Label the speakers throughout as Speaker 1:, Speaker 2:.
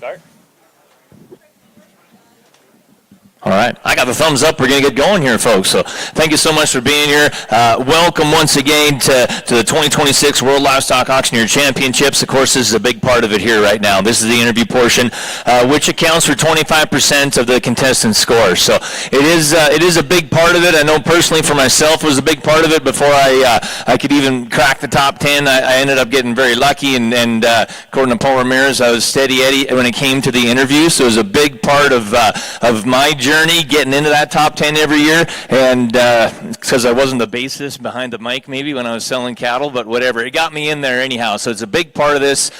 Speaker 1: Start.
Speaker 2: All right, I got the thumbs up. We're going to get going here, folks. So thank you so much for being here. Welcome once again to the 2026 World Livestock Auctioneer Championships. Of course, this is a big part of it here right now. This is the interview portion, which accounts for 25% of the contestant score. So it is a big part of it. I know personally for myself it was a big part of it. Before I could even crack the top 10, I ended up getting very lucky. And according to Paul Ramirez, I was steady Eddie when it came to the interview. So it was a big part of my journey getting into that top 10 every year, and because I wasn't the bassist behind the mic maybe when I was selling cattle, but whatever, it got me in there anyhow. So it's a big part of this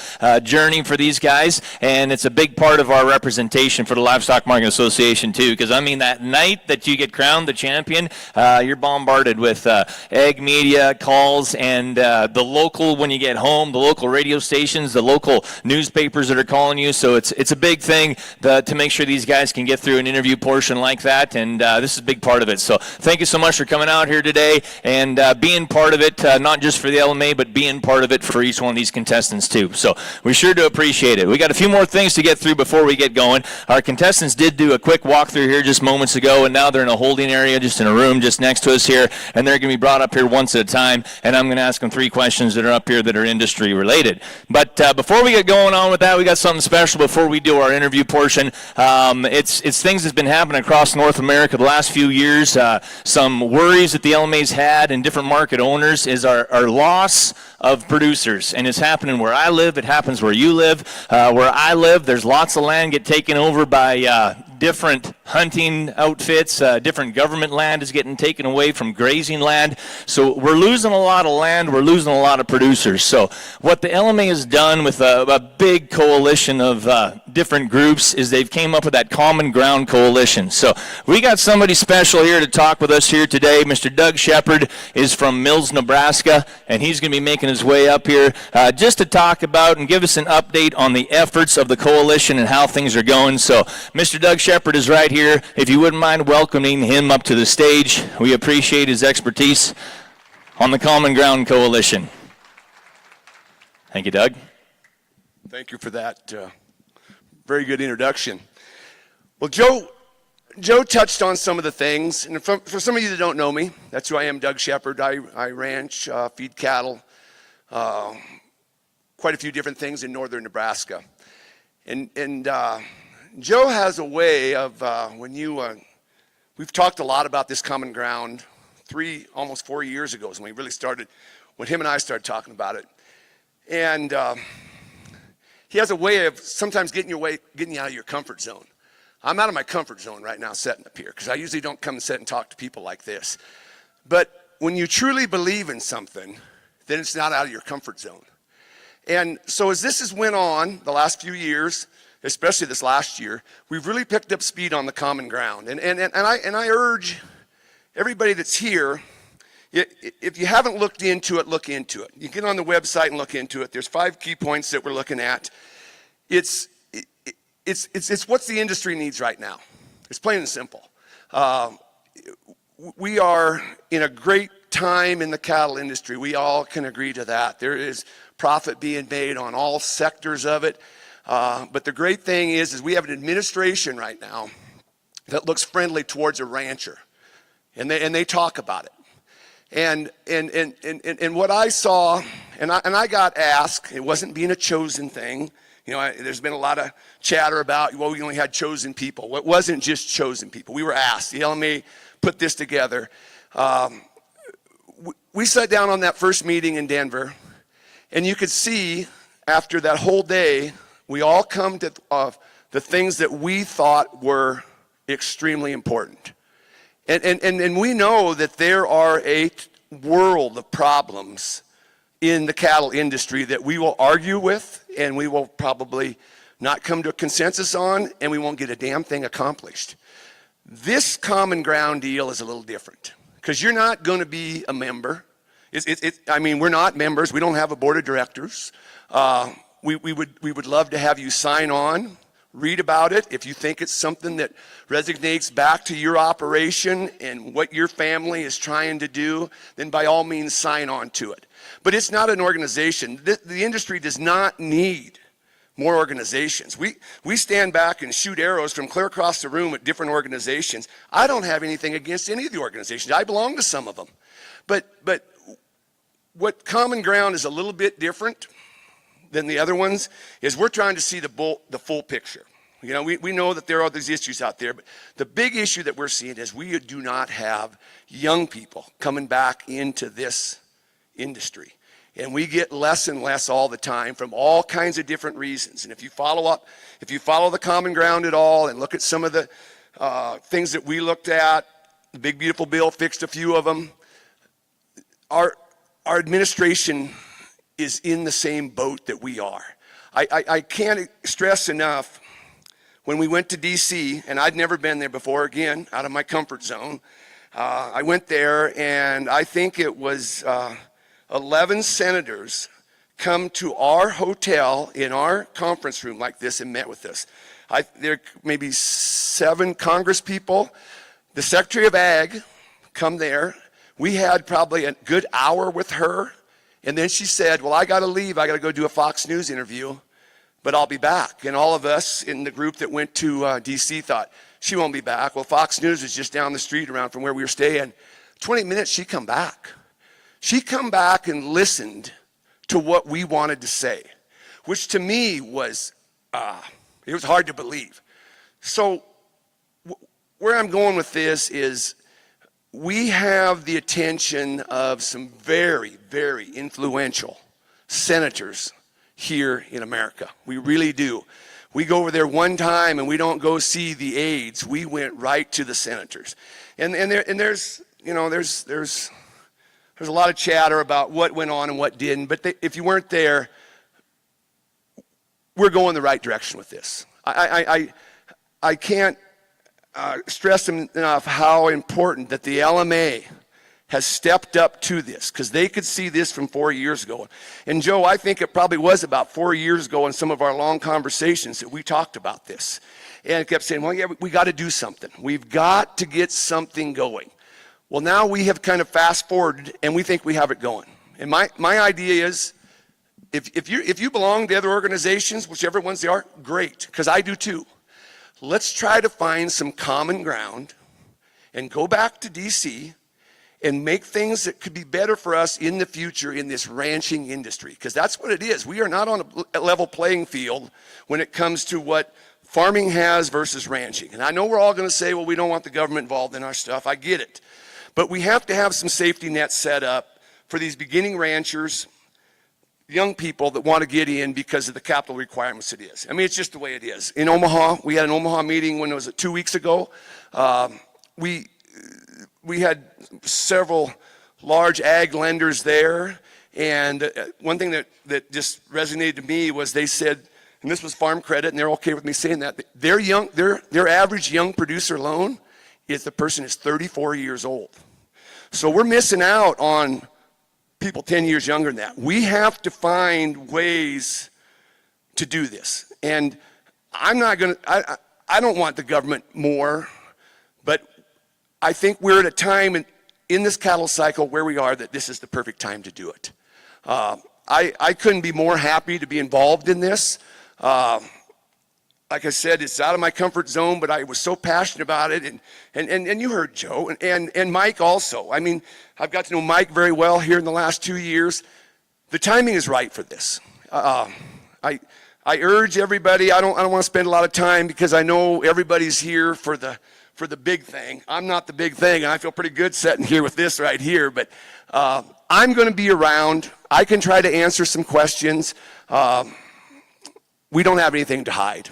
Speaker 2: journey for these guys, and it's a big part of our representation for the Livestock Market Association too, because I mean that night that you get crowned the champion, you're bombarded with ag media calls, and the local, when you get home, the local radio stations, the local newspapers that are calling you. So it's a big thing to make sure these guys can get through an interview portion like that, and this is a big part of it. So thank you so much for coming out here today and being part of it, not just for the LMA, but being part of it for each one of these contestants too. So we sure do appreciate it. We got a few more things to get through before we get going. Our contestants did do a quick walkthrough here just moments ago, and now they're in a holding area, just in a room just next to us here, and they're going to be brought up here once at a time, and I'm going to ask them 3 questions that are up here that are industry related. But before we get going on with that, we got something special before we do our interview portion. It's things that's been happening across North America the last few years. Some worries that the LMA's had and different market owners is our loss of producers, and it's happening where I live. It happens where you live. Where I live, there's lots of land get taken over by different hunting outfits. Different government land is getting taken away from grazing land. So we're losing a lot of land. We're losing a lot of producers. So what the LMA has done with a big coalition of different groups is they've came up with that Common Ground Coalition. So we got somebody special here to talk with us here today. Mr. Doug Shepard is from Mills, Nebraska, and he's going to be making his way up here just to talk about and give us an update on the efforts of the coalition and how things are going. So Mr. Doug Shepard is right here. If you wouldn't mind welcoming him up to the stage, we appreciate his expertise on the Common Ground Coalition. Thank you, Doug.
Speaker 3: Thank you for that very good introduction. Well, Joe touched on some of the things, and for some of you that don't know me, that's who I am, Doug Shepard. I ranch, feed cattle, quite a few different things in northern Nebraska. And Joe has a way of, we've talked a lot about this Common Ground almost 4 years ago is when we really started, when him and I started talking about it. And he has a way of sometimes getting you out of your comfort zone. I'm out of my comfort zone right now setting up here because I usually don't come and sit and talk to people like this. But when you truly believe in something, then it's not out of your comfort zone. And so as this has went on the last few years, especially this last year, we've really picked up speed on the Common Ground. And I urge everybody that's here, if you haven't looked into it, look into it. You get on the website and look into it. There's 5 key points that we're looking at. It's what the industry needs right now. It's plain and simple. We are in a great time in the cattle industry. We all can agree to that. There is profit being made on all sectors of it. But the great thing is we have an administration right now that looks friendly towards a rancher, and they talk about it. And what I saw, and I got asked, it wasn't being a chosen thing. You know, there's been a lot of chatter about, well, we only had chosen people. Well, it wasn't just chosen people. We were asked. The LMA put this together. We sat down on that first meeting in Denver, and you could see after that whole day, we all come to the things that we thought were extremely important. And we know that there are a world of problems in the cattle industry that we will argue with, and we will probably not come to a consensus on, and we won't get a damn thing accomplished. This Common Ground deal is a little different, because you're not going to be a member. I mean, we're not members. We don't have a board of directors. We would love to have you sign on, read about it. If you think it's something that resonates back to your operation and what your family is trying to do, then by all means sign on to it. But it's not an organization. The industry does not need more organizations. We stand back and shoot arrows from clear across the room at different organizations. I don't have anything against any of the organizations. I belong to some of them. But what Common Ground is a little bit different than the other ones is we're trying to see the full picture. You know, we know that there are these issues out there, but the big issue that we're seeing is we do not have young people coming back into this industry. And we get less and less all the time from all kinds of different reasons. And if you follow the Common Ground at all and look at some of the things that we looked at, the Big Beautiful Bill fixed a few of them. Our administration is in the same boat that we are. I can't stress enough, when we went to DC, and I'd never been there before, again, out of my comfort zone, I went there and I think it was 11 senators come to our hotel in our conference room like this and met with us. There may be 7 Congress people. The Secretary of Ag come there. We had probably a good hour with her. And then she said, well, I got to leave. I got to go do a Fox News interview, but I'll be back. And all of us in the group that went to D.C. thought, she won't be back. Well, Fox News is just down the street around from where we were staying. 20 minutes, she come back. She come back and listened to what we wanted to say, which to me was, it was hard to believe. So where I'm going with this is we have the attention of some very, very influential senators here in America. We really do. We go over there one time and we don't go see the aides. We went right to the senators. And there's a lot of chatter about what went on and what didn't, but if you weren't there, we're going the right direction with this. I can't stress enough how important that the LMA has stepped up to this, because they could see this from 4 years ago. And Joe, I think it probably was about 4 years ago in some of our long conversations that we talked about this. And kept saying, well, yeah, we got to do something. We've got to get something going. Well, now we have kind of fast forwarded and we think we have it going. And my idea is, if you belong to other organizations, whichever ones they are, great, because I do too. Let's try to find some common ground and go back to DC and make things that could be better for us in the future in this ranching industry, because that's what it is. We are not on a level playing field when it comes to what farming has versus ranching. And I know we're all going to say, well, we don't want the government involved in our stuff. I get it. But we have to have some safety nets set up for these beginning ranchers, young people that want to get in because of the capital requirements it is. I mean, it's just the way it is. In Omaha, we had an Omaha meeting, when was it, 2 weeks ago? We had several large ag lenders there, and one thing that just resonated to me was they said, and this was Farm Credit, and they're okay with me saying that, their average young producer loan is the person is 34 years old. So we're missing out on people 10 years younger than that. We have to find ways to do this. And I don't want the government more, but I think we're at a time in this cattle cycle where we are that this is the perfect time to do it. I couldn't be more happy to be involved in this. Like I said, it's out of my comfort zone, but I was so passionate about it. And you heard Joe and Mike also. I mean, I've got to know Mike very well here in the last 2 years. The timing is right for this. I urge everybody, I don't want to spend a lot of time because I know everybody's here for the big thing. I'm not the big thing, and I feel pretty good sitting here with this right here, but I'm going to be around. I can try to answer some questions. We don't have anything to hide.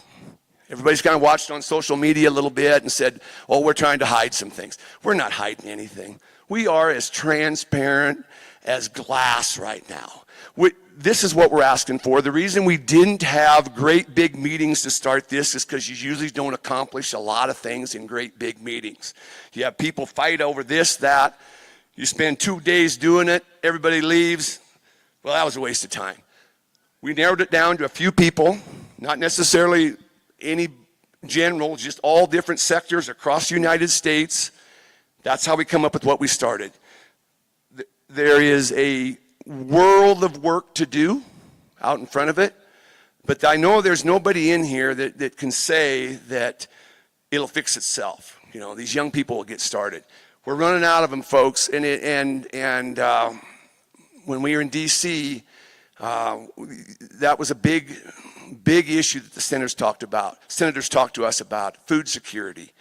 Speaker 3: Everybody's kind of watched on social media a little bit and said, oh, we're trying to hide some things. We're not hiding anything. We are as transparent as glass right now. This is what we're asking for. The reason we didn't have great big meetings to start this is because you usually don't accomplish a lot of things in great big meetings. You have people fight over this, that. You spend 2 days doing it, everybody leaves. Well, that was a waste of time. We narrowed it down to a few people, not necessarily any general, just all different sectors across the United States. That's how we come up with what we started. There is a world of work to do out in front of it, But I know there's nobody in here that can say that it'll fix itself. You know, these young people will get started. We're running out of them, folks. And when we were in D.C., that was a big issue that the senators talked about. Senators talked to us about food security.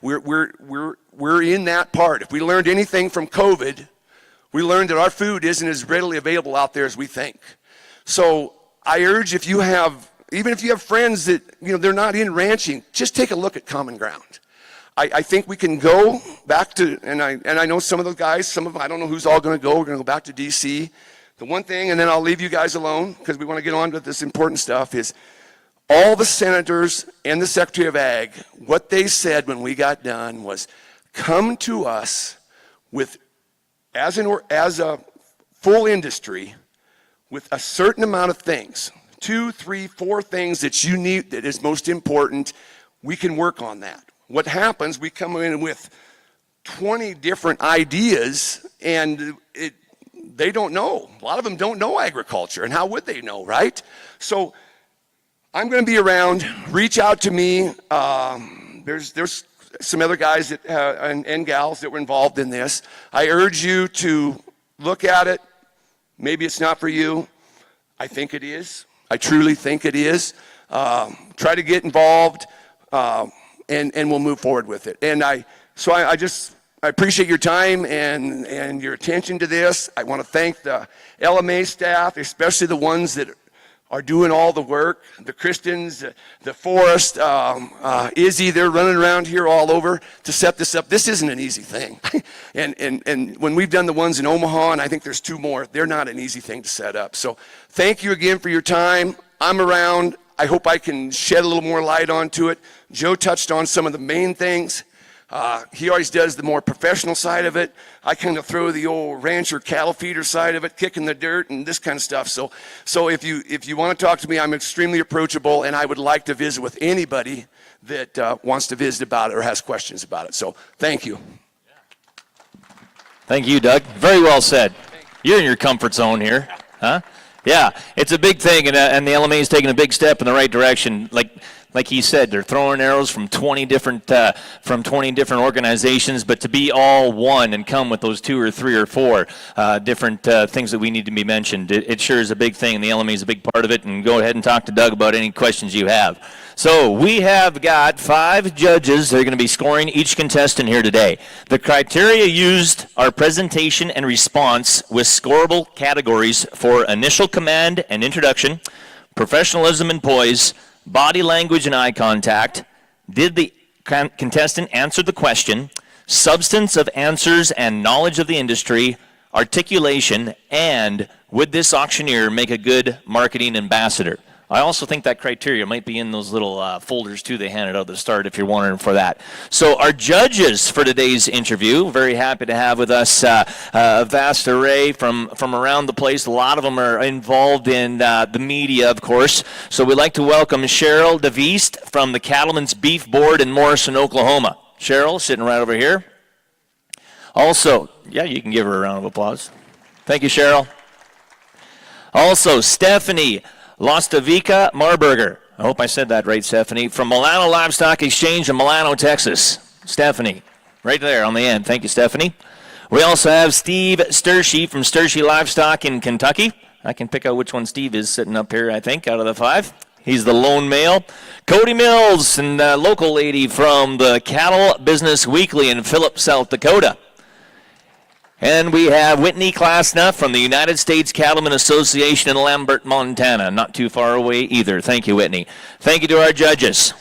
Speaker 3: We're in that part. If we learned anything from COVID, we learned that our food isn't as readily available out there as we think. So I urge, even if you have friends that, you know, they're not in ranching, just take a look at Common Ground. I think we can go back to, and I know some of those guys, some of them, I don't know who's all going to go. We're going to go back to D.C. The one thing, and then I'll leave you guys alone because we want to get on to this important stuff, is all the senators and the Secretary of Ag, what they said when we got done was, come to us with, as a full industry, with a certain amount of things, 2, 3, 4 things that you need that is most important. We can work on that. What happens, we come in with 20 different ideas, and they don't know. A lot of them don't know agriculture, and how would they know, right? So I'm going to be around. Reach out to me. There's some other guys that, and gals that were involved in this. I urge you to look at it. Maybe it's not for you. I think it is. I truly think it is. Try to get involved. And we'll move forward with it. And I appreciate your time and your attention to this. I want to thank the LMA staff, especially the ones that are doing all the work. The Christians, the Forest, Izzy, they're running around here all over to set this up. This isn't an easy thing. and when we've done the ones in Omaha, and I think there's 2 more, they're not an easy thing to set up. So thank you again for your time. I'm around. I hope I can shed a little more light onto it. Joe touched on some of the main things. He always does the more professional side of it. I kind of throw the old rancher cattle feeder side of it, kicking the dirt and this kind of stuff. So if you want to talk to me, I'm extremely approachable, and I would like to visit with anybody that wants to visit about it or has questions about it. So thank you.
Speaker 2: Thank you, Doug. Very well said. You're in your comfort zone here, huh? Yeah, it's a big thing, and the LMA is taking a big step in the right direction. Like he said, they're throwing arrows from 20 different organizations, but to be all one and come with those 2 or 3 or 4 different things that we need to be mentioned, it sure is a big thing, and the LMA is a big part of it. And go ahead and talk to Doug about any questions you have. So we have got 5 judges that are going to be scoring each contestant here today. The criteria used are presentation and response with scoreable categories for initial command and introduction, professionalism and poise, body language and eye contact, did the contestant answer the question, substance of answers and knowledge of the industry, articulation, and would this auctioneer make a good marketing ambassador? I also think that criteria might be in those little folders, too, they handed out at the start if you're wondering for that. So our judges for today's interview, very happy to have with us a vast array from around the place. A lot of them are involved in the media, of course. So we'd like to welcome Cheryl DeVeest from the Cattlemen's Beef Board in Morrison, Oklahoma. Cheryl, sitting right over here. Also, yeah, you can give her a round of applause. Thank you, Cheryl. Also, Stephanie Lostavica Marburger. I hope I said that right, Stephanie. From Milano Livestock Exchange in Milano, Texas. Stephanie, right there on the end. Thank you, Stephanie. We also have Steve Sturshey from Sturshey Livestock in Kentucky. I can pick out which one Steve is sitting up here, I think, out of the 5. He's the lone male. Cody Mills, and a local lady from the Cattle Business Weekly in Phillips, South Dakota. And we have Whitney Klasna from the United States Cattlemen Association in Lambert, Montana. Not too far away either. Thank you, Whitney. Thank you to our judges.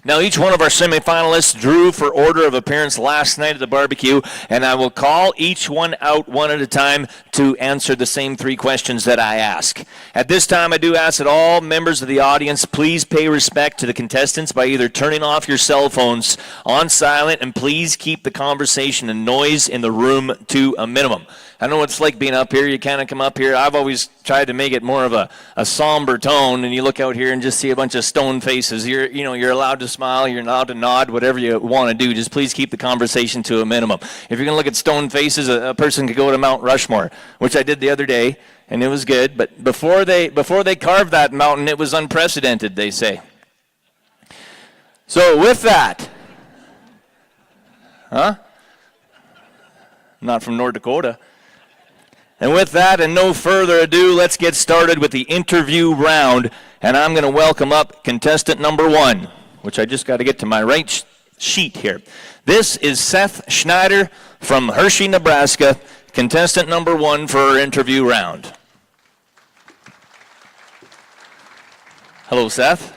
Speaker 2: Now, each one of our semifinalists drew for order of appearance last night at the barbecue, and I will call each one out one at a time to answer the same 3 questions that I ask. At this time, I do ask that all members of the audience please pay respect to the contestants by either turning off your cell phones on silent, and please keep the conversation and noise in the room to a minimum. I know what it's like being up here. You kind of come up here. I've always tried to make it more of a somber tone, and you look out here and just see a bunch of stone faces. You're allowed to smile. You're allowed to nod, whatever you want to do. Just please keep the conversation to a minimum. If you're going to look at stone faces, a person could go to Mount Rushmore, which I did the other day, and it was good. But before they carved that mountain, it was unprecedented, they say. So with that, not from North Dakota. And with that, and no further ado, let's get started with the interview round. And I'm going to welcome up contestant number 1, which I just got to get to my right sheet here. This is Seth Schneider from Hershey, Nebraska, contestant number 1 for our interview round. Hello, Seth.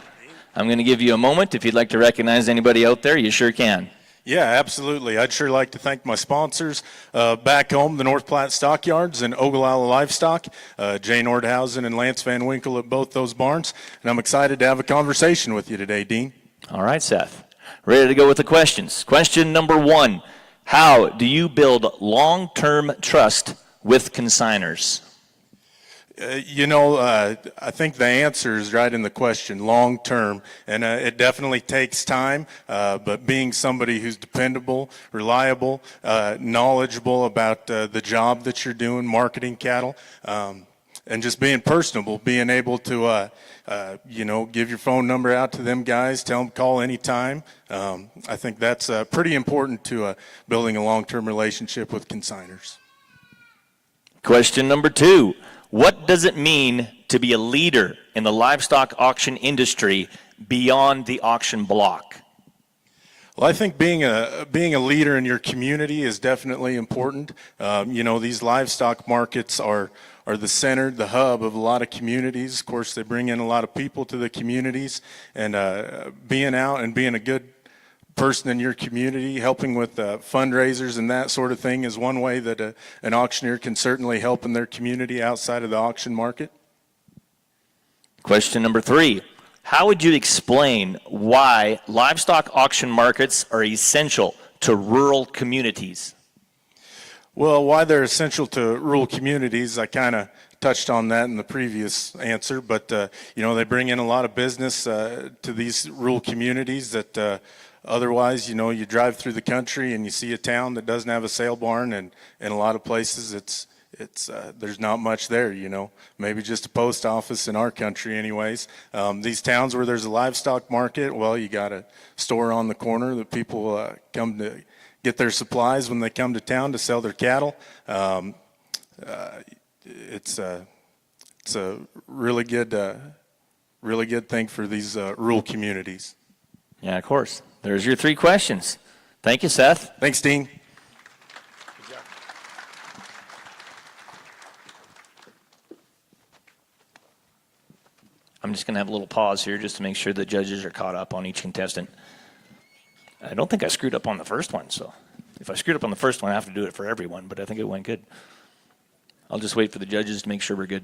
Speaker 2: I'm going to give you a moment. If you'd like to recognize anybody out there, you sure can.
Speaker 1: Yeah, absolutely. I'd sure like to thank my sponsors back home, the North Platte Stockyards and Ogallala Livestock, Jay Nordhausen and Lance Van Winkle at both those barns. And I'm excited to have a conversation with you today, Dean.
Speaker 2: All right, Seth. Ready to go with the questions. Question number 1. How do you build long-term trust with consigners?
Speaker 1: I think the answer is right in the question, long term, and it definitely takes time, but being somebody who's dependable, reliable, knowledgeable about the job that you're doing, marketing cattle, and just being personable, being able to, give your phone number out to them guys, tell them call anytime. I think that's pretty important to building a long-term relationship with consigners.
Speaker 2: Question number 2. What does it mean to be a leader in the livestock auction industry beyond the auction block?
Speaker 1: Well, I think being a leader in your community is definitely important. These livestock markets are the center, the hub of a lot of communities. Of course, they bring in a lot of people to the communities, and being out and being a good person in your community, helping with fundraisers and that sort of thing is one way that an auctioneer can certainly help in their community outside of the auction market.
Speaker 2: Question number 3. How would you explain why livestock auction markets are essential to rural communities?
Speaker 1: Well, why they're essential to rural communities, I kind of touched on that in the previous answer, but they bring in a lot of business to these rural communities that otherwise, you drive through the country and you see a town that doesn't have a sale barn, and in a lot of places it's there's not much there, maybe just a post office in our country anyways. These towns where there's a livestock market, well, you got a store on the corner that people come to get their supplies when they come to town to sell their cattle. It's a really good thing for these rural communities.
Speaker 2: Yeah, of course. There's your 3 questions. Thank you, Seth.
Speaker 1: Thanks, Dean.
Speaker 2: I'm just going to have a little pause here just to make sure the judges are caught up on each contestant. I don't think I screwed up on the first one, so if I screwed up on the first one, I have to do it for everyone, but I think it went good. I'll just wait for the judges to make sure we're good.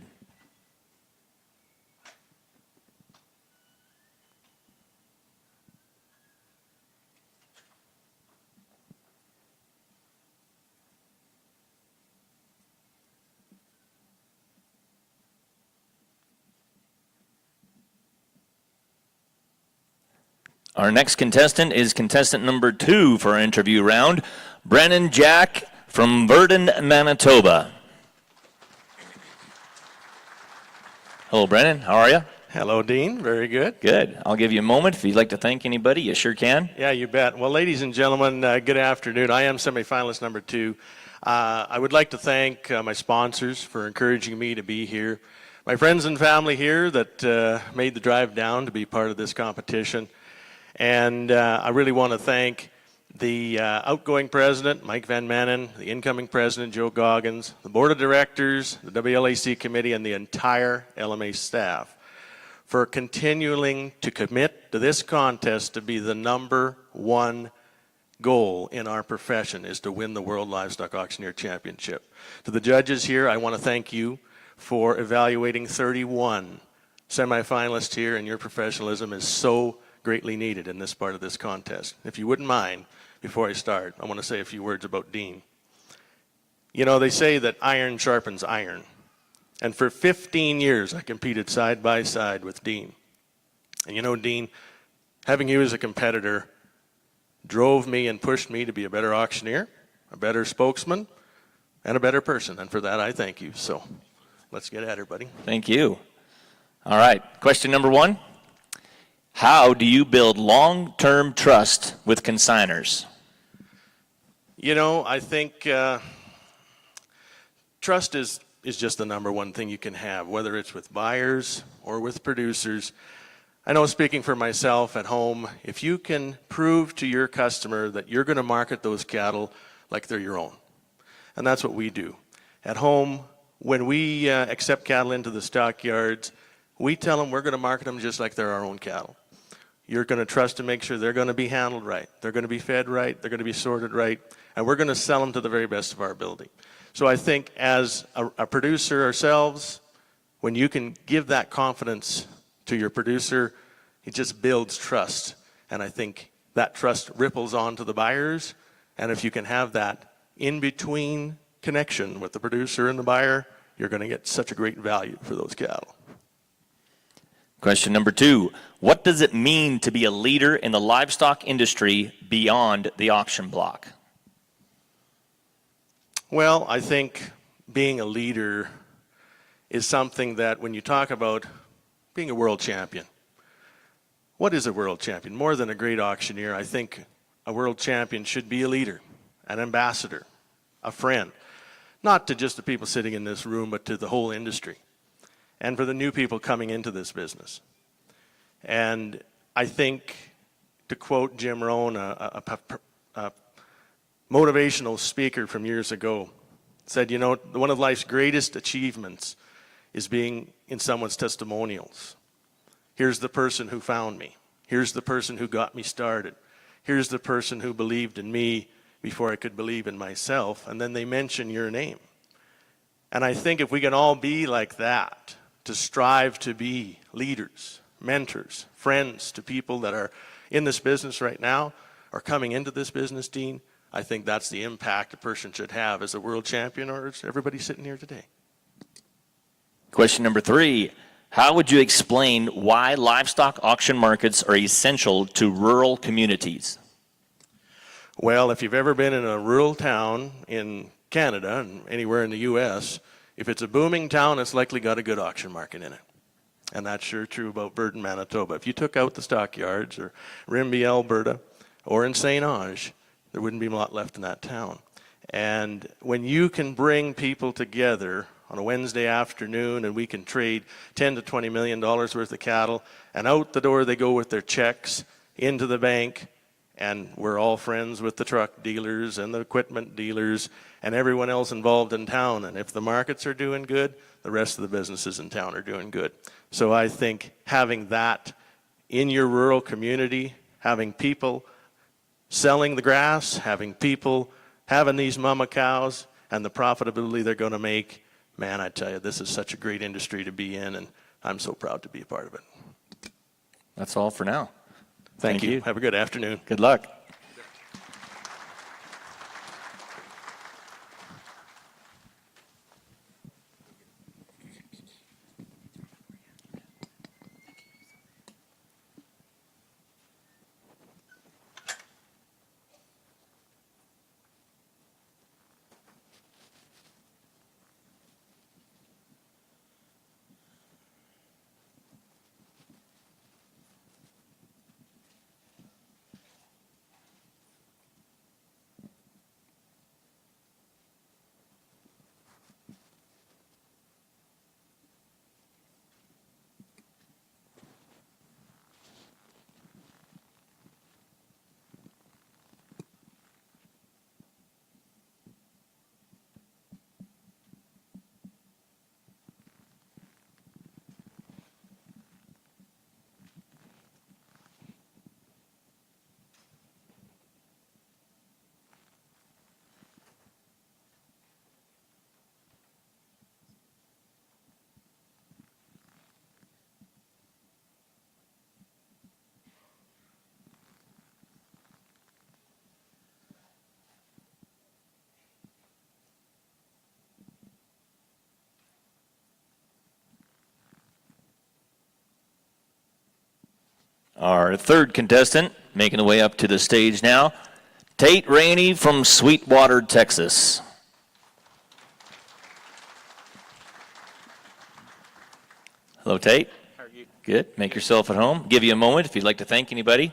Speaker 2: Our next contestant is contestant number 2 for our interview round, Brennin Jack from Virden, Manitoba. Hello, Brennin. How are you?
Speaker 4: Hello, Dean. Very good.
Speaker 2: Good. I'll give you a moment. If you'd like to thank anybody, you sure can.
Speaker 4: Yeah, you bet. Well, ladies and gentlemen, good afternoon. I am semifinalist number 2. I would like to thank my sponsors for encouraging me to be here. My friends and family here that made the drive down to be part of this competition. And I really want to thank the outgoing president, Mike Van Manen, the incoming president, Joe Goggins, the board of directors, the WLAC committee, and the entire LMA staff for continuing to commit to this contest to be the number 1 goal in our profession, is to win the World Livestock Auctioneer Championship. To the judges here, I want to thank you for evaluating 31 semifinalists here, and your professionalism is so greatly needed in this part of this contest. If you wouldn't mind, before I start, I want to say a few words about Dean. They say that iron sharpens iron. And for 15 years, I competed side by side with Dean. And Dean, having you as a competitor drove me and pushed me to be a better auctioneer, a better spokesman, and a better person. And for that, I thank you. So let's get at her, buddy.
Speaker 2: Thank you. All right, question number 1. How do you build long-term trust with consigners?
Speaker 4: You know, I think trust is just the number one thing you can have, whether it's with buyers or with producers. I know, speaking for myself at home, if you can prove to your customer that you're going to market those cattle like they're your own, and that's what we do. At home, when we accept cattle into the stockyards, we tell them we're going to market them just like they're our own cattle. You're going to trust to make sure they're going to be handled right, they're going to be fed right, they're going to be sorted right, and we're going to sell them to the very best of our ability. So I think as a producer ourselves, when you can give that confidence to your producer, it just builds trust. And I think that trust ripples on to the buyers. And if you can have that in-between connection with the producer and the buyer, you're going to get such a great value for those cattle.
Speaker 2: Question number 2. What does it mean to be a leader in the livestock industry beyond the auction block?
Speaker 4: Well, I think being a leader is something that when you talk about being a world champion, what is a world champion? More than a great auctioneer, I think a world champion should be a leader, an ambassador, a friend, not to just the people sitting in this room, but to the whole industry, and for the new people coming into this business. And I think, to quote Jim Rohn, a motivational speaker from years ago, said, you know, one of life's greatest achievements is being in someone's testimonials. Here's the person who found me. Here's the person who got me started. Here's the person who believed in me before I could believe in myself. And then they mention your name. And I think if we can all be like that, to strive to be leaders, mentors, friends to people that are in this business right now or coming into this business, Dean, I think that's the impact a person should have as a world champion or as everybody sitting here today.
Speaker 2: Question number 3. How would you explain why livestock auction markets are essential to rural communities?
Speaker 4: Well, if you've ever been in a rural town in Canada and anywhere in the U.S., if it's a booming town, it's likely got a good auction market in it. And that's sure true about Burton, Manitoba. If you took out the stockyards or Rimbey, Alberta, or in St. Ange, there wouldn't be a lot left in that town. And when you can bring people together on a Wednesday afternoon and we can trade $10 to $20 million worth of cattle, and out the door they go with their checks into the bank, and we're all friends with the truck dealers and the equipment dealers and everyone else involved in town. And if the markets are doing good, the rest of the businesses in town are doing good. So I think having that in your rural community, having people selling the grass, having people having these mama cows and the profitability they're going to make, man, I tell you, this is such a great industry to be in, and I'm so proud to be a part of it.
Speaker 2: That's all for now.
Speaker 4: Thank you. Have a good afternoon.
Speaker 2: Good luck. Our third contestant, making the way up to the stage now, Tate Rainey from Sweetwater, Texas. Hello, Tate. How are you? Good. Make yourself at home. Give you a moment if you'd like to thank anybody.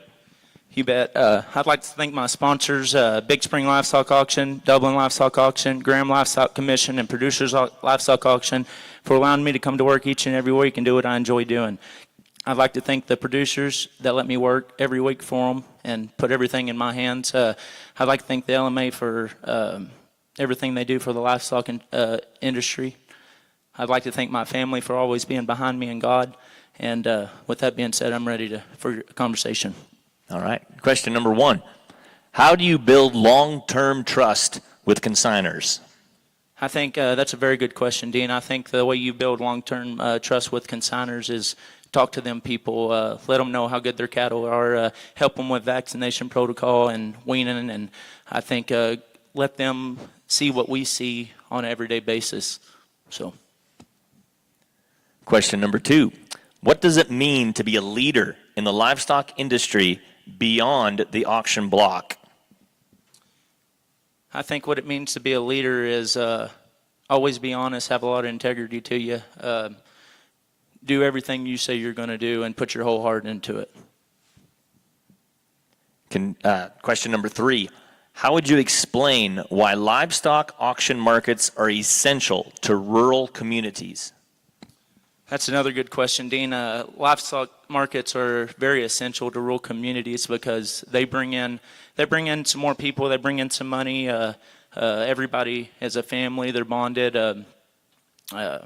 Speaker 5: You bet. I'd like to thank my sponsors, Big Spring Livestock Auction, Dublin Livestock Auction, Graham Livestock Commission, and Producers Livestock Auction for allowing me to come to work each and every week and do what I enjoy doing. I'd like to thank the producers that let me work every week for them and put everything in my hands. I'd like to thank the LMA for everything they do for the livestock industry. I'd like to thank my family for always being behind me and God. And with that being said, I'm ready for a conversation.
Speaker 2: All right. Question number 1. How do you build long-term trust with consigners?
Speaker 5: I think that's a very good question, Dean. I think the way you build long-term trust with consigners is talk to them people, let them know how good their cattle are, help them with vaccination protocol and weaning, and I think let them see what we see on an everyday basis. So.
Speaker 2: Question number 2. What does it mean to be a leader in the livestock industry beyond the auction block?
Speaker 5: I think what it means to be a leader is always be honest, have a lot of integrity to you, do everything you say you're going to do, and put your whole heart into it.
Speaker 2: Question number 3. How would you explain why livestock auction markets are essential to rural communities?
Speaker 5: That's another good question, Dean. Livestock markets are very essential to rural communities because they bring in some more people, they bring in some money. Everybody as a family, they're bonded. I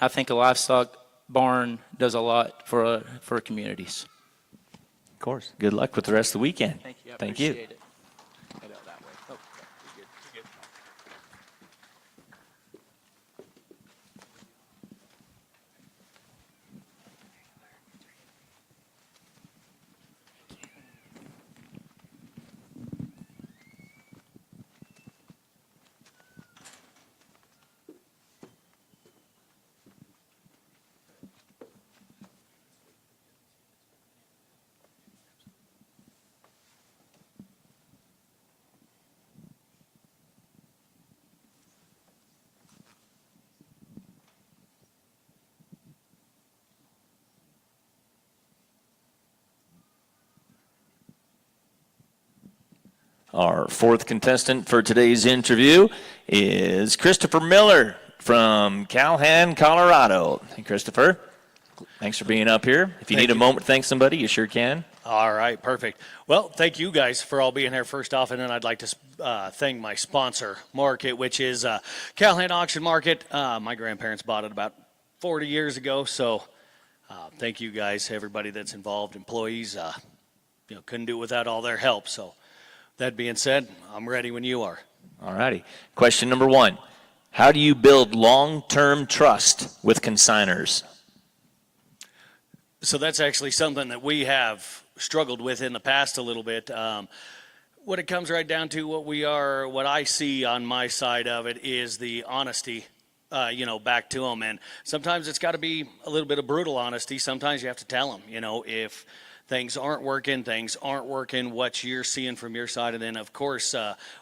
Speaker 5: think a livestock barn does a lot for communities.
Speaker 2: Of course. Good luck with the rest of the weekend.
Speaker 5: Thank you. I
Speaker 2: Thank
Speaker 5: appreciate
Speaker 2: you.
Speaker 5: it. Head out that way. Oh, okay. You're good. You're good.
Speaker 2: Our 4th contestant for today's interview is Christopher Miller from Calhoun, Colorado. Hey, Christopher, thanks for being up here. If you need a moment to thank somebody, you sure can.
Speaker 6: All right, perfect. Well, thank you guys for all being here first off, and then I'd like to thank my sponsor market, which is Calhoun Auction Market. My grandparents bought it about 40 years ago, so thank you guys, everybody that's involved, employees. Couldn't do it without all their help, so. That being said, I'm ready when you are.
Speaker 2: All righty. Question number 1. How do you build long-term trust with consigners?
Speaker 6: So that's actually something that we have struggled with in the past a little bit. What it comes right down to, what I see on my side of it is the honesty, back to them. And sometimes it's got to be a little bit of brutal honesty. Sometimes you have to tell them, if things aren't working, what you're seeing from your side. And then, of course,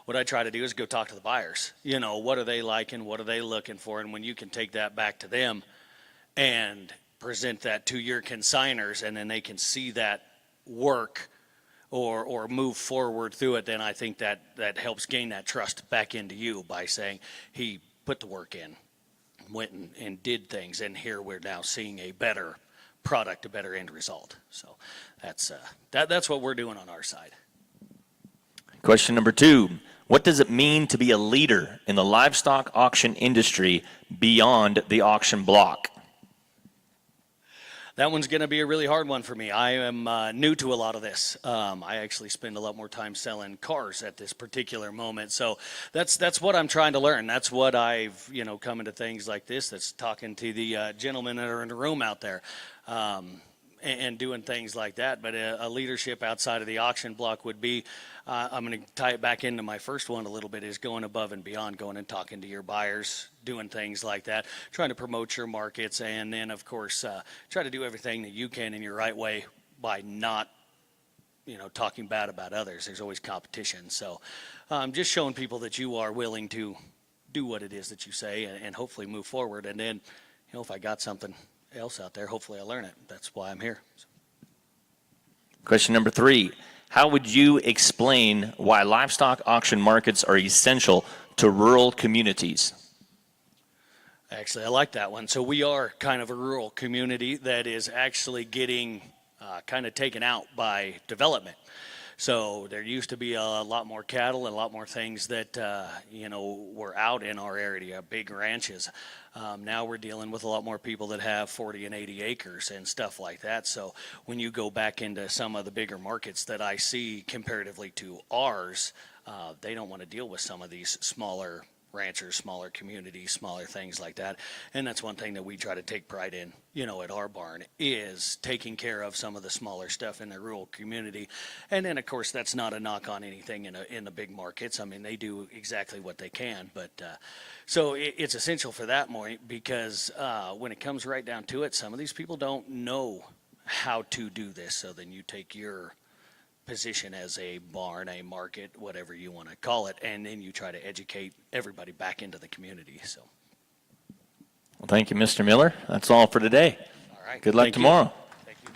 Speaker 6: what I try to do is go talk to the buyers. What are they liking? What are they looking for? And when you can take that back to them and present that to your consigners, and then they can see that work or move forward through it, then I think that helps gain that trust back into you by saying he put the work in, went and did things, and here we're now seeing a better product, a better end result. So that's what we're doing on our side.
Speaker 2: Question number 2. What does it mean to be a leader in the livestock auction industry beyond the auction block?
Speaker 6: That one's going to be a really hard one for me. I am new to a lot of this. I actually spend a lot more time selling cars at this particular moment. So that's what I'm trying to learn. That's what I've, come into things like this. That's talking to the gentlemen that are in the room out there. And doing things like that. But a leadership outside of the auction block would be, I'm going to tie it back into my first one a little bit, is going above and beyond, going and talking to your buyers, doing things like that, trying to promote your markets, and then, of course, try to do everything that you can in your right way by not, talking bad about others. There's always competition. So just showing people that you are willing to do what it is that you say and hopefully move forward. And then, if I got something else out there, hopefully I learn it. That's why I'm here.
Speaker 2: Question number 3. How would you explain why livestock auction markets are essential to rural communities?
Speaker 6: Actually, I like that one. So we are kind of a rural community that is actually getting kind of taken out by development. So there used to be a lot more cattle and a lot more things that, were out in our area, big ranches. Now we're dealing with a lot more people that have 40 and 80 acres and stuff like that. So when you go back into some of the bigger markets that I see comparatively to ours, they don't want to deal with some of these smaller ranchers, smaller communities, smaller things like that. And that's one thing that we try to take pride in, at our barn, is taking care of some of the smaller stuff in the rural community. And then, of course, that's not a knock on anything in the big markets. I mean, they do exactly what they can. But so it's essential for that point, because when it comes right down to it, some of these people don't know how to do this. So then you take your position as a barn, a market, whatever you want to call it, and then you try to educate everybody back into the community. So,
Speaker 2: Well, thank you, Mr. Miller. That's all for today.
Speaker 6: all right.
Speaker 2: Good luck
Speaker 6: Thank you.
Speaker 2: tomorrow.
Speaker 6: Thank you.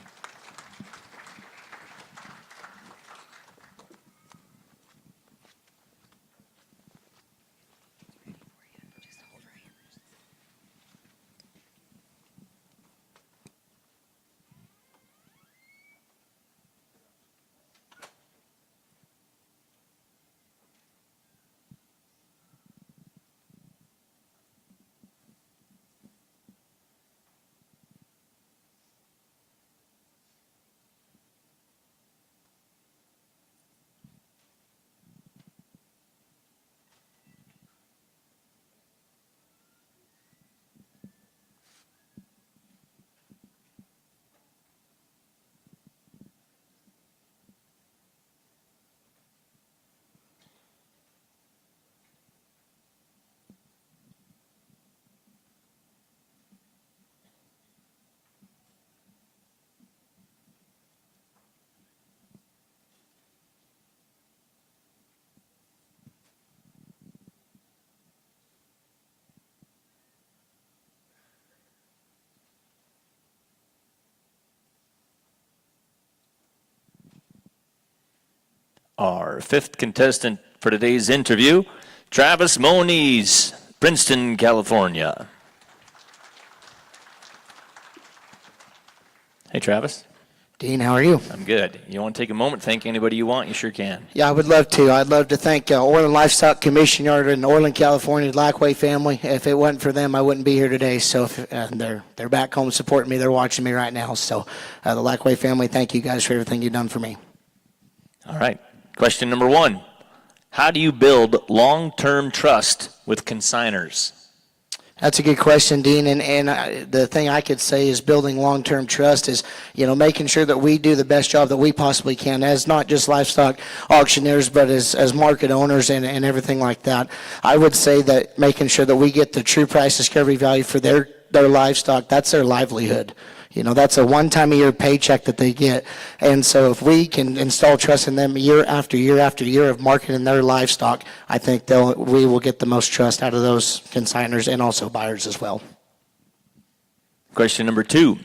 Speaker 2: Our 5th contestant for today's interview, Travis Moniz, Princeton, California. Hey, Travis.
Speaker 7: Dean, how are you?
Speaker 2: I'm good. You want to take a moment, thank anybody you want? You sure can.
Speaker 7: Yeah, I would love to. I'd love to thank Orland Livestock Commission Yard in Orland, California, the Lackway family. If it wasn't for them, I wouldn't be here today. So they're back home supporting me. They're watching me right now. So the Lackway family, thank you guys for everything you've done for me.
Speaker 2: All right. Question number 1. How do you build long-term trust with consigners?
Speaker 7: That's a good question, Dean. And the thing I could say is building long-term trust is, making sure that we do the best job that we possibly can as not just livestock auctioneers, but as market owners and everything like that. I would say that making sure that we get the true price discovery value for their livestock, that's their livelihood. That's a one-time-a-year paycheck that they get. And so if we can install trust in them year after year after year of marketing their livestock, I think we will get the most trust out of those consigners and also buyers as well.
Speaker 2: Question number 2.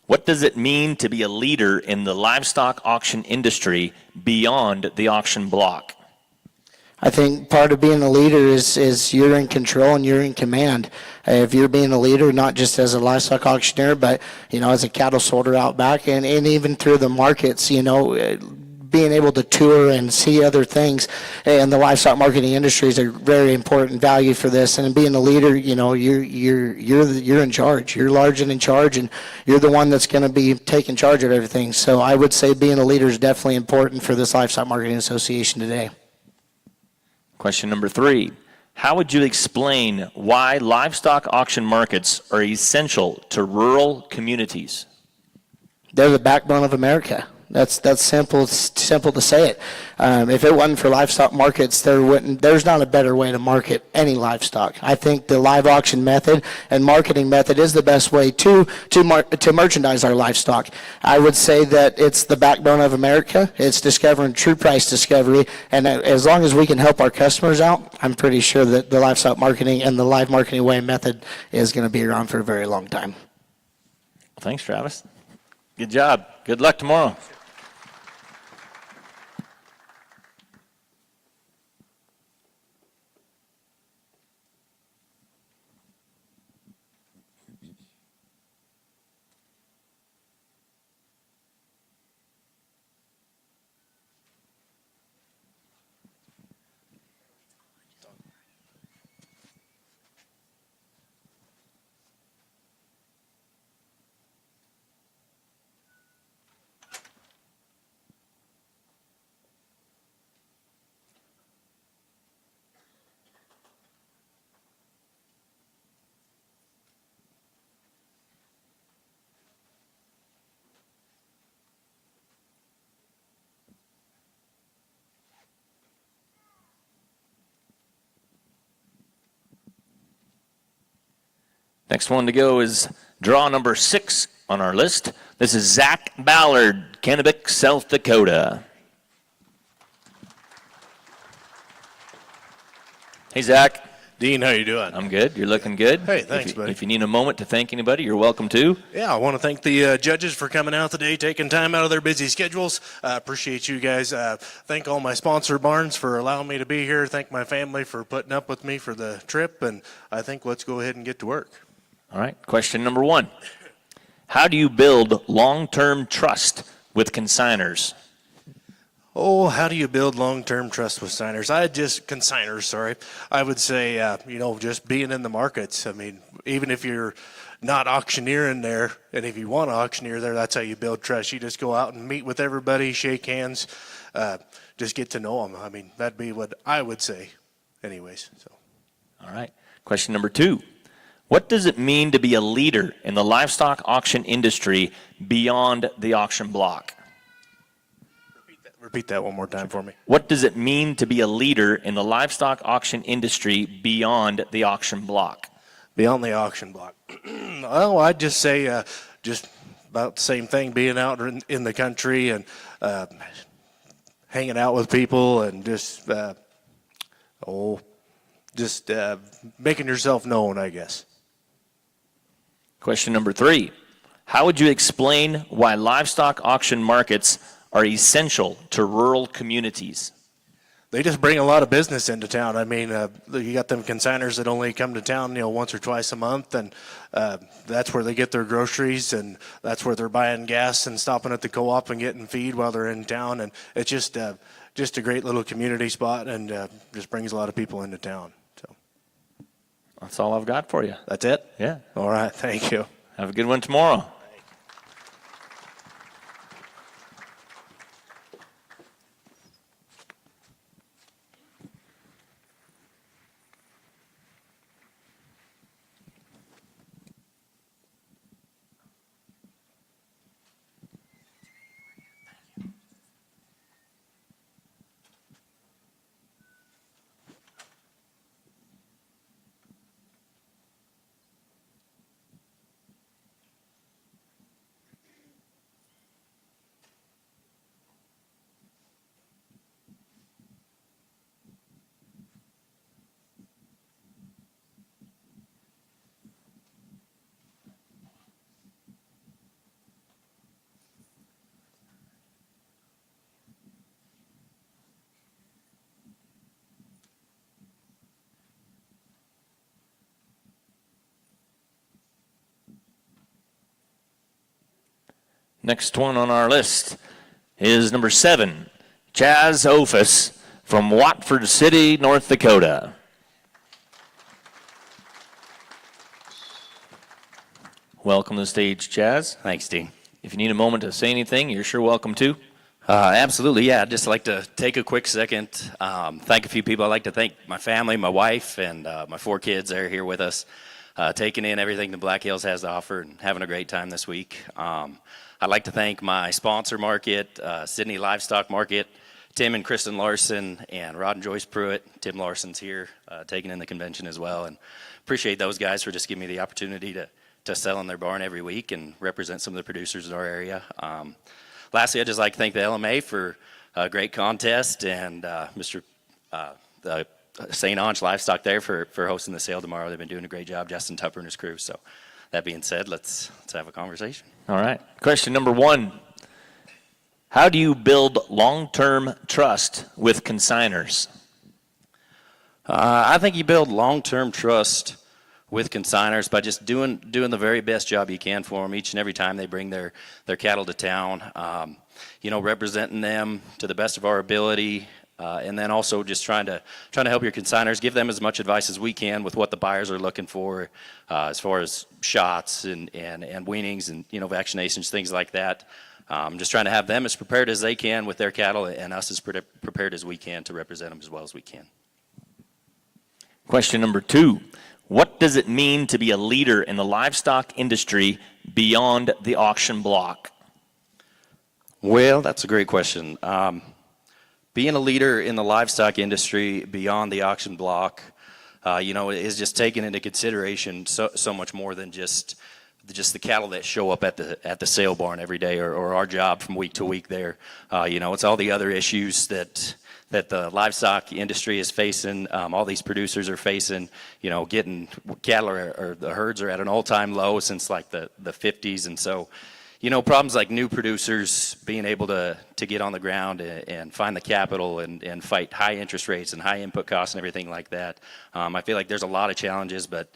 Speaker 2: What does it mean to be a leader in the livestock auction industry beyond the auction block?
Speaker 7: I think part of being a leader is you're in control and you're in command. If you're being a leader, not just as a livestock auctioneer, but, as a cattle sorter out back and even through the markets, being able to tour and see other things and the livestock marketing industry is a very important value for this. And being a leader, you're in charge. You're large and in charge, and you're the one that's going to be taking charge of everything. So I would say being a leader is definitely important for this Livestock Marketing Association today.
Speaker 2: Question number 3. How would you explain why livestock auction markets are essential to rural communities?
Speaker 7: They're the backbone of America. That's simple. It's simple to say it. If it wasn't for livestock markets, there's not a better way to market any livestock. I think the live auction method and marketing method is the best way to merchandise our livestock. I would say that it's the backbone of America. It's discovering true price discovery, and as long as we can help our customers out, I'm pretty sure that the livestock marketing and the live marketing way method is going to be around for a very long time.
Speaker 2: Thanks, Travis. Good job. Good luck tomorrow. Next one to go is draw number 6 on our list. This is Zach Ballard, Konynenbelt, South Dakota. Hey, Zach.
Speaker 8: Dean, how you doing?
Speaker 2: I'm good. You're looking good.
Speaker 8: Hey, thanks, buddy.
Speaker 2: If you need a moment to thank anybody, you're welcome to.
Speaker 8: Yeah, I want to thank the judges for coming out today, taking time out of their busy schedules. Appreciate you guys. Thank all my sponsor barns for allowing me to be here. Thank my family for putting up with me for the trip. And I think let's go ahead and get to work.
Speaker 2: All right. Question number 1. How do you build long-term trust with consigners?
Speaker 8: Oh, how do you build long-term trust with consigners, sorry. I would say, just being in the markets. I mean, even if you're not auctioneering there, and if you want to auctioneer there, that's how you build trust. You just go out and meet with everybody, shake hands, just get to know them. I mean, that'd be what I would say anyways. So.
Speaker 2: All right. Question number 2. What does it mean to be a leader in the livestock auction industry beyond the auction block?
Speaker 8: Repeat that one more time for me.
Speaker 2: What does it mean to be a leader in the livestock auction industry beyond the auction block?
Speaker 8: Beyond the auction block. Well, I'd just say just about the same thing, being out in the country and hanging out with people and just making yourself known, I guess.
Speaker 2: Question number 3. How would you explain why livestock auction markets are essential to rural communities?
Speaker 8: They just bring a lot of business into town. I mean, you got them consigners that only come to town, once or twice a month, and that's where they get their groceries, and that's where they're buying gas and stopping at the co-op and getting feed while they're in town. And it's just a great little community spot, and just brings a lot of people into town. So
Speaker 2: that's all I've got for you.
Speaker 8: That's it?
Speaker 2: Yeah.
Speaker 8: All right. Thank you.
Speaker 2: Have a good one tomorrow. Next one on our list is number 7, Chaz Ophus from Watford City, North Dakota. Welcome to the stage, Chaz.
Speaker 9: Thanks, Dean.
Speaker 2: If you need a moment to say anything, you're sure welcome to.
Speaker 9: Absolutely, yeah. I'd just like to take a quick second, thank a few people. I'd like to thank my family, my wife, and my 4 kids that are here with us, taking in everything the Black Hills has to offer and having a great time this week. I'd like to thank my sponsor market, Sydney Livestock Market, Tim and Kristen Larson, and Rod and Joyce Pruitt. Tim Larson's here taking in the convention as well, and appreciate those guys for just giving me the opportunity to sell in their barn every week and represent some of the producers in our area. Lastly, I'd just like to thank the LMA for a great contest, and Mr. The St. Ange Livestock there for hosting the sale tomorrow. They've been doing a great job, Justin Tupper and his crew. So that being said, let's have a conversation.
Speaker 2: All right. Question number 1. How do you build long-term trust with consigners?
Speaker 9: I think you build long-term trust with consigners by just doing the very best job you can for them each and every time they bring their cattle to town. Representing them to the best of our ability, and then also just trying to help your consigners, give them as much advice as we can with what the buyers are looking for, as far as shots and weanings and vaccinations, things like that. Just trying to have them as prepared as they can with their cattle, and us as prepared as we can to represent them as well as we can.
Speaker 2: Question number 2. What does it mean to be a leader in the livestock industry beyond the auction block?
Speaker 9: Well, that's a great question. Being a leader in the livestock industry beyond the auction block, is just taking into consideration so much more than just the cattle that show up at the sale barn every day, or our job from week to week there. It's all the other issues that the livestock industry is facing, all these producers are facing, getting cattle or the herds are at an all-time low since like the 50s. And so, problems like new producers being able to get on the ground and find the capital and fight high interest rates and high input costs and everything like that. I feel like there's a lot of challenges, but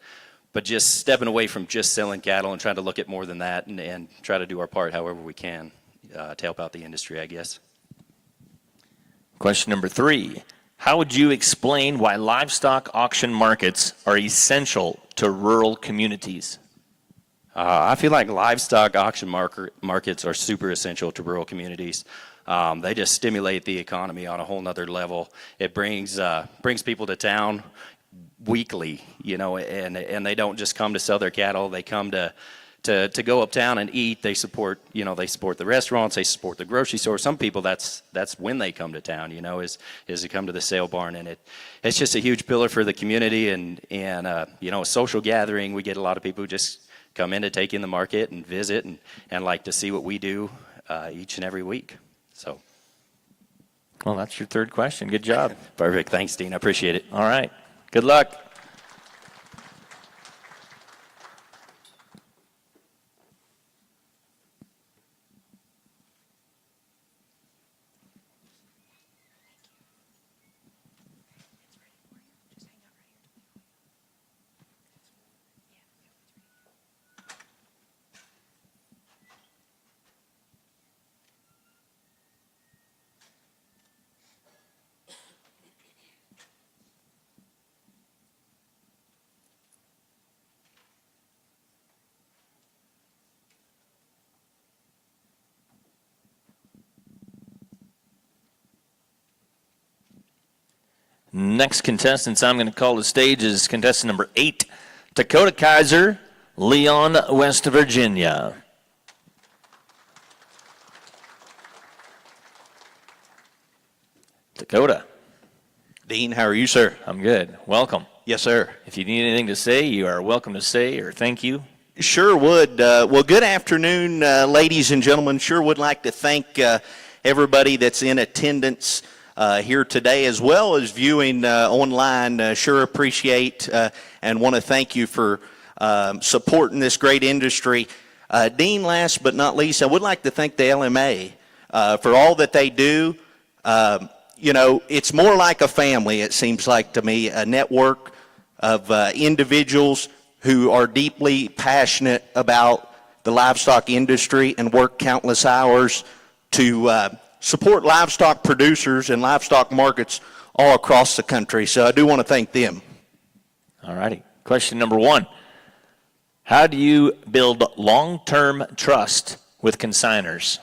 Speaker 9: just stepping away from just selling cattle and trying to look at more than that and try to do our part however we can to help out the industry, I guess.
Speaker 2: Question number 3. How would you explain why livestock auction markets are essential to rural communities?
Speaker 9: I feel like livestock auction markets are super essential to rural communities. They just stimulate the economy on a whole nother level. It brings people to town weekly, and they don't just come to sell their cattle. They come to go uptown and eat. They support the restaurants, they support the grocery store. Some people, that's when they come to town, is to come to the sale barn, and it's just a huge pillar for the community and a social gathering. We get a lot of people who just come in to take in the market and visit and like to see what we do each and every week. So.
Speaker 2: Well, that's your 3rd question. Good job.
Speaker 9: Perfect. Thanks, Dean. I appreciate it.
Speaker 2: All right. Good luck. Next contestants I'm going to call to stage is contestant number 8, Takoda Kiser, Leon, West Virginia. Takoda.
Speaker 10: Dean, how are you, sir?
Speaker 2: I'm good. Welcome.
Speaker 10: Yes, sir.
Speaker 2: If you need anything to say, you are welcome to say or thank you.
Speaker 10: Sure would. Well, good afternoon, ladies and gentlemen. Sure would like to thank everybody that's in attendance here today, as well as viewing online. Sure appreciate and want to thank you for supporting this great industry. Dean, last but not least, I would like to thank the LMA for all that they do. It's more like a family, it seems like to me, a network of individuals who are deeply passionate about the livestock industry and work countless hours to support livestock producers and livestock markets all across the country. So I do want to thank them.
Speaker 2: All righty. Question number 1. How do you build long-term trust with consigners?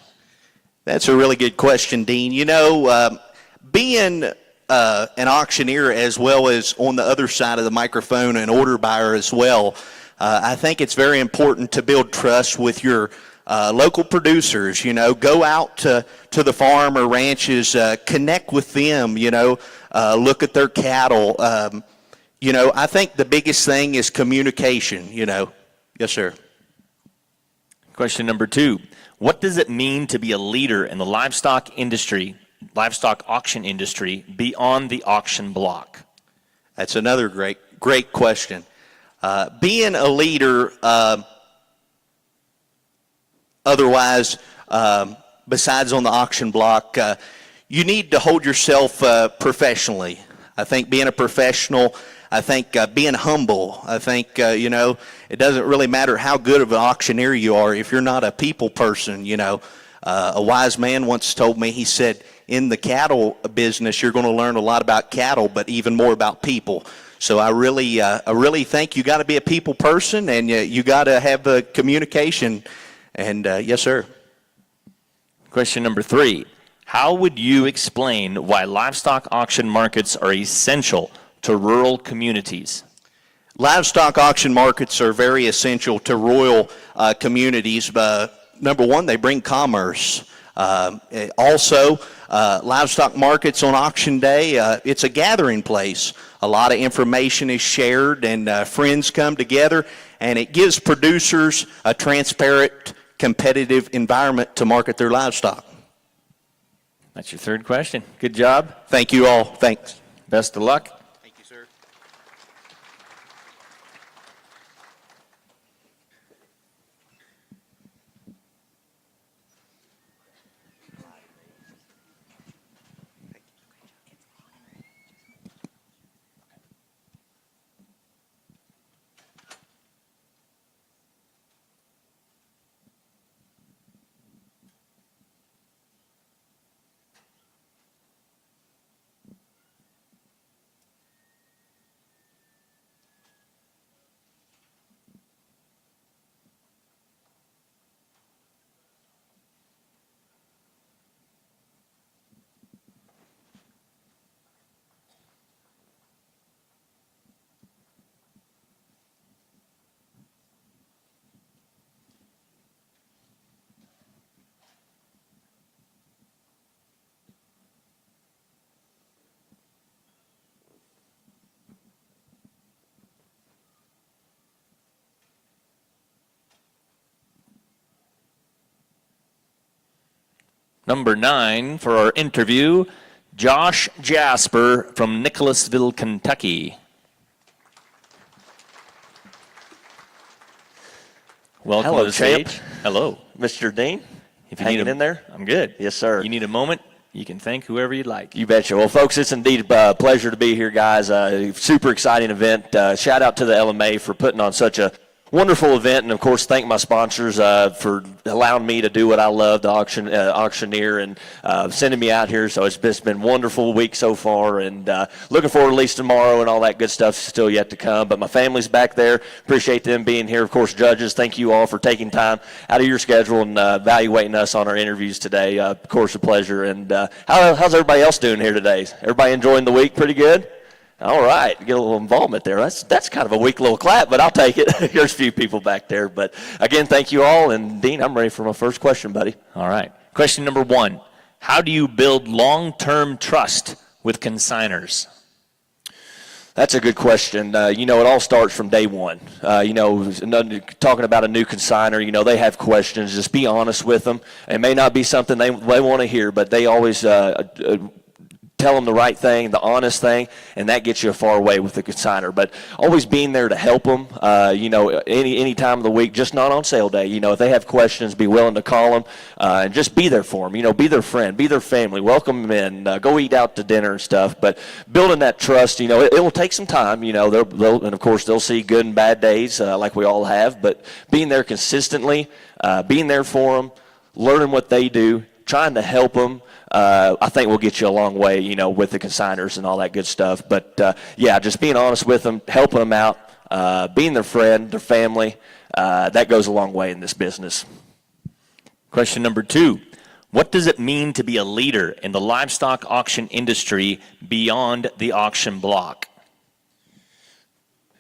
Speaker 10: That's a really good question, Dean. Being an auctioneer as well as on the other side of the microphone, an order buyer as well, I think it's very important to build trust with your local producers, go out to the farm or ranches, connect with them, look at their cattle. I think the biggest thing is communication, Yes, sir.
Speaker 2: Question number 2. What does it mean to be a leader in the livestock auction industry beyond the auction block?
Speaker 10: That's another great question. Being a leader, otherwise, besides on the auction block, you need to hold yourself professionally. I think being a professional, I think being humble, I think, it doesn't really matter how good of an auctioneer you are if you're not a people person, A wise man once told me, he said, in the cattle business, you're going to learn a lot about cattle, but even more about people. So I really think you got to be a people person, and you got to have the communication. And yes, sir.
Speaker 2: Question number 3. How would you explain why livestock auction markets are essential to rural communities?
Speaker 10: Livestock auction markets are very essential to rural communities. Number one, they bring commerce. Also, livestock markets on auction day, it's a gathering place. A lot of information is shared, and friends come together, and it gives producers a transparent, competitive environment to market their livestock.
Speaker 2: That's your 3rd question. Good job.
Speaker 10: Thank you all. Thanks.
Speaker 2: Best of luck.
Speaker 10: Thank you, sir.
Speaker 2: Number 9 for our interview, Josh Jasper from Nicholasville, Kentucky. Welcome
Speaker 11: Hello,
Speaker 2: to the stage.
Speaker 11: champ.
Speaker 2: Hello.
Speaker 11: Mr. Dean,
Speaker 2: If you
Speaker 11: hanging
Speaker 2: need a,
Speaker 11: in there?
Speaker 2: I'm good.
Speaker 11: Yes, sir.
Speaker 2: You need a moment, you can thank whoever you'd like.
Speaker 11: You betcha. Well, folks, it's indeed a pleasure to be here, guys. Super exciting event. Shout out to the LMA for putting on such a wonderful event, and of course thank my sponsors for allowing me to do what I love, the auctioneer, and sending me out here. So it's just been a wonderful week so far, and looking forward to at least tomorrow, and all that good stuff still yet to come. But my family's back there. Appreciate them being here. Of course, judges, thank you all for taking time out of your schedule and evaluating us on our interviews today. Of course, a pleasure. And how's everybody else doing here today? Everybody enjoying the week pretty good? All right, get a little involvement there. That's kind of a weak little clap, but I'll take it. There's a few people back there. But again, thank you all. And Dean, I'm ready for my first question, buddy.
Speaker 2: All right. Question number 1. How do you build long-term trust with consigners?
Speaker 11: That's a good question. It all starts from day one. Talking about a new consignor, they have questions. Just be honest with them. It may not be something they want to hear, but they always tell them the right thing, the honest thing, and that gets you far away with the consignor. But always being there to help them, any time of the week, just not on sale day. If they have questions, be willing to call them and just be there for them. Be their friend, be their family, welcome them in, go eat out to dinner and stuff. But building that trust, it will take some time. And of course they'll see good and bad days like we all have. But being there consistently, being there for them, learning what they do, trying to help them. I think we'll get you a long way, with the consigners and all that good stuff. But, just being honest with them, helping them out, being their friend, their family, that goes a long way in this business.
Speaker 2: Question number 2. What does it mean to be a leader in the livestock auction industry beyond the auction block?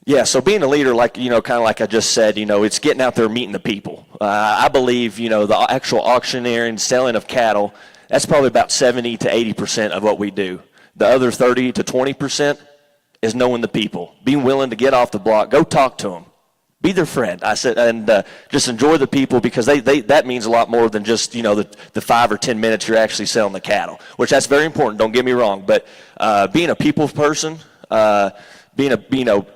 Speaker 11: Yeah, so being a leader, like, kind of like I just said, it's getting out there meeting the people. I believe, the actual auctioneering and selling of cattle, that's probably about 70 to 80% of what we do. The other 30 to 20% is knowing the people, being willing to get off the block, go talk to them, be their friend. I said, and just enjoy the people, because that means a lot more than just, the 5 or 10 minutes you're actually selling the cattle, which that's very important, don't get me wrong. But being a people person,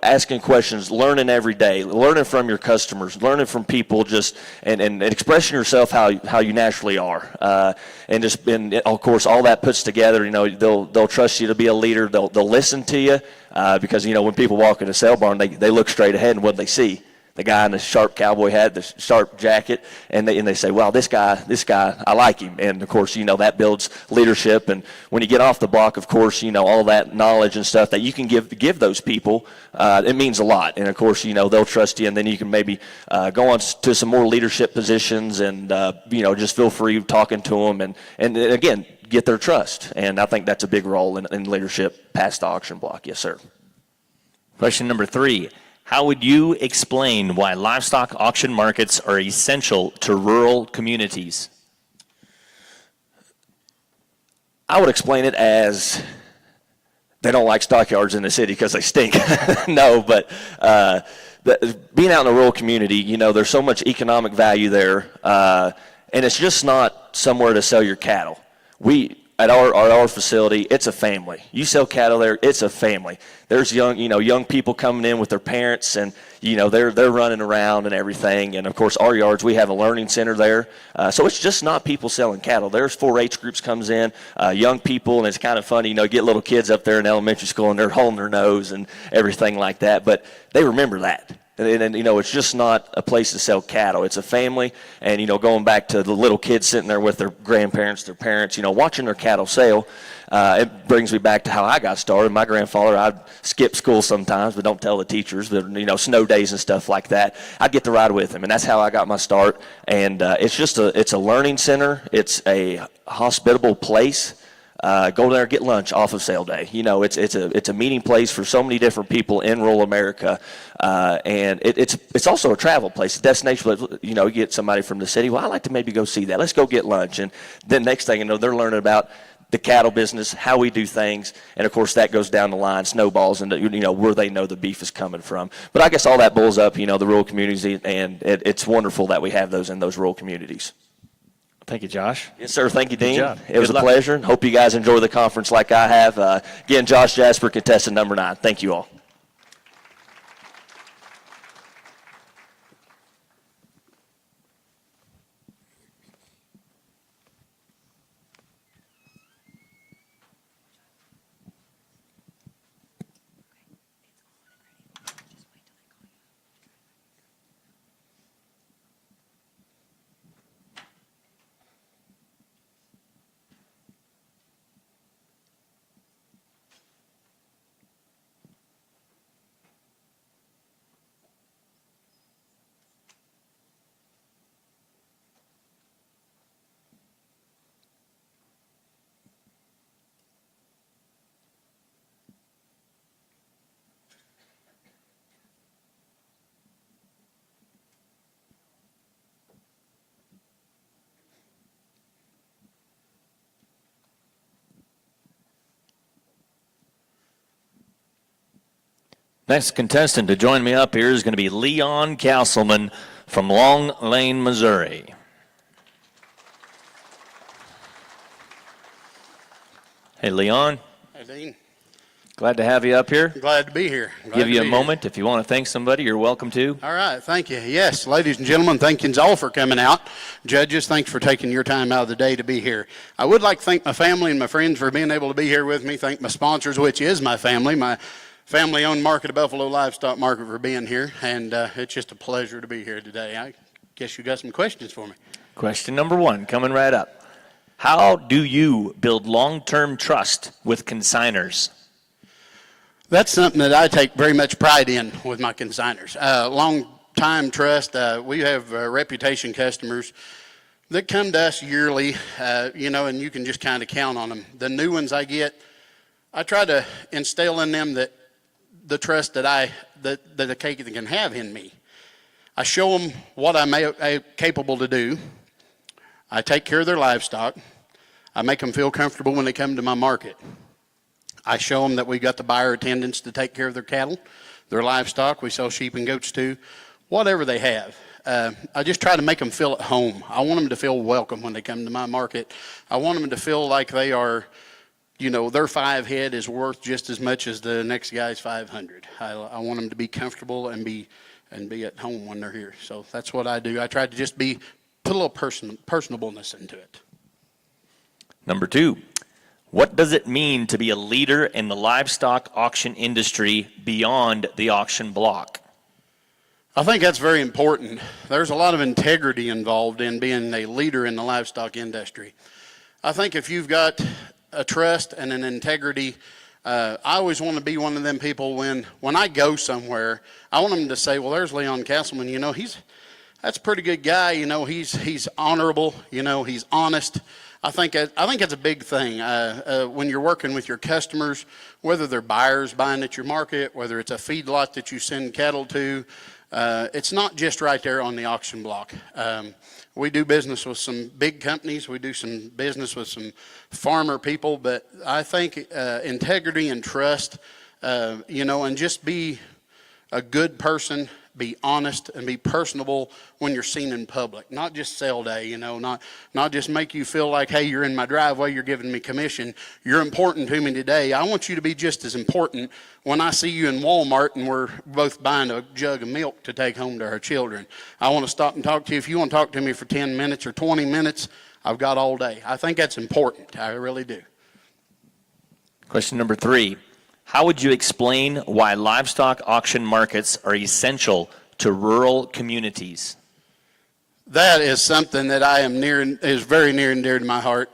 Speaker 11: asking questions, learning every day, learning from your customers, learning from people, just and expressing yourself how you naturally are, and of course all that puts together. They'll trust you to be a leader. They'll listen to you, because when people walk in a sale barn, they look straight ahead and what they see. The guy in the sharp cowboy hat, the sharp jacket, and they say, "Wow, this guy, I like him." And of course, that builds leadership. And when you get off the block, of course, all that knowledge and stuff that you can give those people, it means a lot. And of course, they'll trust you, and then you can maybe go on to some more leadership positions, and just feel free talking to them, and again, get their trust. And I think that's a big role in leadership past the auction block. Yes, sir.
Speaker 2: Question number 3. How would you explain why livestock auction markets are essential to rural communities?
Speaker 11: I would explain it as they don't like stockyards in the city because they stink. No, but being out in a rural community, there's so much economic value there, and it's just not somewhere to sell your cattle. At our facility, it's a family. You sell cattle there, it's a family. There's young people coming in with their parents, and they're running around and everything. And of course, our yards, we have a learning center there, so it's just not people selling cattle. There's 4-H groups comes in, young people, and it's kind of funny. Get little kids up there in elementary school, and they're holding their nose and everything like that. But they remember that. And it's just not a place to sell cattle. It's a family, and, going back to the little kids sitting there with their grandparents, their parents, watching their cattle sell, it brings me back to how I got started. My grandfather, I'd skip school sometimes, but don't tell the teachers, but, snow days and stuff like that. I'd get to ride with him, and that's how I got my start. And it's a learning center. It's a hospitable place. Go there, get lunch off of sale day. It's a meeting place for so many different people in rural America, and it's also a travel place, a destination. You get somebody from the city. Well, I'd like to maybe go see that. Let's go get lunch, and then next thing they're learning about the cattle business, how we do things, and of course that goes down the line, snowballs, and where they know the beef is coming from. But I guess all that boils up, the rural communities, and it's wonderful that we have those in those rural communities.
Speaker 2: Thank you, Josh.
Speaker 11: Yes, sir. Thank you, Dean.
Speaker 2: Good job.
Speaker 11: It was
Speaker 2: Good
Speaker 11: a
Speaker 2: luck.
Speaker 11: pleasure. Hope you guys enjoy the conference like I have. Again, Josh Jasper, contestant number 9. Thank you all.
Speaker 2: Next contestant to join me up here is going to be Leon Caselman from Long Lane, Missouri. Hey, Leon.
Speaker 12: Hey, Dean.
Speaker 2: Glad to have you up here.
Speaker 12: Glad to be here.
Speaker 2: Give you a moment. If you want to thank somebody, you're welcome to.
Speaker 12: All right, thank you. Yes, ladies and gentlemen, thank you all for coming out. Judges, thanks for taking your time out of the day to be here. I would like to thank my family and my friends for being able to be here with me. Thank my sponsors, which is my family-owned market, Buffalo Livestock Market, for being here. And it's just a pleasure to be here today. I guess you got some questions for me.
Speaker 2: Question number 1, coming right up. How do you build long-term trust with consigners?
Speaker 12: That's something that I take very much pride in with my consigners. Long-time trust. We have reputation customers that come to us yearly, and you can just kind of count on them. The new ones I get, I try to instill in them that the trust that a cake can have in me. I show them what I'm capable to do. I take care of their livestock. I make them feel comfortable when they come to my market. I show them that we got the buyer attendants to take care of their cattle, their livestock. We sell sheep and goats too, whatever they have. I just try to make them feel at home. I want them to feel welcome when they come to my market. I want them to feel like they are, you know, their 5 head is worth just as much as the next guy's 500. I want them to be comfortable and be at home when they're here. So that's what I do. I try to just put a little personableness into it.
Speaker 2: Number 2, what does it mean to be a leader in the livestock auction industry beyond the auction block?
Speaker 12: I think that's very important. There's a lot of integrity involved in being a leader in the livestock industry. I think if you've got a trust and an integrity, I always want to be one of them people when I go somewhere, I want them to say, well, there's Leon Caselman, you know, that's a pretty good guy, you know, he's honorable, you know, he's honest. I think that's a big thing when you're working with your customers, whether they're buyers buying at your market, whether it's a feedlot that you send cattle to. It's not just right there on the auction block. We do business with some big companies. We do some business with some farmer people. But I think integrity and trust, you know, and just be a good person, be honest, and be personable when you're seen in public. Not just sale day, you know, not just make you feel like, hey, you're in my driveway, you're giving me commission. You're important to me today. I want you to be just as important when I see you in Walmart and we're both buying a jug of milk to take home to our children. I want to stop and talk to you. If you want to talk to me for 10 minutes or 20 minutes, I've got all day. I think that's important. I really do.
Speaker 2: Question number 3. How would you explain why livestock auction markets are essential to rural communities?
Speaker 12: That is something that is very near and dear to my heart.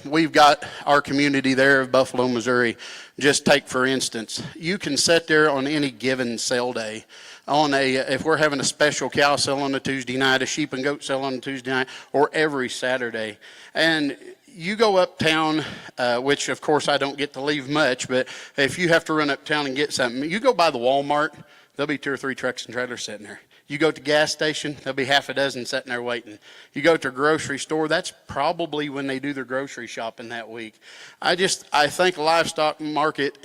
Speaker 12: We've got our community there of Buffalo, Missouri. Just take, for instance, you can sit there on any given sale day. If we're having a special cow sale on a Tuesday night, a sheep and goat sale on a Tuesday night, or every Saturday. And you go uptown, which of course I don't get to leave much, but if you have to run uptown and get something, you go by the Walmart, there'll be 2 or 3 trucks and trailers sitting there. You go to the gas station, there'll be half a dozen sitting there waiting. You go to a grocery store, that's probably when they do their grocery shopping that week. I think livestock market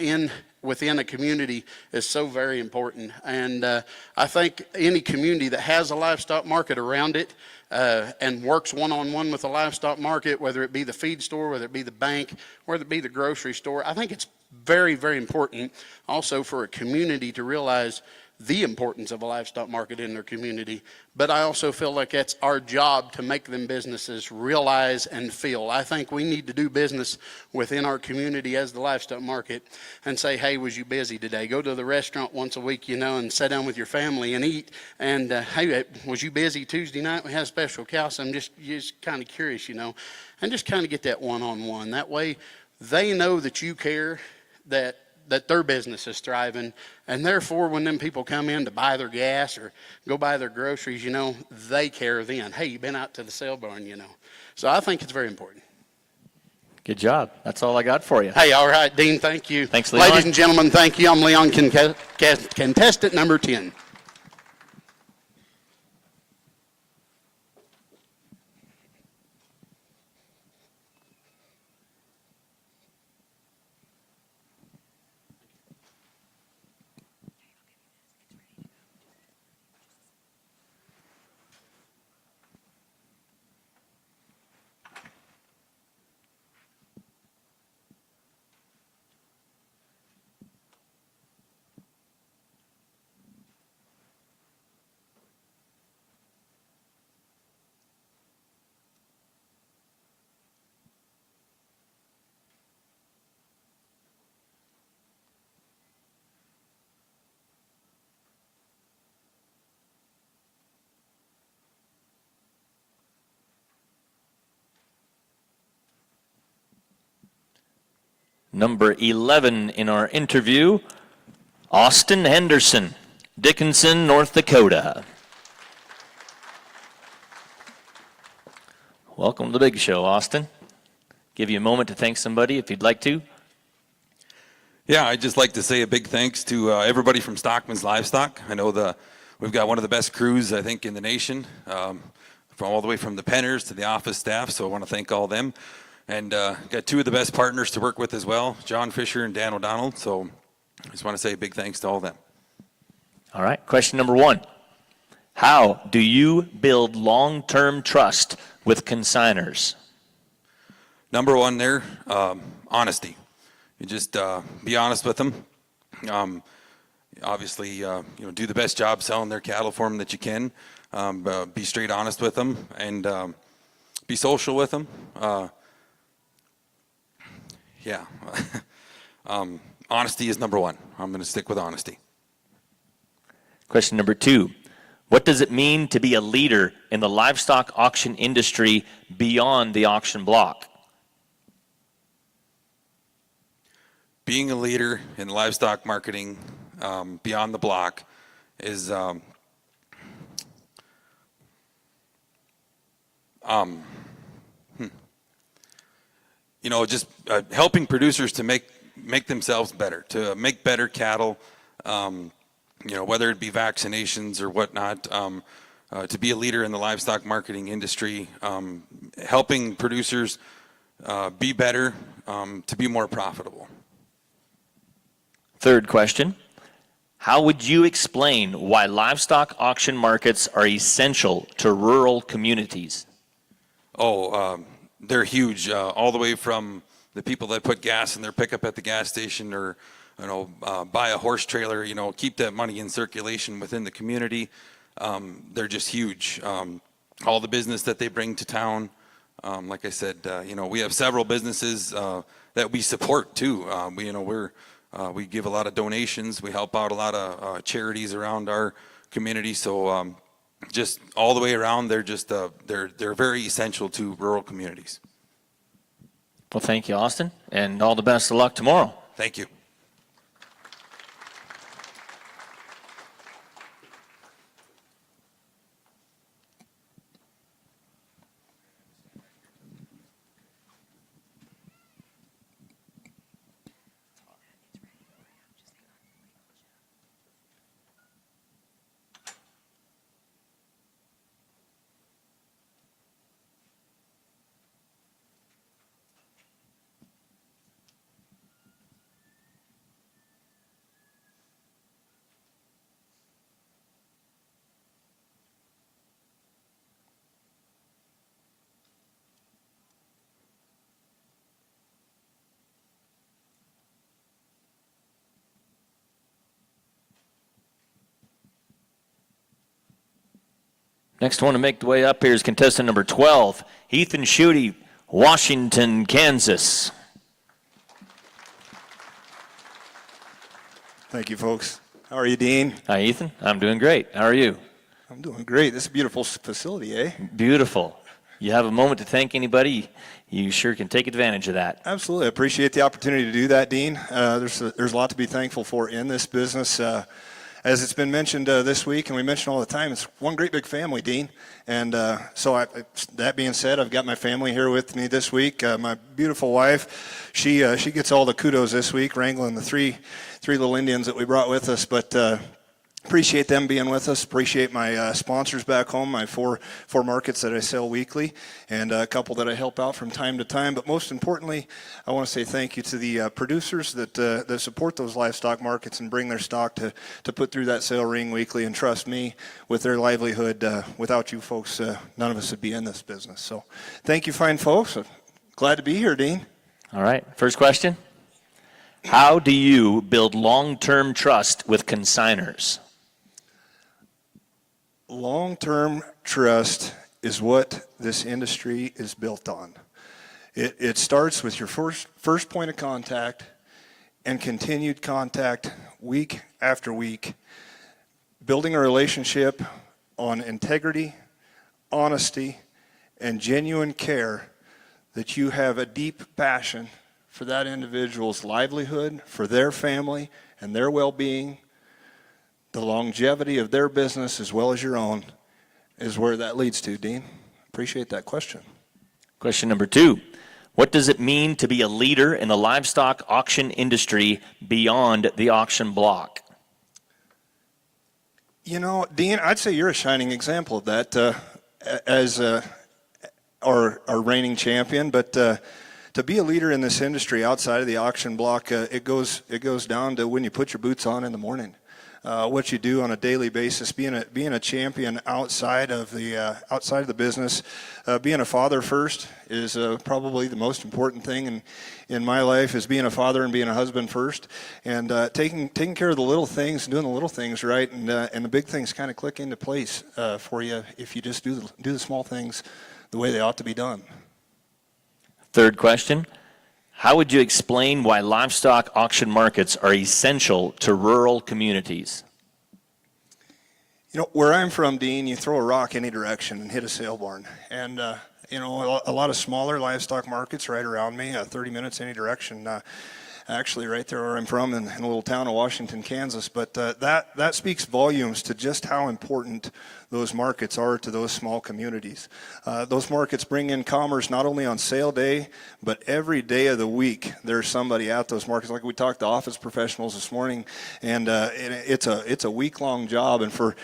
Speaker 12: within a community is so very important. And I think any community that has a livestock market around it and works one-on-one with the livestock market, whether it be the feed store, whether it be the bank, whether it be the grocery store, I think it's very, very important also for a community to realize the importance of a livestock market in their community. But I also feel like that's our job to make them businesses realize and feel. I think we need to do business within our community as the livestock market and say, hey, was you busy today? Go to the restaurant once a week, you know, and sit down with your family and eat. And hey, was you busy Tuesday night? We had a special cow, so I'm just kind of curious, you know, and just kind of get that one-on-one. That way they know that you care, that their business is thriving, and therefore when them people come in to buy their gas or go buy their groceries, you know, they care then. Hey, you been out to the sale barn, you know. So I think it's very important.
Speaker 2: Good job. That's all I got for you.
Speaker 12: Hey, all right, Dean, thank you.
Speaker 2: Thanks, Leon.
Speaker 12: Ladies and gentlemen, thank you. I'm Leon, contestant number 10.
Speaker 2: Number 11 in our interview, Austin Henderson, Dickinson, North Dakota. Welcome to the big show, Austin. Give you a moment to thank somebody if you'd like to.
Speaker 13: Yeah, I'd just like to say a big thanks to everybody from Stockman's Livestock. I know we've got one of the best crews, I think, in the nation, from all the way from the penners to the office staff, so I want to thank all of them. And got two of the best partners to work with as well, John Fisher and Dan O'Donnell, so I just want to say a big thanks to all of them.
Speaker 2: All right, question number 1. How do you build long-term trust with consigners?
Speaker 13: Number 1 there, honesty. You just be honest with them. Obviously, do the best job selling their cattle for them that you can. Be straight honest with them and be social with them. Yeah. Honesty is number 1. I'm going to stick with honesty.
Speaker 2: Question number 2. What does it mean to be a leader in the livestock auction industry beyond the auction block?
Speaker 13: Being a leader in livestock marketing beyond the block is just helping producers to make themselves better, to make better cattle, whether it be vaccinations or whatnot, to be a leader in the livestock marketing industry, helping producers be better, to be more profitable.
Speaker 2: Third question. How would you explain why livestock auction markets are essential to rural communities?
Speaker 13: They're huge, all the way from the people that put gas in their pickup at the gas station or, buy a horse trailer, keep that money in circulation within the community. They're just huge. All the business that they bring to town. Like I said, we have several businesses that we support too. We give a lot of donations. We help out a lot of charities around our community. So just all the way around, they're just they're very essential to rural communities.
Speaker 2: Well, thank you, Austin, and all the best of luck tomorrow.
Speaker 13: Thank you.
Speaker 2: Next one to make the way up here is contestant number 12, Ethan Schuette, Washington, Kansas.
Speaker 14: Thank you, folks. How are you, Dean?
Speaker 2: Hi, Ethan. I'm doing great. How are you?
Speaker 14: I'm doing great. This is a beautiful facility, eh?
Speaker 2: Beautiful. You have a moment to thank anybody, you sure can take advantage of that.
Speaker 14: Absolutely. I appreciate the opportunity to do that, Dean. There's a lot to be thankful for in this business. As it's been mentioned this week, and we mention all the time, it's one great big family, Dean. And that being said, I've got my family here with me this week. My beautiful wife, she gets all the kudos this week, wrangling the three little Indians that we brought with us. But appreciate them being with us. Appreciate my sponsors back home, my four markets that I sell weekly, and a couple that I help out from time to time. But most importantly, I want to say thank you to the producers that support those livestock markets and bring their stock to put through that sale ring weekly. And trust me, with their livelihood, without you folks, none of us would be in this business. So thank you, fine folks. Glad to be here, Dean.
Speaker 2: All right. First question. How do you build long-term trust with consigners?
Speaker 14: Long-term trust is what this industry is built on. It starts with your first point of contact and continued contact week after week, building a relationship on integrity, honesty, and genuine care, that you have a deep passion for that individual's livelihood, for their family and their well-being. The longevity of their business as well as your own is where that leads to, Dean. Appreciate that question.
Speaker 2: Question number 2. What does it mean to be a leader in the livestock auction industry beyond the auction block?
Speaker 14: You know, Dean, I'd say you're a shining example of that as our reigning champion. But to be a leader in this industry outside of the auction block, it goes down to when you put your boots on in the morning. What you do on a daily basis, being a champion outside of the business, being a father first is probably the most important thing in my life, is being a father and being a husband first, and taking care of the little things and doing the little things right, and the big things kind of click into place for you if you just do the small things the way they ought to be done.
Speaker 2: Third question. How would you explain why livestock auction markets are essential to rural communities?
Speaker 14: You know, where I'm from, Dean, you throw a rock any direction and hit a sale barn. And, you know, a lot of smaller livestock markets right around me, 30 minutes any direction. Actually, right there where I'm from in a little town of Washington, Kansas. But that speaks volumes to just how important those markets are to those small communities. Those markets bring in commerce not only on sale day, but every day of the week there's somebody at those markets. Like we talked to Ophus professionals this morning, and it's a week-long job. And for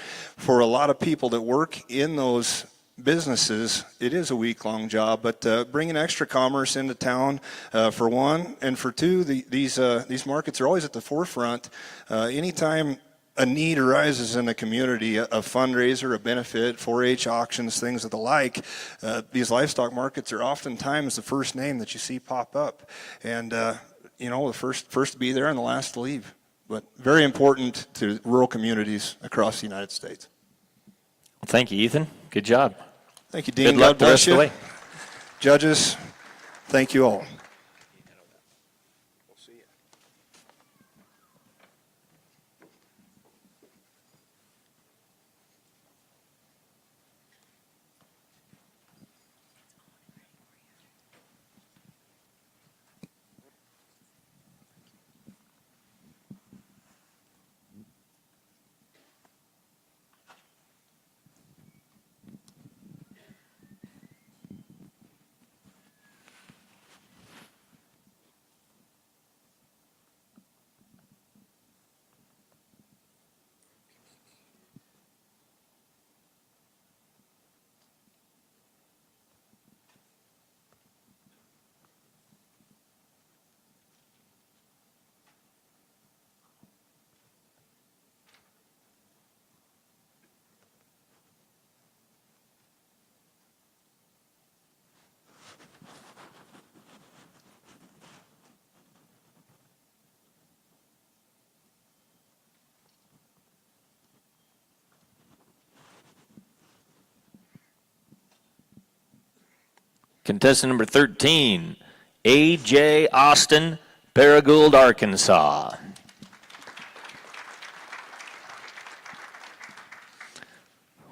Speaker 14: a lot of people that work in those businesses, it is a week-long job, but bringing extra commerce into town, for one, and for two, these markets are always at the forefront. Anytime a need arises in the community, a fundraiser, a benefit, 4-H auctions, things of the like, these livestock markets are oftentimes the first name that you see pop up, and you know, the first to be there and the last to leave. But very important to rural communities across the United States.
Speaker 2: Well, thank you, Ethan. Good job.
Speaker 14: Thank you, Dean.
Speaker 2: Good luck
Speaker 14: God
Speaker 2: the rest
Speaker 14: bless you.
Speaker 2: of the way.
Speaker 14: Judges, thank you all.
Speaker 2: Contestant number 13, A.J. Austin, Paragould, Arkansas.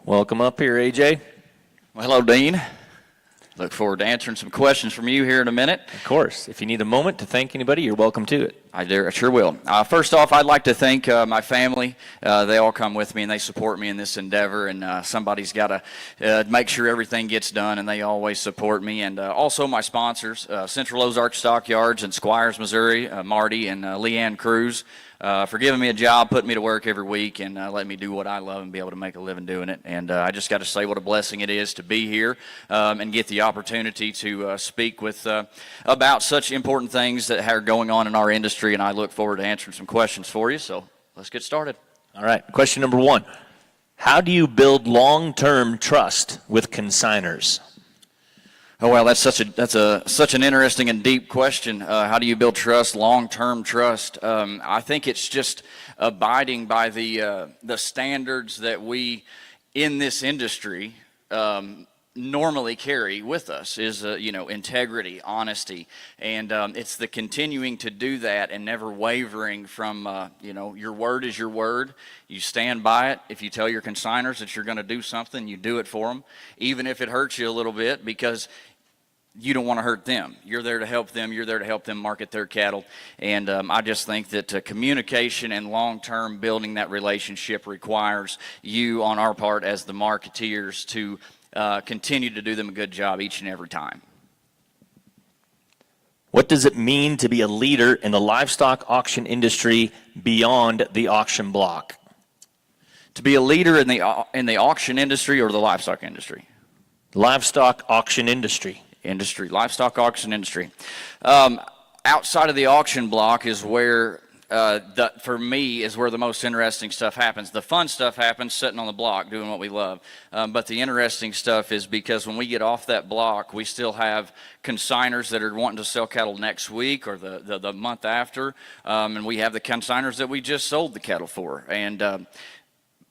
Speaker 2: Welcome up here, A.J.
Speaker 15: Well, hello, Dean. Look forward to answering some questions from you here in a minute.
Speaker 2: Of course. If you need a moment to thank anybody, you're welcome to it.
Speaker 15: I sure will. First off, I'd like to thank my family. They all come with me and they support me in this endeavor, and somebody's got to make sure everything gets done, and they always support me. And also my sponsors, Central Ozark Stockyards in Squires, Missouri, Marty and Leanne Cruz, for giving me a job, putting me to work every week, and letting me do what I love and be able to make a living doing it. And I just got to say what a blessing it is to be here and get the opportunity to speak with about such important things that are going on in our industry. And I look forward to answering some questions for you. So let's get started.
Speaker 2: All right. Question number 1. How do you build long-term trust with consigners?
Speaker 15: Oh, well, that's such an interesting and deep question. How do you build trust, long-term trust? I think it's just abiding by the standards that we in this industry normally carry with us is, integrity, honesty, and it's the continuing to do that and never wavering from, your word is your word. You stand by it. If you tell your consigners that you're going to do something, you do it for them, even if it hurts you a little bit, because you don't want to hurt them. You're there to help them. You're there to help them market their cattle. And I just think that communication and long-term building that relationship requires you on our part as the marketeers to continue to do them a good job each and every time.
Speaker 2: What does it mean to be a leader in the livestock auction industry beyond the auction block?
Speaker 15: To be a leader in the auction industry or the livestock industry?
Speaker 2: Livestock auction industry.
Speaker 15: Livestock auction industry. Outside of the auction block is where, for me, is where the most interesting stuff happens. The fun stuff happens sitting on the block doing what we love. But the interesting stuff is because when we get off that block, we still have consigners that are wanting to sell cattle next week or the month after. And we have the consigners that we just sold the cattle for. And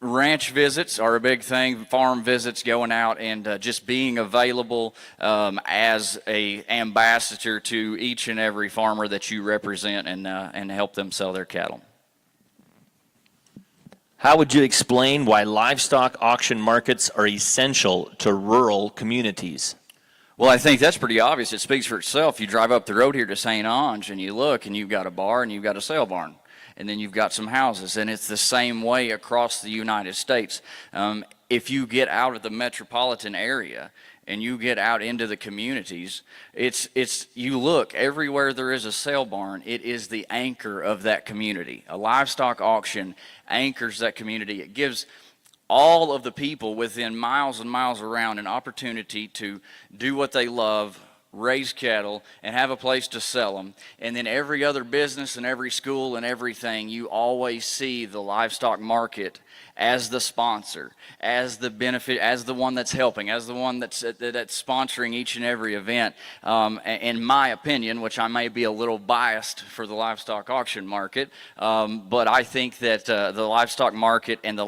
Speaker 15: ranch visits are a big thing, farm visits, going out and just being available as a ambassador to each and every farmer that you represent and help them sell their cattle.
Speaker 2: How would you explain why livestock auction markets are essential to rural communities?
Speaker 15: Well, I think that's pretty obvious. It speaks for itself. You drive up the road here to St. Ange and you look and you've got a bar and you've got a sale barn. And then you've got some houses, and it's the same way across the United States. If you get out of the metropolitan area and you get out into the communities, you look everywhere there is a sale barn, it is the anchor of that community. A livestock auction anchors that community. It gives all of the people within miles and miles around an opportunity to do what they love, raise cattle, and have a place to sell them. And then every other business and every school and everything, you always see the livestock market as the sponsor, as the benefit, as the one that's helping, as the one that's sponsoring each and every event. In my opinion, which I may be a little biased for the livestock auction market, but I think that the livestock market and the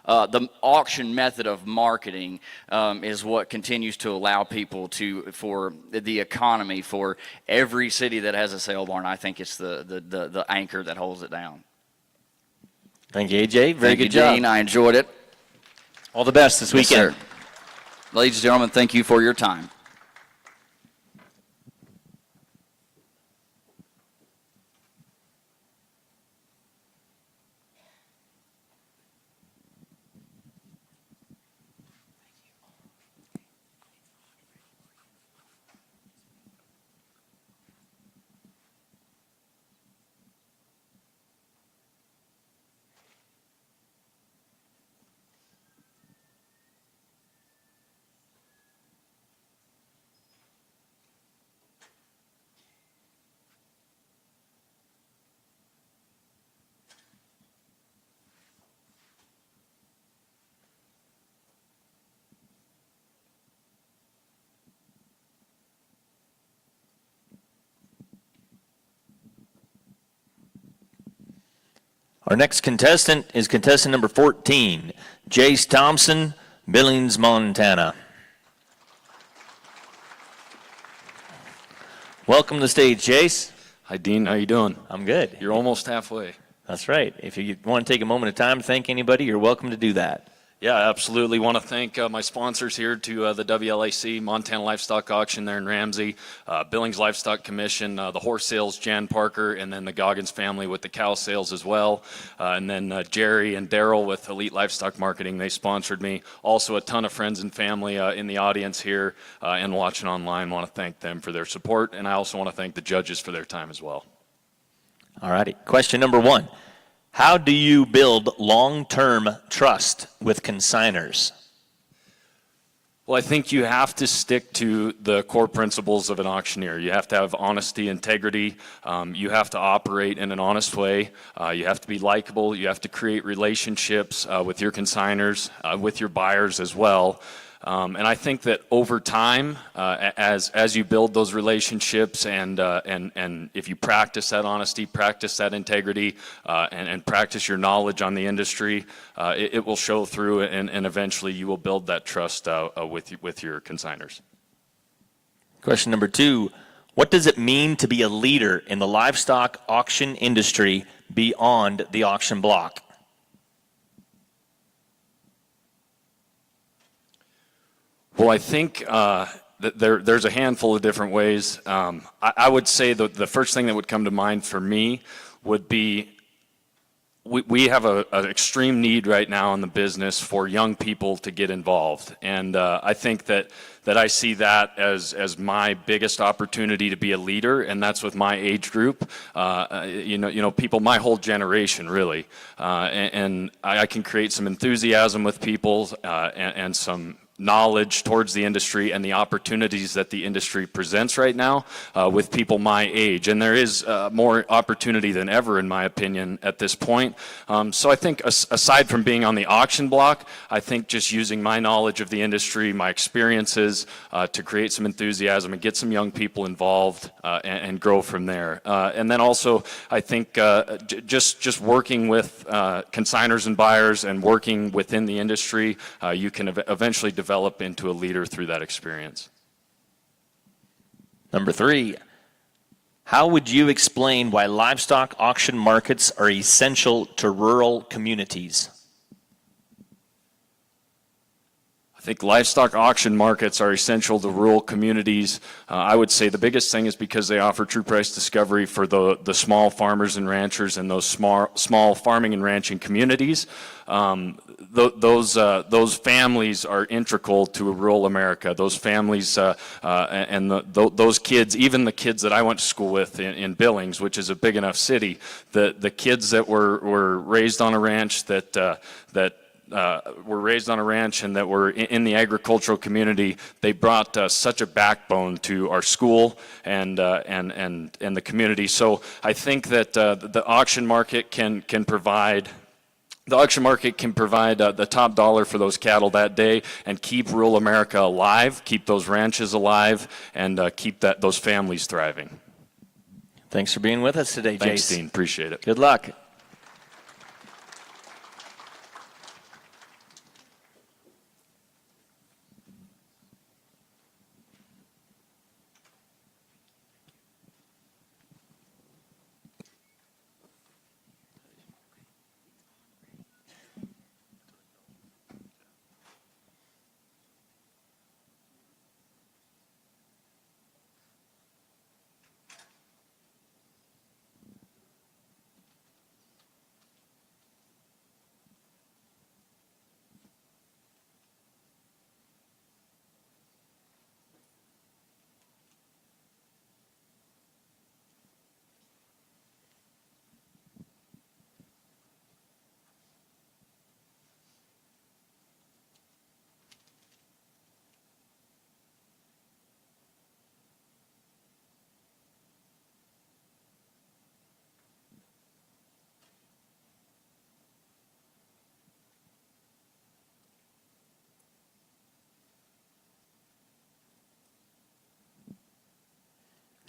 Speaker 15: the auction method of marketing is what continues to allow people for the economy, for every city that has a sale barn. I think it's the anchor that holds it down.
Speaker 2: Thank you, AJ. Very good
Speaker 15: job.
Speaker 2: job.
Speaker 15: I enjoyed it.
Speaker 2: All the best this weekend.
Speaker 15: Yes, sir. Ladies and gentlemen, thank you for your time.
Speaker 2: Our next contestant is contestant number 14, Jace Thompson, Billings, Montana. Welcome to the stage, Jace.
Speaker 16: Hi, Dean. How you doing?
Speaker 2: I'm good.
Speaker 16: You're almost halfway.
Speaker 2: That's right. If you want to take a moment of time to thank anybody, you're welcome to do that.
Speaker 16: Yeah, absolutely. Want to thank my sponsors here to the WLAC, Montana Livestock Auction there in Ramsey, Billings Livestock Commission, the horse sales, Jan Parker, and then the Goggins family with the cow sales as well. And then Jerry and Daryl with Elite Livestock Marketing, they sponsored me. Also a ton of friends and family in the audience here and watching online. Want to thank them for their support. And I also want to thank the judges for their time as well.
Speaker 2: All righty. Question number 1. How do you build long-term trust with consigners?
Speaker 16: Well, I think you have to stick to the core principles of an auctioneer. You have to have honesty, integrity. You have to operate in an honest way. You have to be likable. You have to create relationships with your consigners, with your buyers as well. And I think that over time, as you build those relationships and if you practice that honesty, practice that integrity, and practice your knowledge on the industry, it will show through, and eventually you will build that trust with your consigners.
Speaker 2: Question number 2, what does it mean to be a leader in the livestock auction industry beyond the auction block?
Speaker 16: Well, I think that there's a handful of different ways. I would say the first thing that would come to mind for me would be we have an extreme need right now in the business for young people to get involved. And I think that I see that as my biggest opportunity to be a leader, and that's with my age group. People, my whole generation, really. And I can create some enthusiasm with people and some knowledge towards the industry and the opportunities that the industry presents right now with people my age. And there is more opportunity than ever, in my opinion, at this point. So I think aside from being on the auction block, I think just using my knowledge of the industry, my experiences to create some enthusiasm and get some young people involved and grow from there. And then also, I think just working with consigners and buyers and working within the industry, you can eventually develop into a leader through that experience.
Speaker 2: Number 3, how would you explain why livestock auction markets are essential to rural communities?
Speaker 16: I think livestock auction markets are essential to rural communities. I would say the biggest thing is because they offer true price discovery for the small farmers and ranchers and those small farming and ranching communities. Those families are integral to rural America. Those families and those kids, even the kids that I went to school with in Billings, which is a big enough city, the kids that were raised on a ranch were raised on a ranch and that were in the agricultural community, they brought such a backbone to our school and the community. So I think that the auction market can provide. The auction market can provide the top dollar for those cattle that day and keep rural America alive, keep those ranches alive, and keep those families thriving.
Speaker 2: Thanks for being with us today, Jace.
Speaker 16: Thanks, Dean. Appreciate it.
Speaker 2: Good luck.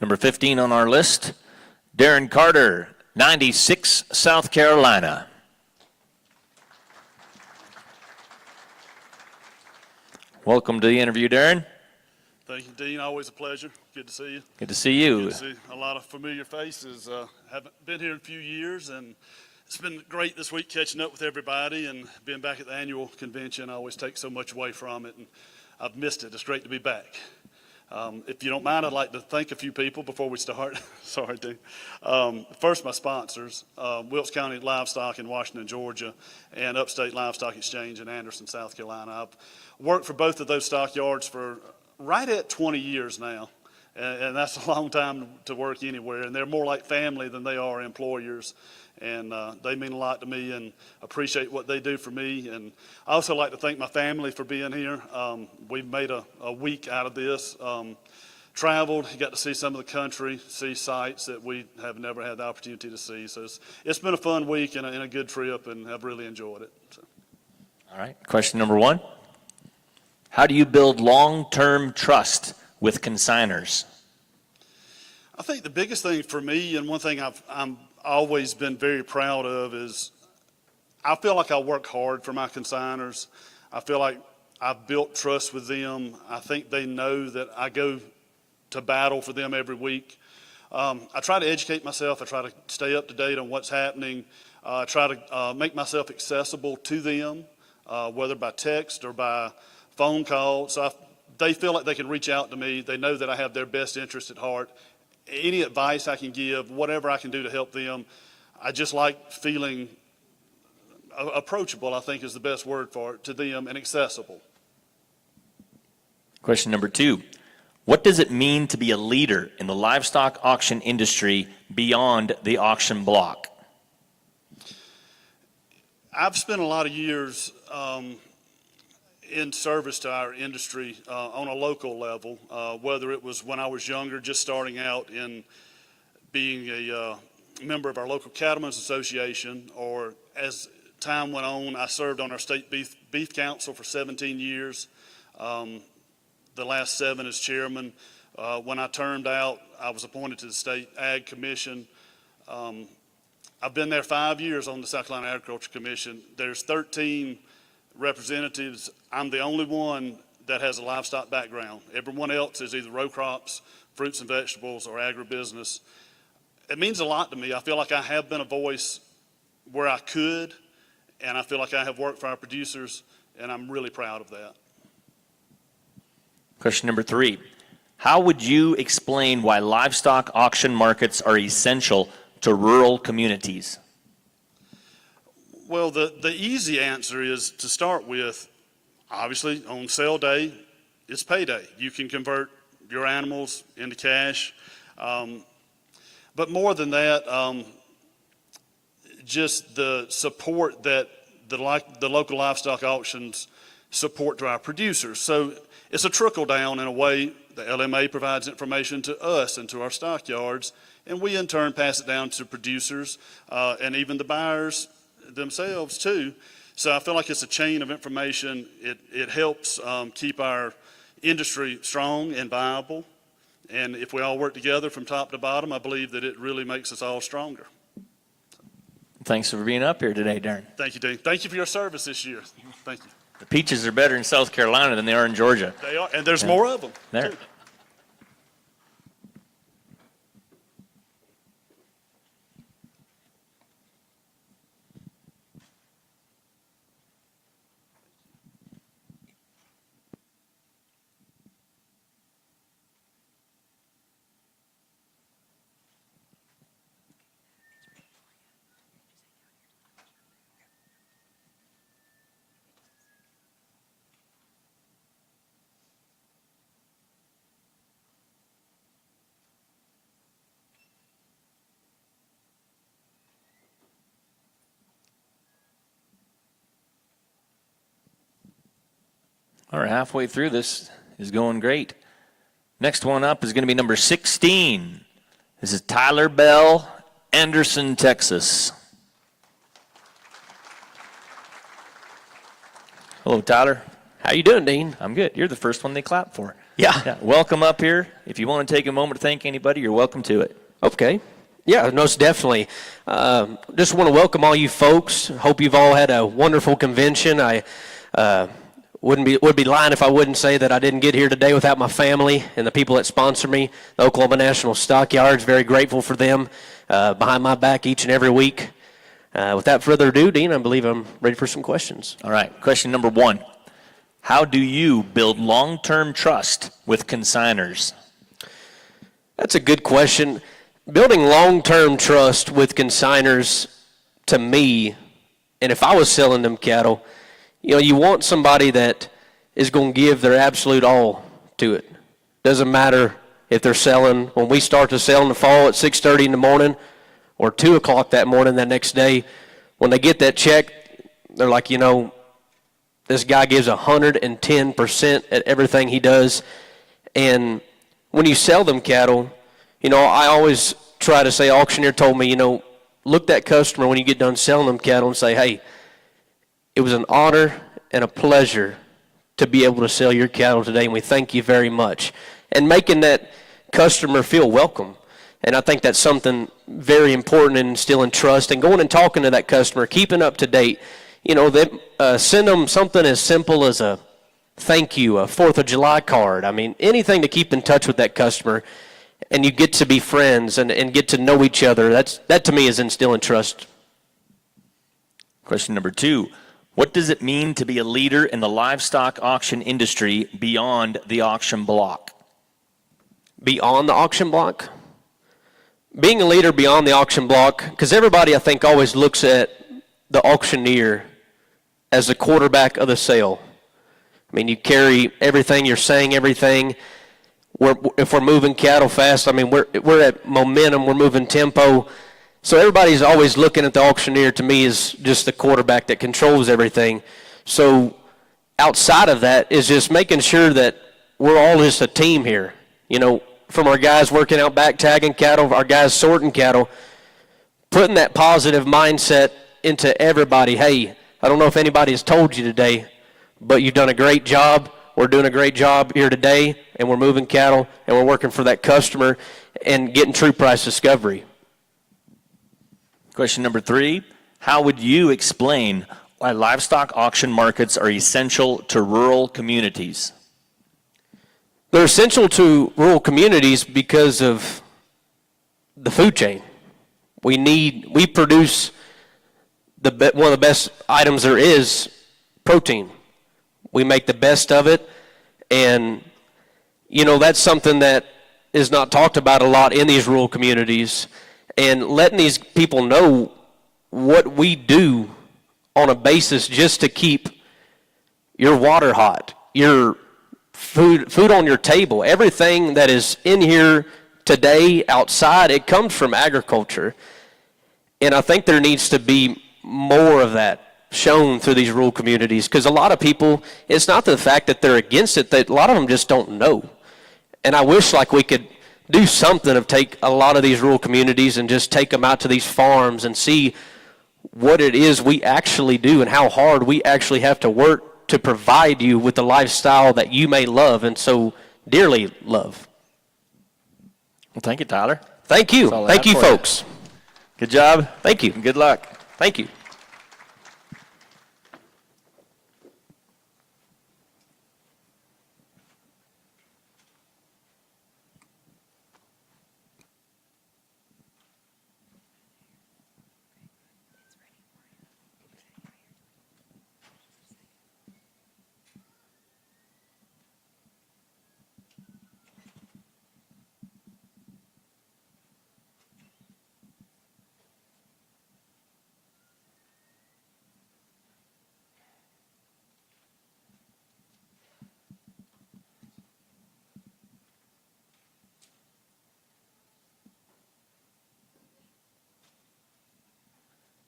Speaker 2: Number 15 on our list, Darren Carter, 96, South Carolina. Welcome to the interview, Darren.
Speaker 17: Thank you, Dean. Always a pleasure. Good to see you.
Speaker 2: Good to see you.
Speaker 17: Good to see a lot of familiar faces. Haven't been here in a few years, and it's been great this week catching up with everybody and being back at the annual convention. I always take so much away from it, and I've missed it. It's great to be back. If you don't mind, I'd like to thank a few people before we start. Sorry, Dean. First, my sponsors, Wilkes County Livestock in Washington, Georgia, and Upstate Livestock Exchange in Anderson, South Carolina. I've worked for both of those stockyards for right at 20 years now, and that's a long time to work anywhere. And they're more like family than they are employers. And they mean a lot to me and appreciate what they do for me. And I also like to thank my family for being here. We've made a week out of this. Traveled, got to see some of the country, see sites that we have never had the opportunity to see. So it's been a fun week and a good trip, and I've really enjoyed it. So.
Speaker 2: All right, question number 1. How do you build long-term trust with consigners?
Speaker 17: I think the biggest thing for me, and one thing I'm always been very proud of, is I feel like I work hard for my consigners. I feel like I've built trust with them. I think they know that I go to battle for them every week. I try to educate myself. I try to stay up to date on what's happening. I try to make myself accessible to them, whether by text or by phone call. So they feel like they can reach out to me. They know that I have their best interest at heart. Any advice I can give, whatever I can do to help them, I just like feeling approachable, I think is the best word for it, to them, and accessible.
Speaker 2: Question number 2. What does it mean to be a leader in the livestock auction industry beyond the auction block?
Speaker 17: I've spent a lot of years in service to our industry on a local level, whether it was when I was younger, just starting out in being a member of our local cattlemen's association, or as time went on, I served on our state beef council for 17 years, the last 7 as chairman. When I turned out, I was appointed to the state ag commission. I've been there 5 years on the South Carolina Agriculture Commission. There's 13 representatives. I'm the only one that has a livestock background. Everyone else is either row crops, fruits and vegetables, or agribusiness. It means a lot to me. I feel like I have been a voice where I could, and I feel like I have worked for our producers, and I'm really proud of that.
Speaker 2: Question number 3. How would you explain why livestock auction markets are essential to rural communities?
Speaker 17: Well, the easy answer is to start with, obviously, on sale day, it's payday. You can convert your animals into cash. But more than that, just the support that the local livestock auctions support to our producers. So it's a trickle down in a way. The LMA provides information to us and to our stockyards, and we in turn pass it down to producers and even the buyers themselves too. So I feel like it's a chain of information. It helps keep our industry strong and viable. And if we all work together from top to bottom, I believe that it really makes us all stronger.
Speaker 2: Thanks for being up here today, Darren.
Speaker 17: Thank you, Dean. Thank you for your service this year. Thank you.
Speaker 2: The peaches are better in South Carolina than they are in Georgia.
Speaker 17: They are, and there's more of them.
Speaker 2: There.
Speaker 17: Too.
Speaker 2: All right, halfway through this is going great. Next one up is going to be number 16. This is Tyler Bell, Anderson, Texas. Hello, Tyler.
Speaker 18: How you doing, Dean?
Speaker 2: I'm good. You're the first one they clap for.
Speaker 18: Yeah.
Speaker 2: Welcome up here. If you want to take a moment to thank anybody, you're welcome to it.
Speaker 18: Okay. Yeah, most definitely. Just want to welcome all you folks. Hope you've all had a wonderful convention. I would be lying if I wouldn't say that I didn't get here today without my family and the people that sponsor me. The Oklahoma National Stockyards, very grateful for them behind my back each and every week. Without further ado, Dean, I believe I'm ready for some questions.
Speaker 2: All right, question number 1. How do you build long-term trust with consigners?
Speaker 18: That's a good question. Building long-term trust with consigners, to me, and if I was selling them cattle, you want somebody that is going to give their absolute all to it. Doesn't matter if they're selling, when we start to sell in the fall at 6:30 in the morning or 2 o'clock that morning that next day, when they get that check, they're like, this guy gives 110% at everything he does. And when you sell them cattle, I always try to say, auctioneer told me, look that customer when you get done selling them cattle and say, hey, it was an honor and a pleasure to be able to sell your cattle today, and we thank you very much. And making that customer feel welcome. And I think that's something very important in instilling trust and going and talking to that customer, keeping up to date. Send them something as simple as a thank you, a 4th of July card. I mean, anything to keep in touch with that customer, and you get to be friends and get to know each other. That to me is instilling trust.
Speaker 2: Question number 2. What does it mean to be a leader in the livestock auction industry beyond the auction block?
Speaker 18: Beyond the auction block? Being a leader beyond the auction block, because everybody, I think, always looks at the auctioneer as the quarterback of the sale. I mean, you carry everything, you're saying everything. If we're moving cattle fast, I mean, we're at momentum, we're moving tempo. So everybody's always looking at the auctioneer, to me, as just the quarterback that controls everything. So outside of that is just making sure that we're all just a team here. You know, from our guys working out back tagging cattle, our guys sorting cattle, putting that positive mindset into everybody. Hey, I don't know if anybody has told you today, but you've done a great job. We're doing a great job here today, and we're moving cattle, and we're working for that customer and getting true price discovery.
Speaker 2: Question number 3, how would you explain why livestock auction markets are essential to rural communities?
Speaker 18: They're essential to rural communities because of the food chain. We produce one of the best items there is, protein. We make the best of it, and you know, that's something that is not talked about a lot in these rural communities, and letting these people know what we do on a basis just to keep your water hot, your food on your table. Everything that is in here today outside, it comes from agriculture, and I think there needs to be more of that shown through these rural communities, because a lot of people, it's not the fact that they're against it, that a lot of them just don't know. And I wish like we could do something of take a lot of these rural communities and just take them out to these farms and see what it is we actually do and how hard we actually have to work to provide you with the lifestyle that you may love and so dearly love.
Speaker 2: Well, thank you, Tyler.
Speaker 18: Thank you. Thank you, folks.
Speaker 2: Good job.
Speaker 18: Thank you.
Speaker 2: And good luck.
Speaker 18: Thank you.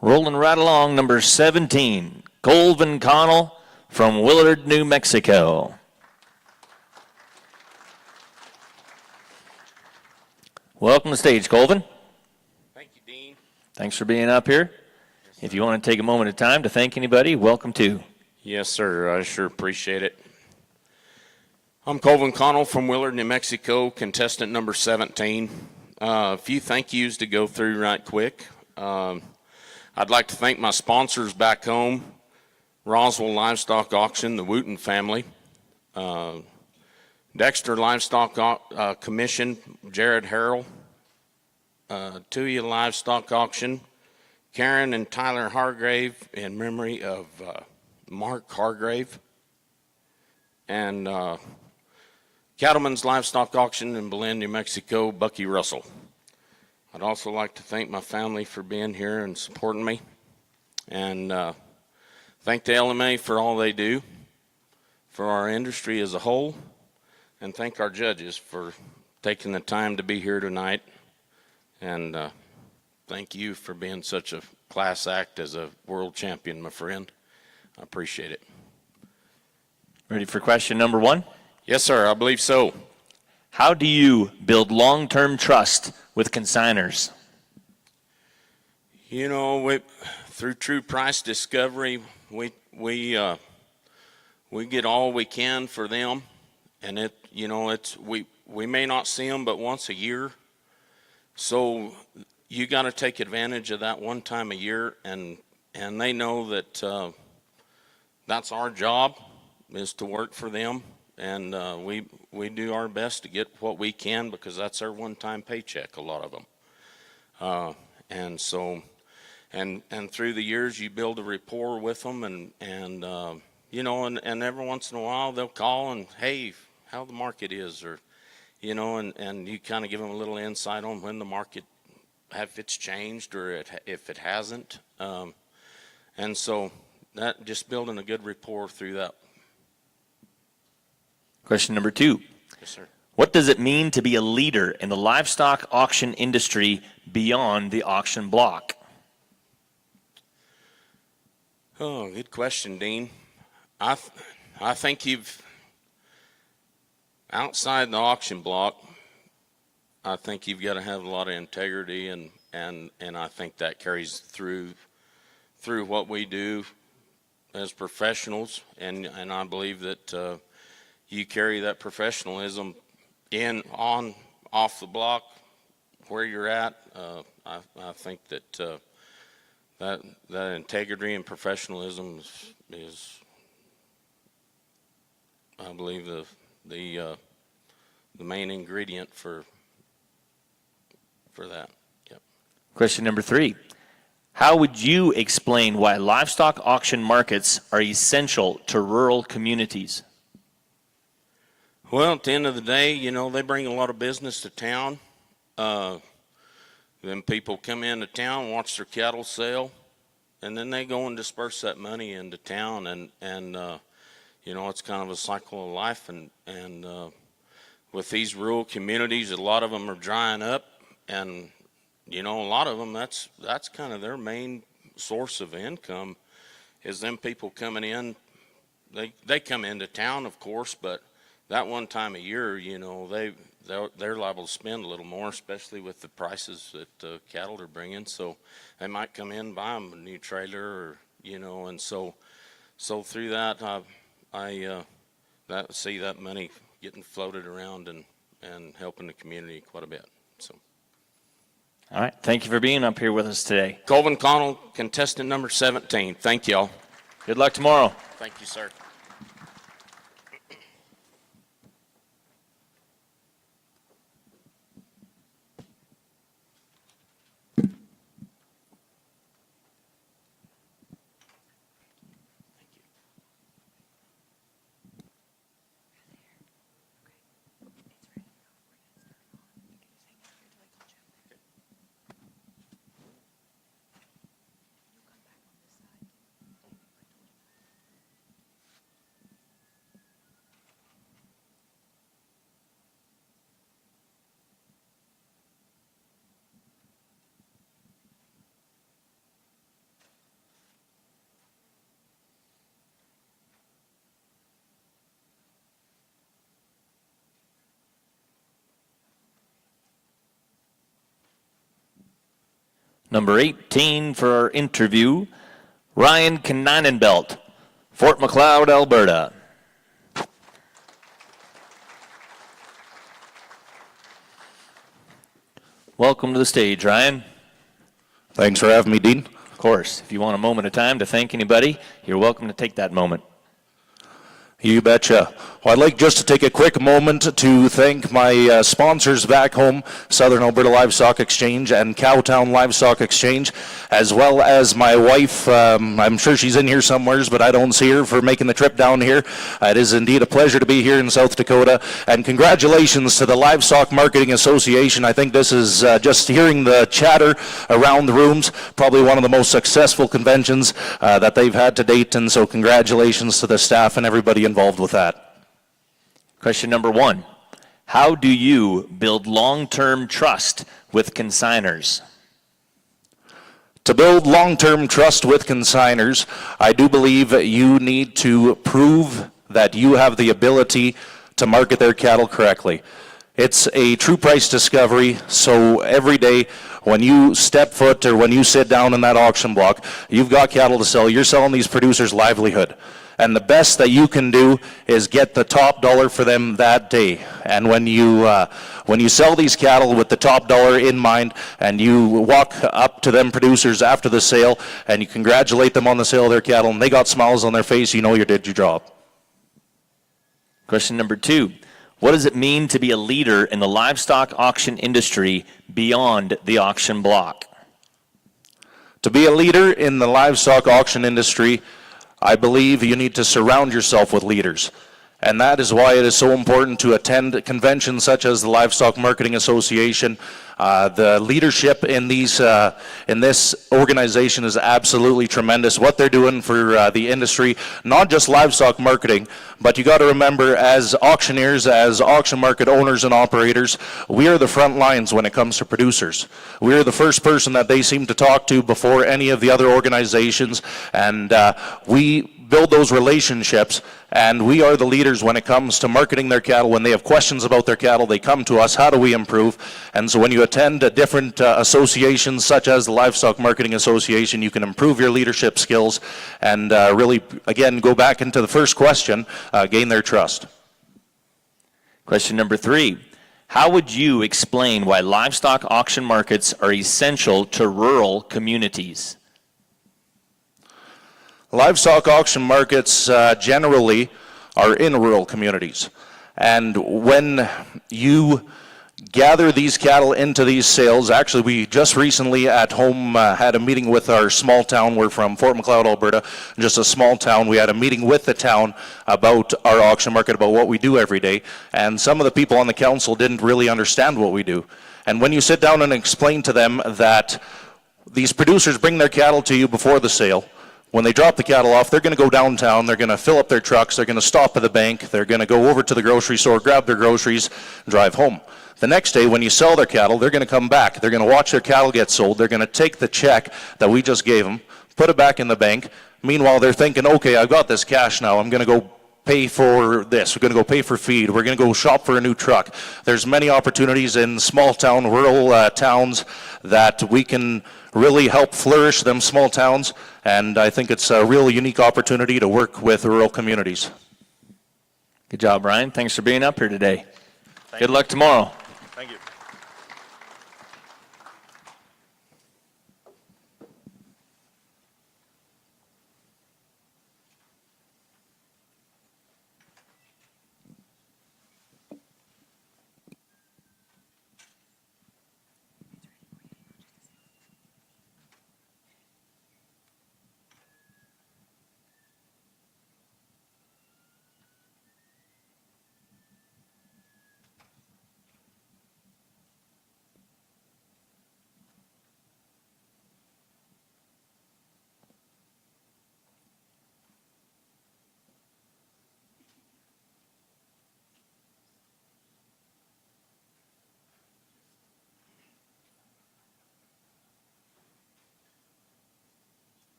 Speaker 2: Rolling right along, number 17, Colvin Connell from Willard, New Mexico. Welcome to the stage, Colvin.
Speaker 19: Thank you, Dean.
Speaker 2: Thanks for being up here. If you want to take a moment of time to thank anybody, welcome to.
Speaker 19: Yes, sir. I sure appreciate it. I'm Colvin Connell from Willard, New Mexico, contestant number 17. A few thank yous to go through right quick. I'd like to thank my sponsors back home, Roswell Livestock Auction, the Wooten family, Dexter Livestock Commission, Jared Harrell, Tuya Livestock Auction, Karen and Tyler Hargrave in memory of Mark Hargrave, and Cattleman's Livestock Auction in Belen, New Mexico, Bucky Russell. I'd also like to thank my family for being here and supporting me, and thank the LMA for all they do for our industry as a whole, and thank our judges for taking the time to be here tonight, and thank you for being such a class act as a world champion, my friend. I appreciate it.
Speaker 2: Ready for question number 1?
Speaker 19: Yes, sir, I believe so.
Speaker 2: How do you build long-term trust with consigners?
Speaker 19: You know, through true price discovery, we get all we can for them, and we may not see them but once a year, so you got to take advantage of that one time a year, and they know that that's our job, is to work for them. And we do our best to get what we can, because that's our one-time paycheck, a lot of them. And through the years, you build a rapport with them, and every once in a while they'll call and, hey, how the market is, or, and you kind of give them a little insight on when the market, if it's changed or if it hasn't. And so that just building a good rapport through that.
Speaker 2: Question number 2.
Speaker 19: Yes, sir.
Speaker 2: What does it mean to be a leader in the livestock auction industry beyond the auction block?
Speaker 19: Oh, good question, Dean. I think you've, outside the auction block, I think you've got to have a lot of integrity, and I think that carries through what we do as professionals, and I believe that you carry that professionalism off the block where you're at. I think that that integrity and professionalism is I believe the main ingredient for that. Yep.
Speaker 2: Question number 3. How would you explain why livestock auction markets are essential to rural communities?
Speaker 19: Well, at the end of the day, you know, they bring a lot of business to town. Then people come into town, watch their cattle sell, and then they go and disperse that money into town, and you know, it's kind of a cycle of life. And with these rural communities, a lot of them are drying up, and you know, a lot of them, that's kind of their main source of income, is them people coming in. They come into town, of course, but that one time a year, you know, they're liable to spend a little more, especially with the prices that cattle are bringing. So they might come in, buy them a new trailer, or you know, and so through that, I see that money getting floated around and helping the community quite a bit. So.
Speaker 2: All right. Thank you for being up here with us today.
Speaker 19: Colvin Connell, contestant number 17. Thank y'all.
Speaker 2: Good luck tomorrow.
Speaker 19: Thank you, sir.
Speaker 2: Number 18 for our interview, Ryan Konynenbelt, Fort McLeod, Alberta. Welcome to the stage, Ryan.
Speaker 20: Thanks for having me, Dean.
Speaker 2: Of course, if you want a moment of time to thank anybody, you're welcome to take that moment.
Speaker 20: You betcha. Well, I'd like just to take a quick moment to thank my sponsors back home, Southern Alberta Livestock Exchange and Cowtown Livestock Exchange, as well as my wife. I'm sure she's in here somewhere, but I don't see her, for making the trip down here. It is indeed a pleasure to be here in South Dakota, and congratulations to the Livestock Marketing Association. I think this is, just hearing the chatter around the rooms, probably one of the most successful conventions that they've had to date, and so congratulations to the staff and everybody involved with that.
Speaker 2: Question number 1. How do you build long-term trust with consigners?
Speaker 20: To build long-term trust with consigners, I do believe you need to prove that you have the ability to market their cattle correctly. It's a true price discovery, so every day when you step foot or when you sit down in that auction block, you've got cattle to sell. You're selling these producers' livelihood. And the best that you can do is get the top dollar for them that day. And when you sell these cattle with the top dollar in mind, and you walk up to them producers after the sale and you congratulate them on the sale of their cattle, and they got smiles on their face, you know you did your job.
Speaker 2: Question number 2. What does it mean to be a leader in the livestock auction industry beyond the auction block?
Speaker 20: To be a leader in the livestock auction industry, I believe you need to surround yourself with leaders. And that is why it is so important to attend conventions such as the Livestock Marketing Association. The leadership in this organization is absolutely tremendous. What they're doing for the industry, not just livestock marketing, but you got to remember, as auctioneers, as auction market owners and operators, we are the front lines when it comes to producers. We are the first person that they seem to talk to before any of the other organizations, and we build those relationships, and we are the leaders when it comes to marketing their cattle. When they have questions about their cattle, they come to us. How do we improve? And so when you attend different associations such as the Livestock Marketing Association, you can improve your leadership skills and really, again, go back into the first question, gain their trust.
Speaker 2: Question number 3. How would you explain why livestock auction markets are essential to rural communities?
Speaker 20: Livestock auction markets generally are in rural communities. And when you gather these cattle into these sales, actually we just recently at home had a meeting with our small town. We're from Fort Macleod, Alberta, just a small town. We had a meeting with the town about our auction market, about what we do every day. And some of the people on the council didn't really understand what we do. And when you sit down and explain to them that these producers bring their cattle to you before the sale, when they drop the cattle off, they're going to go downtown, they're going to fill up their trucks, they're going to stop at the bank, they're going to go over to the grocery store, grab their groceries, drive home. The next day, when you sell their cattle, they're going to come back. They're going to watch their cattle get sold. They're going to take the check that we just gave them, put it back in the bank. Meanwhile, they're thinking, okay, I've got this cash now. I'm going to go pay for this. We're going to go pay for feed. We're going to go shop for a new truck. There's many opportunities in small town, rural towns that we can really help flourish them small towns. And I think it's a real unique opportunity to work with rural communities.
Speaker 2: Good job, Brian. Thanks for being up here today. Good luck tomorrow.
Speaker 8: Thank you.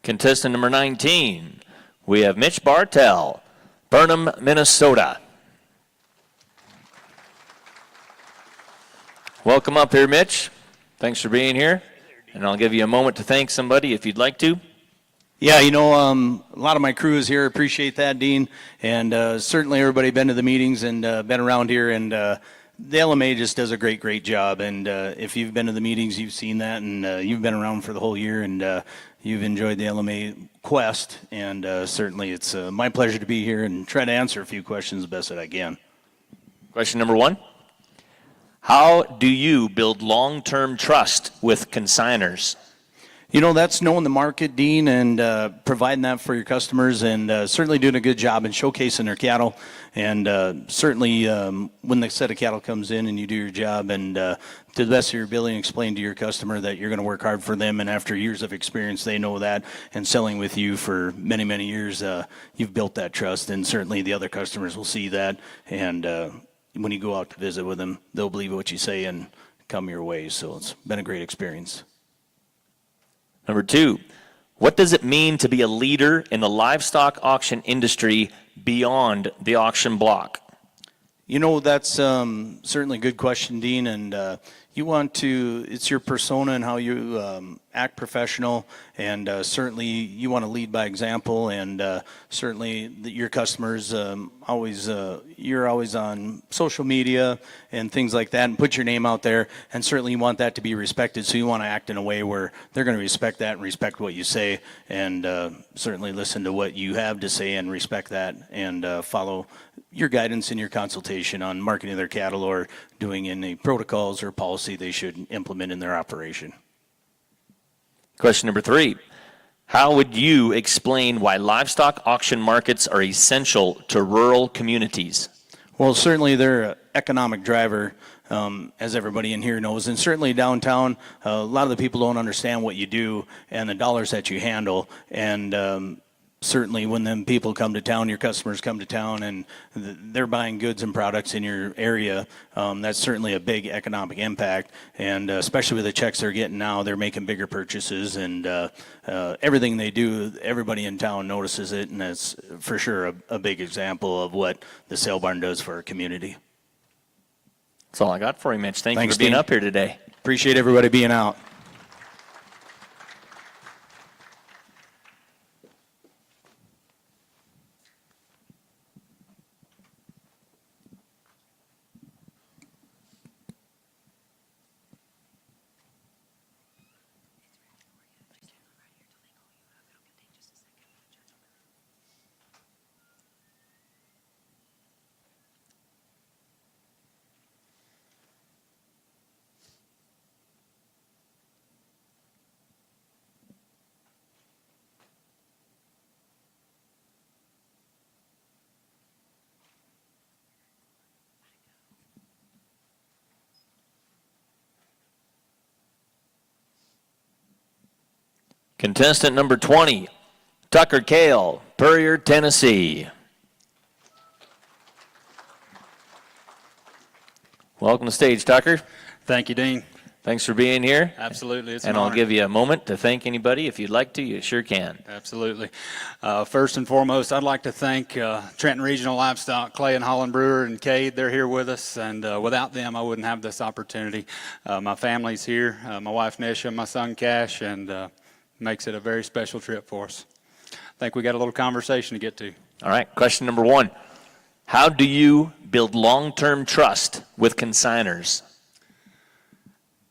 Speaker 2: Contestant number 19, we have Mitch Barthel, Burnham, Minnesota. Welcome up here, Mitch. Thanks for being here. And I'll give you a moment to thank somebody if you'd like to.
Speaker 21: Yeah, you know, a lot of my crew is here. Appreciate that, Dean. And certainly everybody been to the meetings and been around here. And the LMA just does a great job. And if you've been to the meetings, you've seen that. And you've been around for the whole year. And you've enjoyed the LMA quest. And certainly it's my pleasure to be here and try to answer a few questions the best that I can.
Speaker 2: Question number 1. How do you build long-term trust with consigners?
Speaker 21: You know, that's knowing the market, Dean, and providing that for your customers, and certainly doing a good job in showcasing their cattle. And certainly when the set of cattle comes in and you do your job and to the best of your ability explain to your customer that you're going to work hard for them, and after years of experience they know that, and selling with you for many years, you've built that trust, and certainly the other customers will see that. And when you go out to visit with them, they'll believe what you say and come your way. So it's been a great experience.
Speaker 2: Number 2, what does it mean to be a leader in the livestock auction industry beyond the auction block?
Speaker 21: You know, that's certainly a good question, Dean, and you want to, it's your persona and how you act professional, and certainly you want to lead by example, and certainly your customers you're always on social media and things like that and put your name out there, and certainly you want that to be respected, so you want to act in a way where they're going to respect that and respect what you say, and certainly listen to what you have to say and respect that, and follow your guidance and your consultation on marketing their cattle or doing any protocols or policy they should implement in their operation.
Speaker 2: Question number 3, How would you explain why livestock auction markets are essential to rural communities?
Speaker 21: Well, certainly they're an economic driver, as everybody in here knows. And certainly downtown, a lot of the people don't understand what you do and the dollars that you handle. And certainly when them people come to town, your customers come to town and they're buying goods and products in your area, that's certainly a big economic impact. And especially with the checks they're getting now, they're making bigger purchases, and everything they do, everybody in town notices it, and that's for sure a big example of what the sale barn does for our community.
Speaker 2: That's all I got for you, Mitch. Thank you
Speaker 21: Thanks,
Speaker 2: for being
Speaker 21: Dean.
Speaker 2: up here today.
Speaker 21: Appreciate everybody being out.
Speaker 2: Contestant number 20, Tucker Kail, Puryear, Tennessee. Welcome to the stage, Tucker.
Speaker 3: Thank you, Dean.
Speaker 2: Thanks for being here.
Speaker 3: Absolutely. It's
Speaker 2: and
Speaker 3: an
Speaker 2: I'll
Speaker 3: honor.
Speaker 2: give you a moment to thank anybody. If you'd like to, you sure can.
Speaker 3: Absolutely. First and foremost, I'd like to thank Trenton Regional Livestock, Clay and Holland Brewer and Cade. They're here with us, and without them, I wouldn't have this opportunity. My family's here, my wife Nisha, my son Cash, and makes it a very special trip for us. I think we got a little conversation to get to.
Speaker 2: All right, question number 1. How do you build long-term trust with consigners?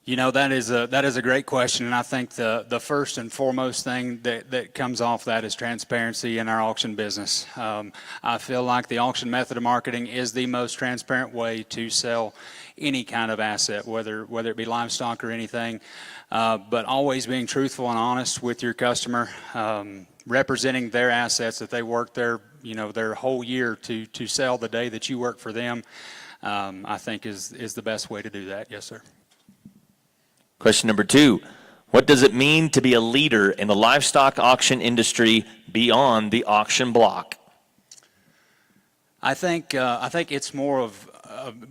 Speaker 3: You know, that is a great question, and I think the first and foremost thing that comes off that is transparency in our auction business. I feel like the auction method of marketing is the most transparent way to sell any kind of asset, whether it be livestock or anything, but always being truthful and honest with your customer, representing their assets that they work their whole year to sell the day that you work for them, I think is the best way to do that. Yes, sir.
Speaker 2: Question number 2. What does it mean to be a leader in the livestock auction industry beyond the auction block?
Speaker 3: I think it's more of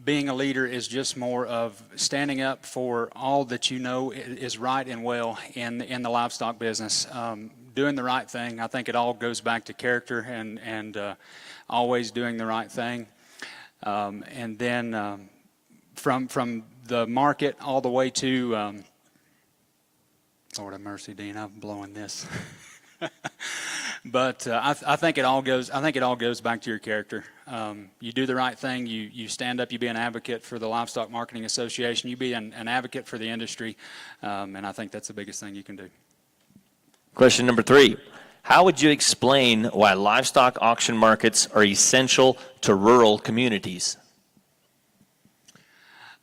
Speaker 3: being a leader is just more of standing up for all that you know is right and well in the livestock business, doing the right thing. I think it all goes back to character and always doing the right thing, and then from the market all the way to Lord have mercy, Dean, I'm blowing this. But I think it all goes back to your character. You do the right thing. You stand up. You be an advocate for the Livestock Marketing Association. You be an advocate for the industry, and I think that's the biggest thing you can do.
Speaker 2: Question number 3. How would you explain why livestock auction markets are essential to rural communities?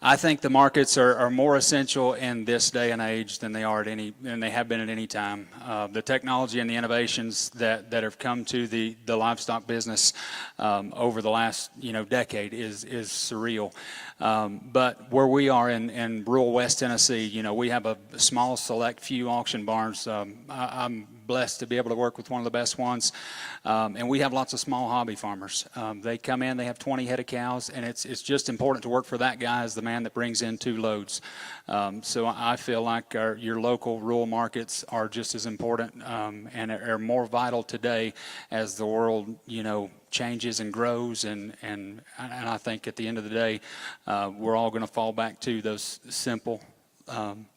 Speaker 3: I think the markets are more essential in this day and age than they have been at any time. The technology and the innovations that have come to the livestock business over the last decade is surreal. But where we are in rural West Tennessee, we have a small select few auction barns. I'm blessed to be able to work with one of the best ones, and we have lots of small hobby farmers. They come in, they have 20 head of cows, and it's just important to work for that guy as the man that brings in 2 loads. So I feel like your local rural markets are just as important and are more vital today as the world changes and grows, and I think at the end of the day we're all going to fall back to those simple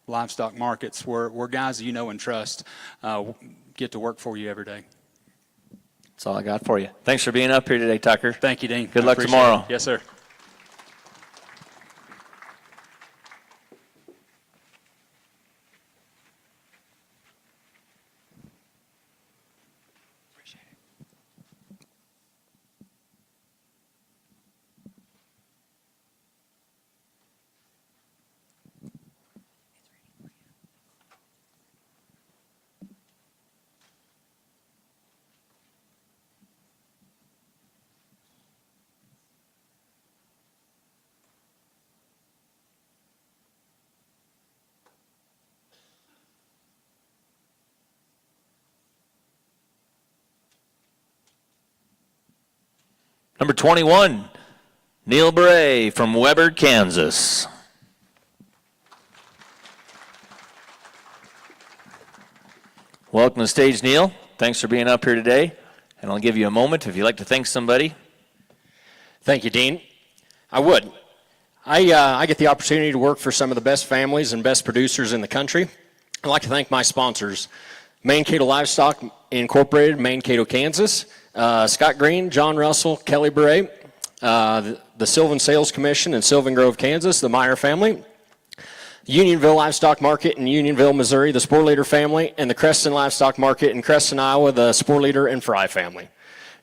Speaker 3: livestock markets where guys and trust get to work for you every day.
Speaker 2: That's all I got for you. Thanks for being up here today, Tucker.
Speaker 3: Thank you, Dean.
Speaker 2: Good
Speaker 3: I
Speaker 2: luck
Speaker 3: appreciate
Speaker 2: tomorrow.
Speaker 3: it. Yes, sir.
Speaker 2: Number 21, Neil Bouray from Weber, Kansas. Welcome to the stage, Neil. Thanks for being up here today. And I'll give you a moment if you'd like to thank somebody.
Speaker 1: Thank you, Dean. I would. I get the opportunity to work for some of the best families and best producers in the country. I'd like to thank my sponsors, Mankato Livestock Incorporated, Mankato, Kansas, Scott Green, John Russell, Kelly Bouray, the Sylvan Sales Commission in Sylvan Grove, Kansas, the Meyer family, Unionville Livestock Market in Unionville, Missouri, the Sporleader family, and the Creston Livestock Market in Creston, Iowa, the Sporleader and Fry family.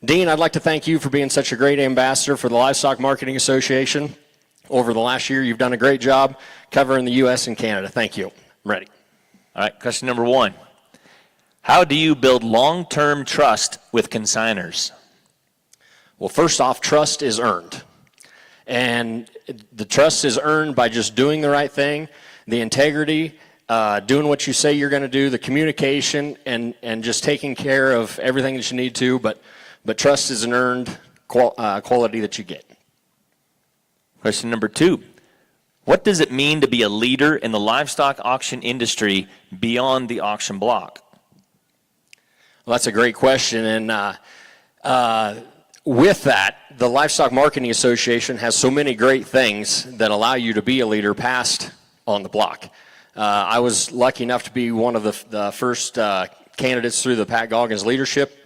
Speaker 1: Dean, I'd like to thank you for being such a great ambassador for the Livestock Marketing Association. Over the last year, you've done a great job covering the U.S. and Canada. Thank you. I'm ready.
Speaker 2: All right, question number 1. How do you build long-term trust with consigners?
Speaker 1: Well, first off, trust is earned. And the trust is earned by just doing the right thing, the integrity, doing what you say you're going to do, the communication, and just taking care of everything that you need to. But trust is an earned quality that you get.
Speaker 2: Question number 2. What does it mean to be a leader in the livestock auction industry beyond the auction block?
Speaker 1: Well, that's a great question. And with that, the Livestock Marketing Association has so many great things that allow you to be a leader past on the block. I was lucky enough to be one of the first candidates through the Pat Goggins Leadership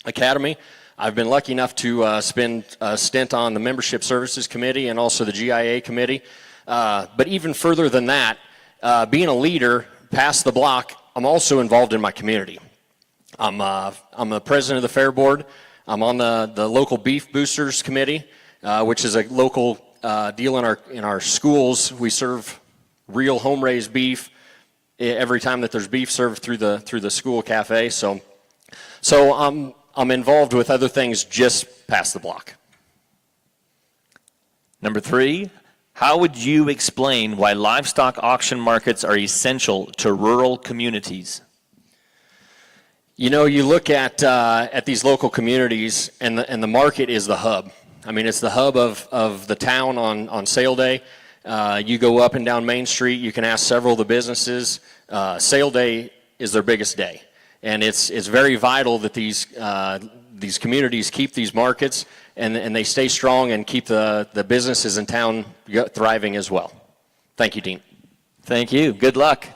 Speaker 1: Academy. I've been lucky enough to spend a stint on the Membership Services Committee and also the GIA Committee. But even further than that, being a leader past the block, I'm also involved in my community. I'm the president of the Fair Board. I'm on the local Beef Boosters Committee, which is a local deal in our schools. We serve real home-raised beef every time that there's beef served through the school cafe. So I'm involved with other things just past the block.
Speaker 2: Number 3, how would you explain why livestock auction markets are essential to rural communities?
Speaker 1: You know, you look at these local communities, and the market is the hub. I mean, it's the hub of the town on sale day. You go up and down Main Street, you can ask several of the businesses. Sale day is their biggest day. And it's very vital that these communities keep these markets and they stay strong and keep the businesses in town thriving as well. Thank you, Dean.
Speaker 2: Thank you. Good luck.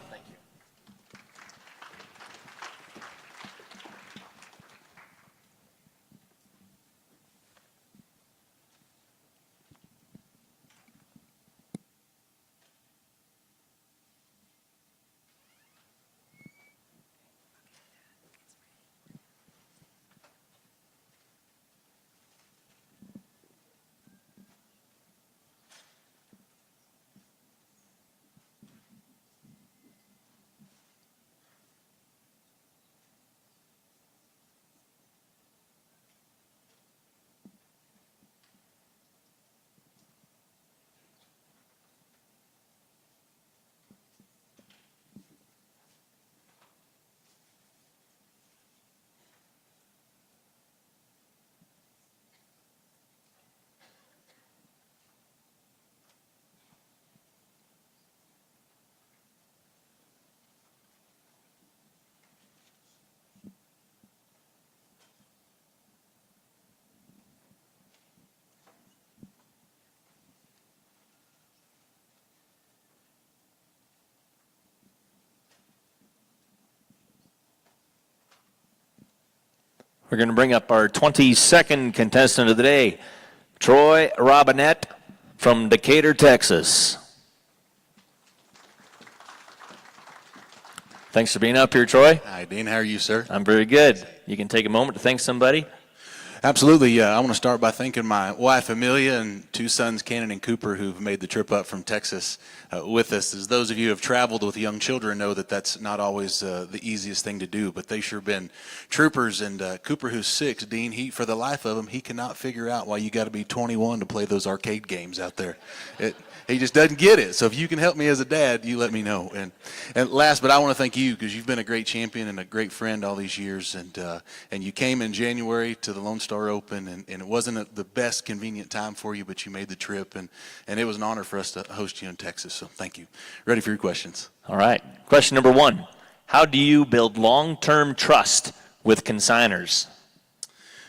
Speaker 2: We're going to bring up our 22nd contestant of the day, Troy Robinett from Decatur, Texas. Thanks for being up here, Troy.
Speaker 22: Hi, Dean. How are you, sir?
Speaker 2: I'm very good. You can take a moment to thank somebody.
Speaker 22: Absolutely. I want to start by thanking my wife, Amelia, and 2 sons, Cannon and Cooper, who've made the trip up from Texas with us. As those of you who have traveled with young children know that that's not always the easiest thing to do, but they sure been troopers. And Cooper, who's 6, Dean, he, for the life of him, he cannot figure out why you got to be 21 to play those arcade games out there. he just doesn't get it. So if you can help me as a dad, you let me know. And last, but I want to thank you because you've been a great champion and a great friend all these years. And you came in January to the Lone Star Open, and it wasn't the best convenient time for you, but you made the trip, and it was an honor for us to host you in Texas. So thank you. Ready for your questions.
Speaker 2: All right. Question number 1. How do you build long-term trust with consigners?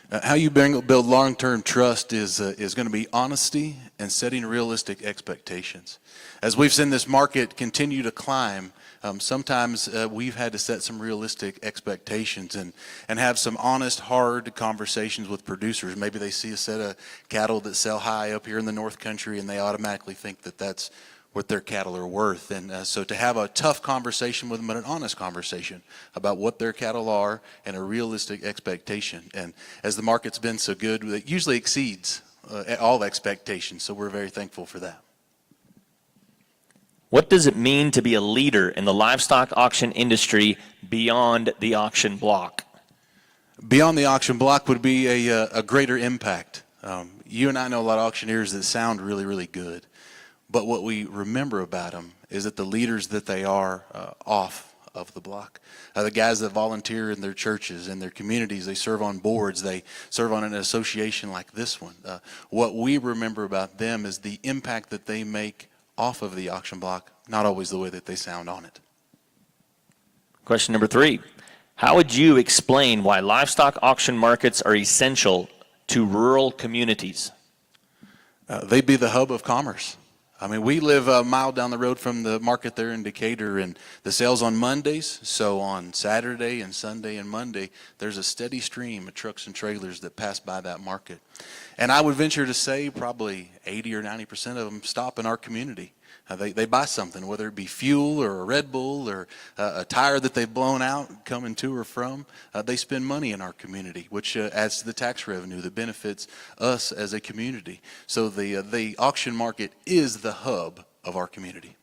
Speaker 22: How you build long-term trust is going to be honesty and setting realistic expectations. As we've seen this market continue to climb, sometimes we've had to set some realistic expectations and have some honest, hard conversations with producers. Maybe they see a set of cattle that sell high up here in the North Country, and they automatically think that that's what their cattle are worth. And so to have a tough conversation with them, but an honest conversation about what their cattle are and a realistic expectation. And as the market's been so good, it usually exceeds all expectations. So we're very thankful for that.
Speaker 2: What does it mean to be a leader in the livestock auction industry beyond the auction block?
Speaker 22: Beyond the auction block would be a greater impact. You and I know a lot of auctioneers that sound really, really good. But what we remember about them is that the leaders that they are off of the block, the guys that volunteer in their churches, in their communities, they serve on boards, they serve on an association like this one. What we remember about them is the impact that they make off of the auction block, not always the way that they sound on it.
Speaker 2: Question number 3. How would you explain why livestock auction markets are essential to rural communities?
Speaker 22: They'd be the hub of commerce. I mean, we live a mile down the road from the market there in Decatur, and the sales on Mondays, so on Saturday and Sunday and Monday, there's a steady stream of trucks and trailers that pass by that market. And I would venture to say probably 80 or 90% of them stop in our community. They buy something, whether it be fuel or a Red Bull or a tire that they've blown out coming to or from. They spend money in our community, which adds to the tax revenue that benefits us as a community. So the auction market is the hub of our community.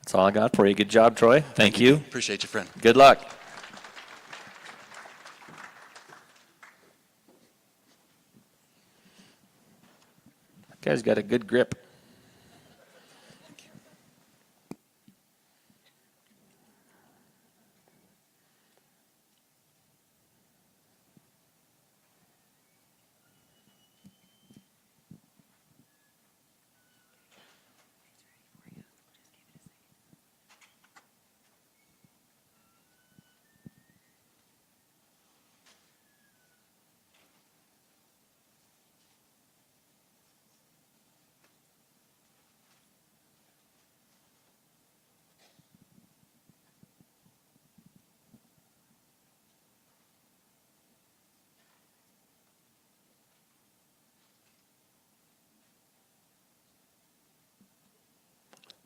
Speaker 2: That's all I got for you. Good job, Troy. Thank you.
Speaker 22: Appreciate you, friend.
Speaker 2: Good luck. That guy's got a good grip.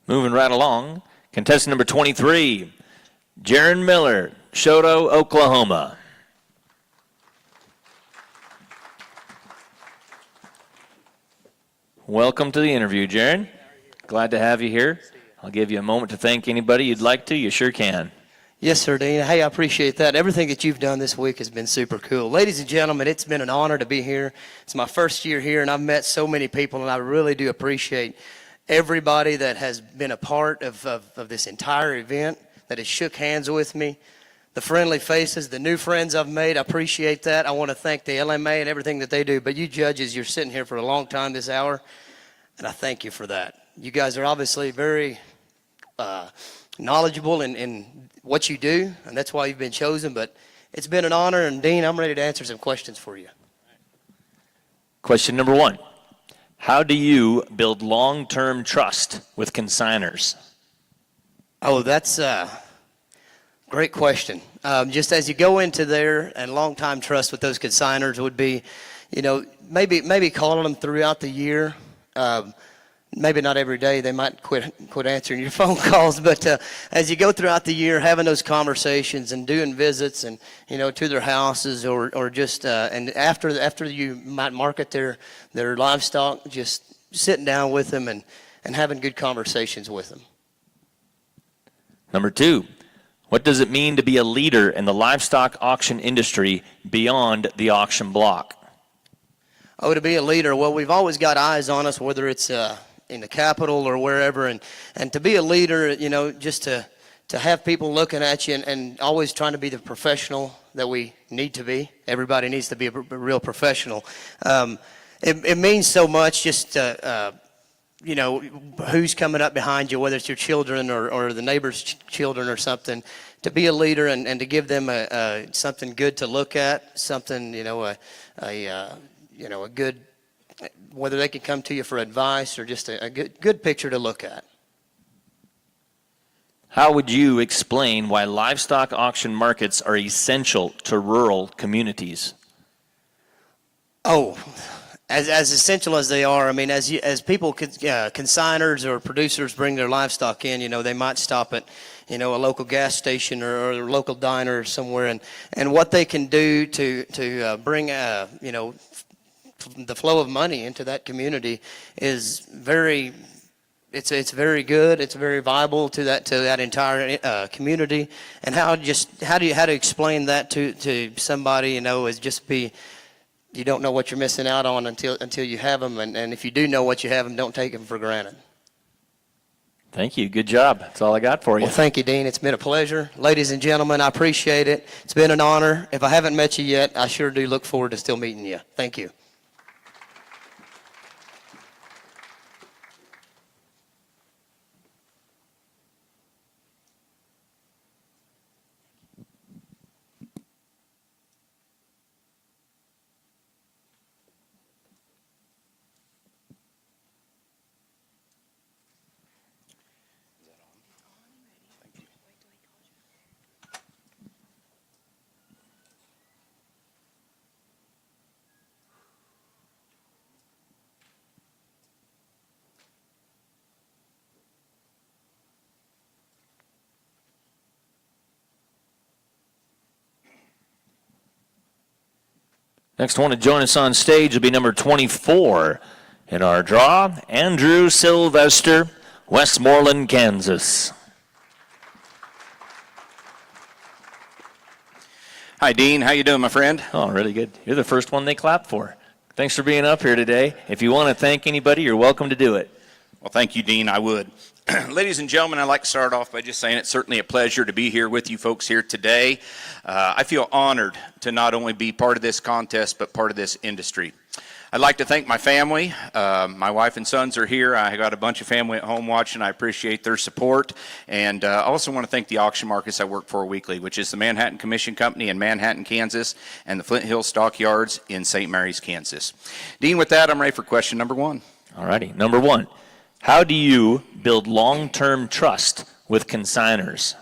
Speaker 2: Moving right along, contestant number 23, Jerran Miller, Choteau, Oklahoma. Welcome to the interview, Jerran. Glad to have you here. I'll give you a moment to thank anybody you'd like to. You sure can.
Speaker 4: Yes, sir, Dean. Hey, I appreciate that. Everything that you've done this week has been super cool. Ladies and gentlemen, it's been an honor to be here. It's my first year here, and I've met so many people, and I really do appreciate everybody that has been a part of this entire event, that has shook hands with me, the friendly faces, the new friends I've made. I appreciate that. I want to thank the LMA and everything that they do. But you judges, you're sitting here for a long time this hour, and I thank you for that. You guys are obviously very knowledgeable in what you do, and that's why you've been chosen. But it's been an honor, and Dean, I'm ready to answer some questions for you.
Speaker 2: Question number 1. How do you build long-term trust with consigners?
Speaker 4: Oh, that's a great question. Just as you go into there, and long-time trust with those consigners would be, maybe calling them throughout the year. Maybe not every day. They might quit answering your phone calls. But as you go throughout the year, having those conversations and doing visits and, to their houses or just, and after you might market their livestock, just sitting down with them and having good conversations with them.
Speaker 2: Number 2, what does it mean to be a leader in the livestock auction industry beyond the auction block?
Speaker 4: Oh, to be a leader, well, we've always got eyes on us, whether it's in the Capitol or wherever, and to be a leader, you know, just to have people looking at you and always trying to be the professional that we need to be. Everybody needs to be a real professional. It means so much just you know, who's coming up behind you, whether it's your children or the neighbor's children or something, to be a leader and to give them something good to look at, something, you know, a good, whether they can come to you for advice or just a good picture to look at.
Speaker 2: How would you explain why livestock auction markets are essential to rural communities?
Speaker 4: Oh, as essential as they are, I mean, as people, consigners or producers bring their livestock in, you know, they might stop at, you know, a local gas station or a local diner or somewhere, and what they can do to bring, you know, the flow of money into that community is very, it's very good. It's very viable to that entire community. And how to explain that to somebody, you know, is just you don't know what you're missing out on until you have them, and if you do know what you have them, don't take them for granted.
Speaker 2: Thank you. Good job. That's all I got for you.
Speaker 4: Well, thank you, Dean. It's been a pleasure. Ladies and gentlemen, I appreciate it. It's been an honor. If I haven't met you yet, I sure do look forward to still meeting you. Thank you.
Speaker 2: Next one to join us on stage will be number 24 in our draw, Andrew Sylvester, Westmoreland, Kansas.
Speaker 5: Hi, Dean. How you doing, my friend?
Speaker 2: Oh, really good. You're the first one they clapped for. Thanks for being up here today. If you want to thank anybody, you're welcome to do it.
Speaker 5: Well, thank you, Dean. I would. Ladies and gentlemen, I'd like to start off by just saying it's certainly a pleasure to be here with you folks here today. I feel honored to not only be part of this contest, but part of this industry. I'd like to thank my family. My wife and sons are here. I got a bunch of family at home watching. I appreciate their support. And I also want to thank the auction markets I work for weekly, which is the Manhattan Commission Company in Manhattan, Kansas, and the Flint Hill Stockyards in St. Mary's, Kansas. Dean, with that, I'm ready for question number one.
Speaker 2: All righty. Number one, how do you build long-term trust with consigners?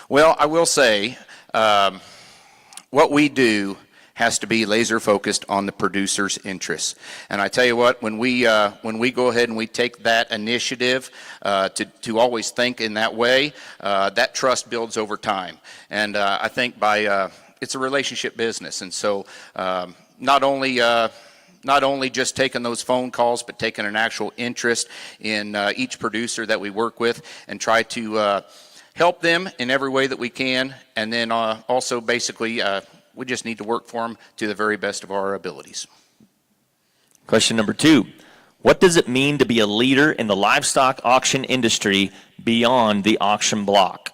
Speaker 5: Well, I will say what we do has to be laser focused on the producer's interests. And I tell you what, when we go ahead and we take that initiative to always think in that way, that trust builds over time. And I think it's a relationship business. And so not only just taking those phone calls, but taking an actual interest in each producer that we work with and try to help them in every way that we can. And then also basically we just need to work for them to the very best of our abilities.
Speaker 2: Question number two, what does it mean to be a leader in the livestock auction industry beyond the auction block?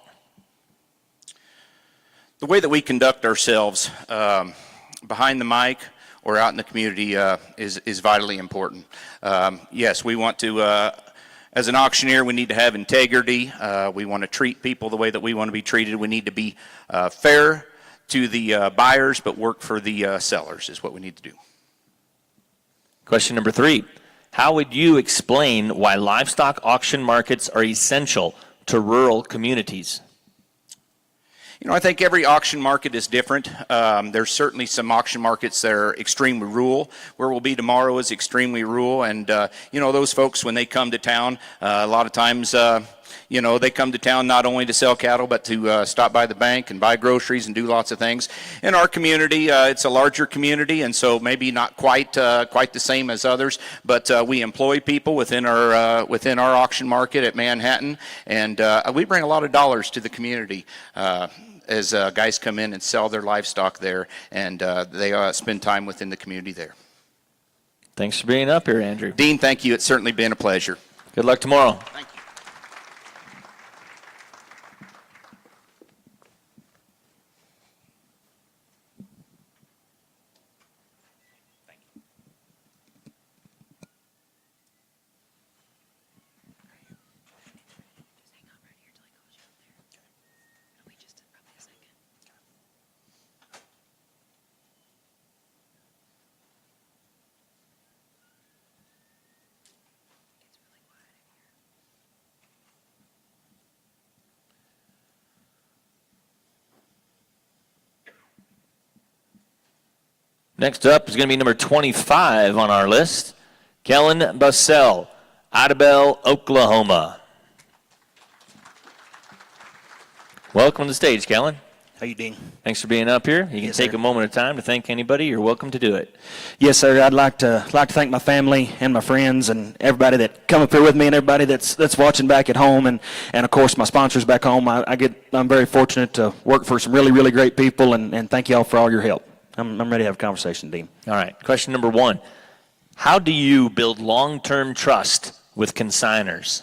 Speaker 5: The way that we conduct ourselves behind the mic or out in the community is vitally important. Yes, we want to, as an auctioneer, we need to have integrity. We want to treat people the way that we want to be treated. We need to be fair to the buyers, but work for the sellers is what we need to do.
Speaker 2: Question number three, how would you explain why livestock auction markets are essential to rural communities?
Speaker 5: You know, I think every auction market is different. There's certainly some auction markets that are extremely rural. Where we'll be tomorrow is extremely rural. And, you know, those folks, when they come to town, a lot of times, you know, they come to town not only to sell cattle, but to stop by the bank and buy groceries and do lots of things. In our community, it's a larger community, and so maybe not quite the same as others, but we employ people within our auction market at Manhattan, and we bring a lot of dollars to the community. As guys come in and sell their livestock there, and they spend time within the community there.
Speaker 2: Thanks for being up here, Andrew.
Speaker 5: Dean, thank you. It's certainly been a pleasure.
Speaker 2: Good luck tomorrow.
Speaker 5: Thank you.
Speaker 2: Next up is going to be number 25 on our list, Kellan Bussell, Idabel, Oklahoma. Welcome to the stage, Kellan.
Speaker 6: How you doing?
Speaker 2: Thanks for being up here. You can
Speaker 6: Yes,
Speaker 2: take
Speaker 6: sir.
Speaker 2: a moment of time to thank anybody. You're welcome to do it.
Speaker 6: Yes, sir. I'd like to thank my family and my friends and everybody that come up here with me and everybody that's watching back at home and of course my sponsors back home. I'm very fortunate to work for some really, really great people and thank y'all for all your help. I'm ready to have a conversation, Dean.
Speaker 2: All right. Question number 1. How do you build long-term trust with consigners?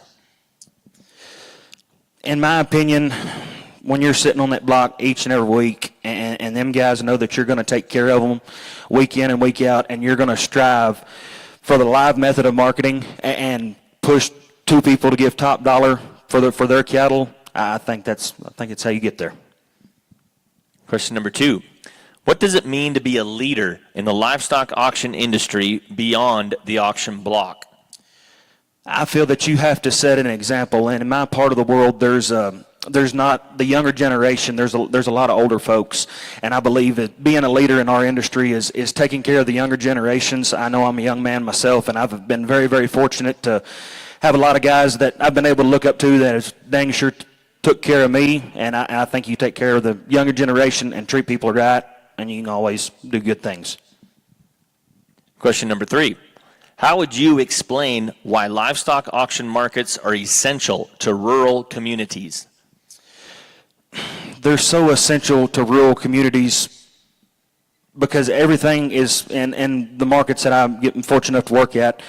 Speaker 6: In my opinion, when you're sitting on that block each and every week and them guys know that you're going to take care of them week in and week out and you're going to strive for the live method of marketing and push two people to give top dollar for their cattle, I think it's how you get there.
Speaker 2: Question number 2. What does it mean to be a leader in the livestock auction industry beyond the auction block?
Speaker 6: I feel that you have to set an example, and in my part of the world, there's not the younger generation. There's a lot of older folks, and I believe that being a leader in our industry is taking care of the younger generations. I know I'm a young man myself, and I've been very, very fortunate to have a lot of guys that I've been able to look up to that has dang sure took care of me, and I think you take care of the younger generation and treat people right, and you can always do good things.
Speaker 2: Question number 3. How would you explain why livestock auction markets are essential to rural communities?
Speaker 6: They're so essential to rural communities because everything is in the markets that I'm getting fortunate enough to work at.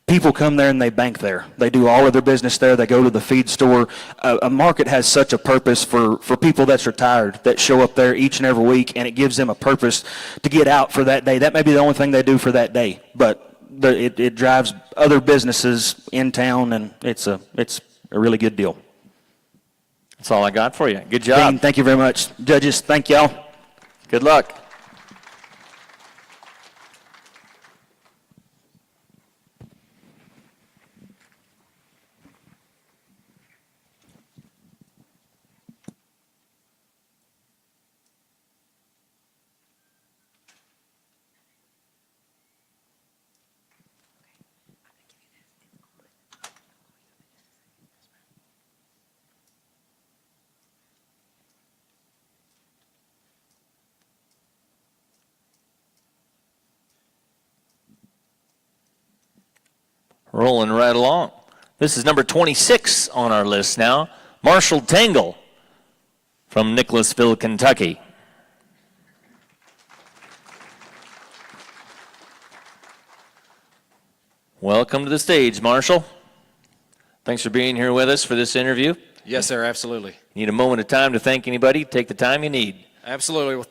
Speaker 6: People come there and they bank there. They do all of their business there. They go to the feed store. A market has such a purpose for people that's retired that show up there each and every week, and it gives them a purpose to get out for that day. That may be the only thing they do for that day, but it drives other businesses in town, and it's a really good deal.
Speaker 2: That's all I got for you. Good job.
Speaker 6: Dean, thank you very much. Judges, thank y'all.
Speaker 2: Good luck. Rolling right along. This is number 26 on our list now. Marshal Tingle from Nicholasville, Kentucky. Welcome to the stage, Marshal. Thanks for being here with us for this interview.
Speaker 7: Yes, sir, absolutely.
Speaker 2: Need a moment of time to thank anybody? Take the time you need.
Speaker 7: Absolutely.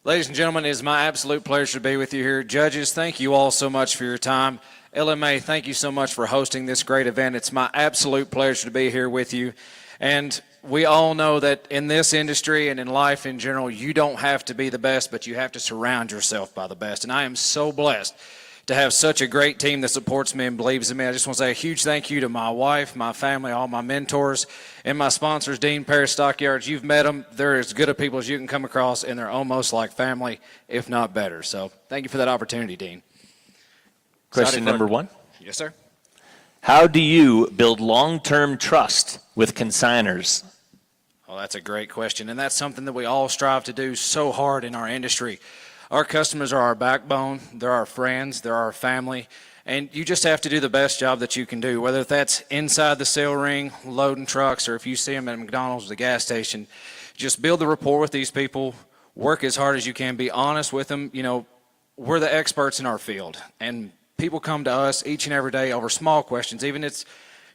Speaker 7: Ladies and gentlemen, it is my absolute pleasure to be with you here. Judges, thank you all so much for your time. LMA, thank you so much for hosting this great event. It's my absolute pleasure to be here with you. And we all know that in this industry and in life in general, you don't have to be the best, but you have to surround yourself by the best. And I am so blessed to have such a great team that supports me and believes in me. I just want to say a huge thank you to my wife, my family, all my mentors, and my sponsors, Dean, Paris Stockyards. You've met them. They're as good of people as you can come across, and they're almost like family, if not better. So thank you for that opportunity, Dean.
Speaker 2: Question number 1.
Speaker 7: Yes, sir.
Speaker 2: How do you build long-term trust with consigners?
Speaker 7: Well, that's a great question, and that's something that we all strive to do so hard in our industry. Our customers are our backbone. They're our friends. They're our family. And you just have to do the best job that you can do, whether that's inside the sale ring, loading trucks, or if you see them at McDonald's or the gas station. Just build the rapport with these people. Work as hard as you can. Be honest with them. You know, we're the experts in our field, and people come to us each and every day over small questions, even it's,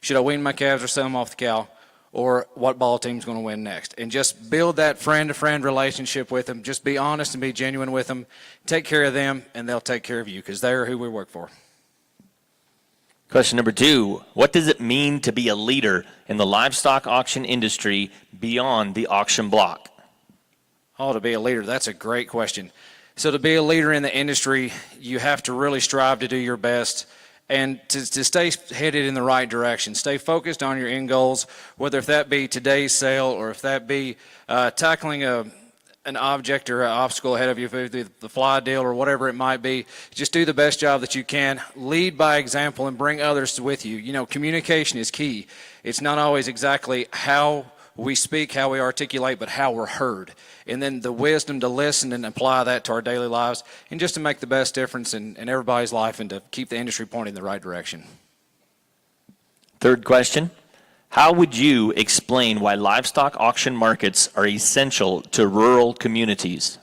Speaker 7: should I wean my calves or sell them off the cow, or what ball team's going to win next. And just build that friend-to-friend relationship with them. Just be honest and be genuine with them. Take care of them, and they'll take care of you, because they're who we work for.
Speaker 2: Question number 2, what does it mean to be a leader in the livestock auction industry beyond the auction block?
Speaker 7: Oh, to be a leader, that's a great question. So to be a leader in the industry, you have to really strive to do your best and to stay headed in the right direction. Stay focused on your end goals, whether if that be today's sale or if that be tackling an object or an obstacle ahead of you, the fly deal or whatever it might be. Just do the best job that you can. Lead by example and bring others with you. You know, communication is key. It's not always exactly how we speak, how we articulate, but how we're heard. And then the wisdom to listen and apply that to our daily lives, and just to make the best difference in everybody's life and to keep the industry pointing in the right direction.
Speaker 2: Third question, how would you explain why livestock auction markets are essential to rural communities?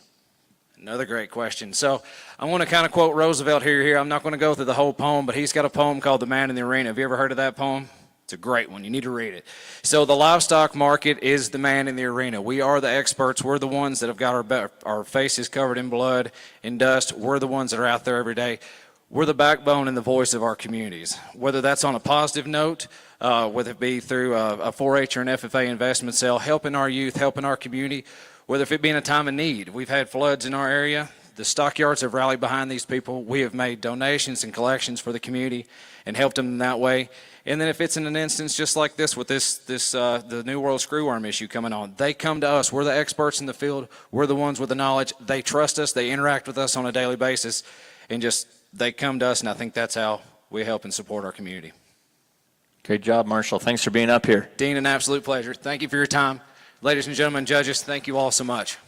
Speaker 7: Another great question. So I want to kind of quote Roosevelt here. I'm not going to go through the whole poem, but he's got a poem called The Man in the Arena. Have you ever heard of that poem? It's a great one. You need to read it. So the livestock market is the man in the arena. We are the experts. We're the ones that have got our faces covered in blood and dust. We're the ones that are out there every day. We're the backbone and the voice of our communities. Whether that's on a positive note, whether it be through a 4-H or an FFA investment sale, helping our youth, helping our community, whether if it be in a time of need. We've had floods in our area. The stockyards have rallied behind these people. We have made donations and collections for the community and helped them in that way. And then if it's in an instance just like this with the New World screwworm issue coming on, they come to us. We're the experts in the field. We're the ones with the knowledge. They trust us. They interact with us on a daily basis. And just they come to us, and I think that's how we help and support our community.
Speaker 2: Great job, Marshall. Thanks for being up here.
Speaker 7: Dean, an absolute pleasure. Thank you for your time. Ladies and gentlemen, judges, thank you all so much.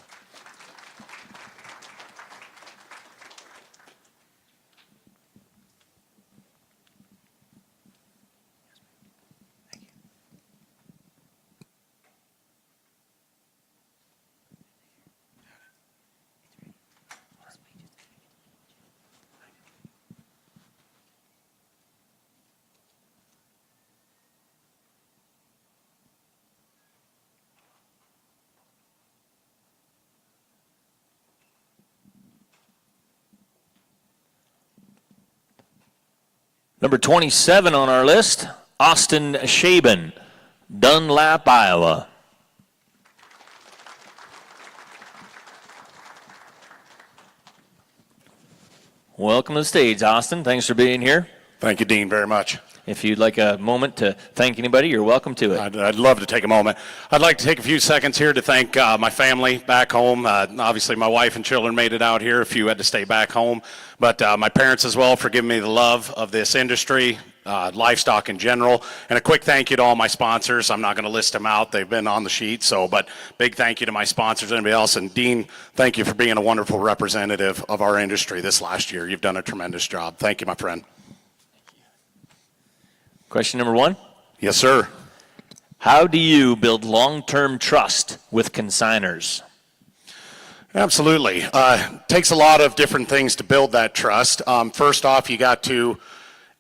Speaker 2: Number 27 on our list, Austin Schaben, Dunlap, Iowa. Welcome to the stage, Austin. Thanks for being here.
Speaker 9: Thank you, Dean, very much.
Speaker 2: If you'd like a moment to thank anybody, you're welcome to it.
Speaker 9: I'd love to take a moment. I'd like to take a few seconds here to thank my family back home. Obviously, my wife and children made it out here. A few had to stay back home. But my parents as well for giving me the love of this industry, livestock in general. And a quick thank you to all my sponsors. I'm not going to list them out. They've been on the sheet. But big thank you to my sponsors and anybody else. And Dean, thank you for being a wonderful representative of our industry this last year. You've done a tremendous job. Thank you, my friend.
Speaker 2: Question number 1.
Speaker 9: Yes, sir.
Speaker 2: How do you build long-term trust with consigners?
Speaker 9: Absolutely. Takes a lot of different things to build that trust. First off, you got to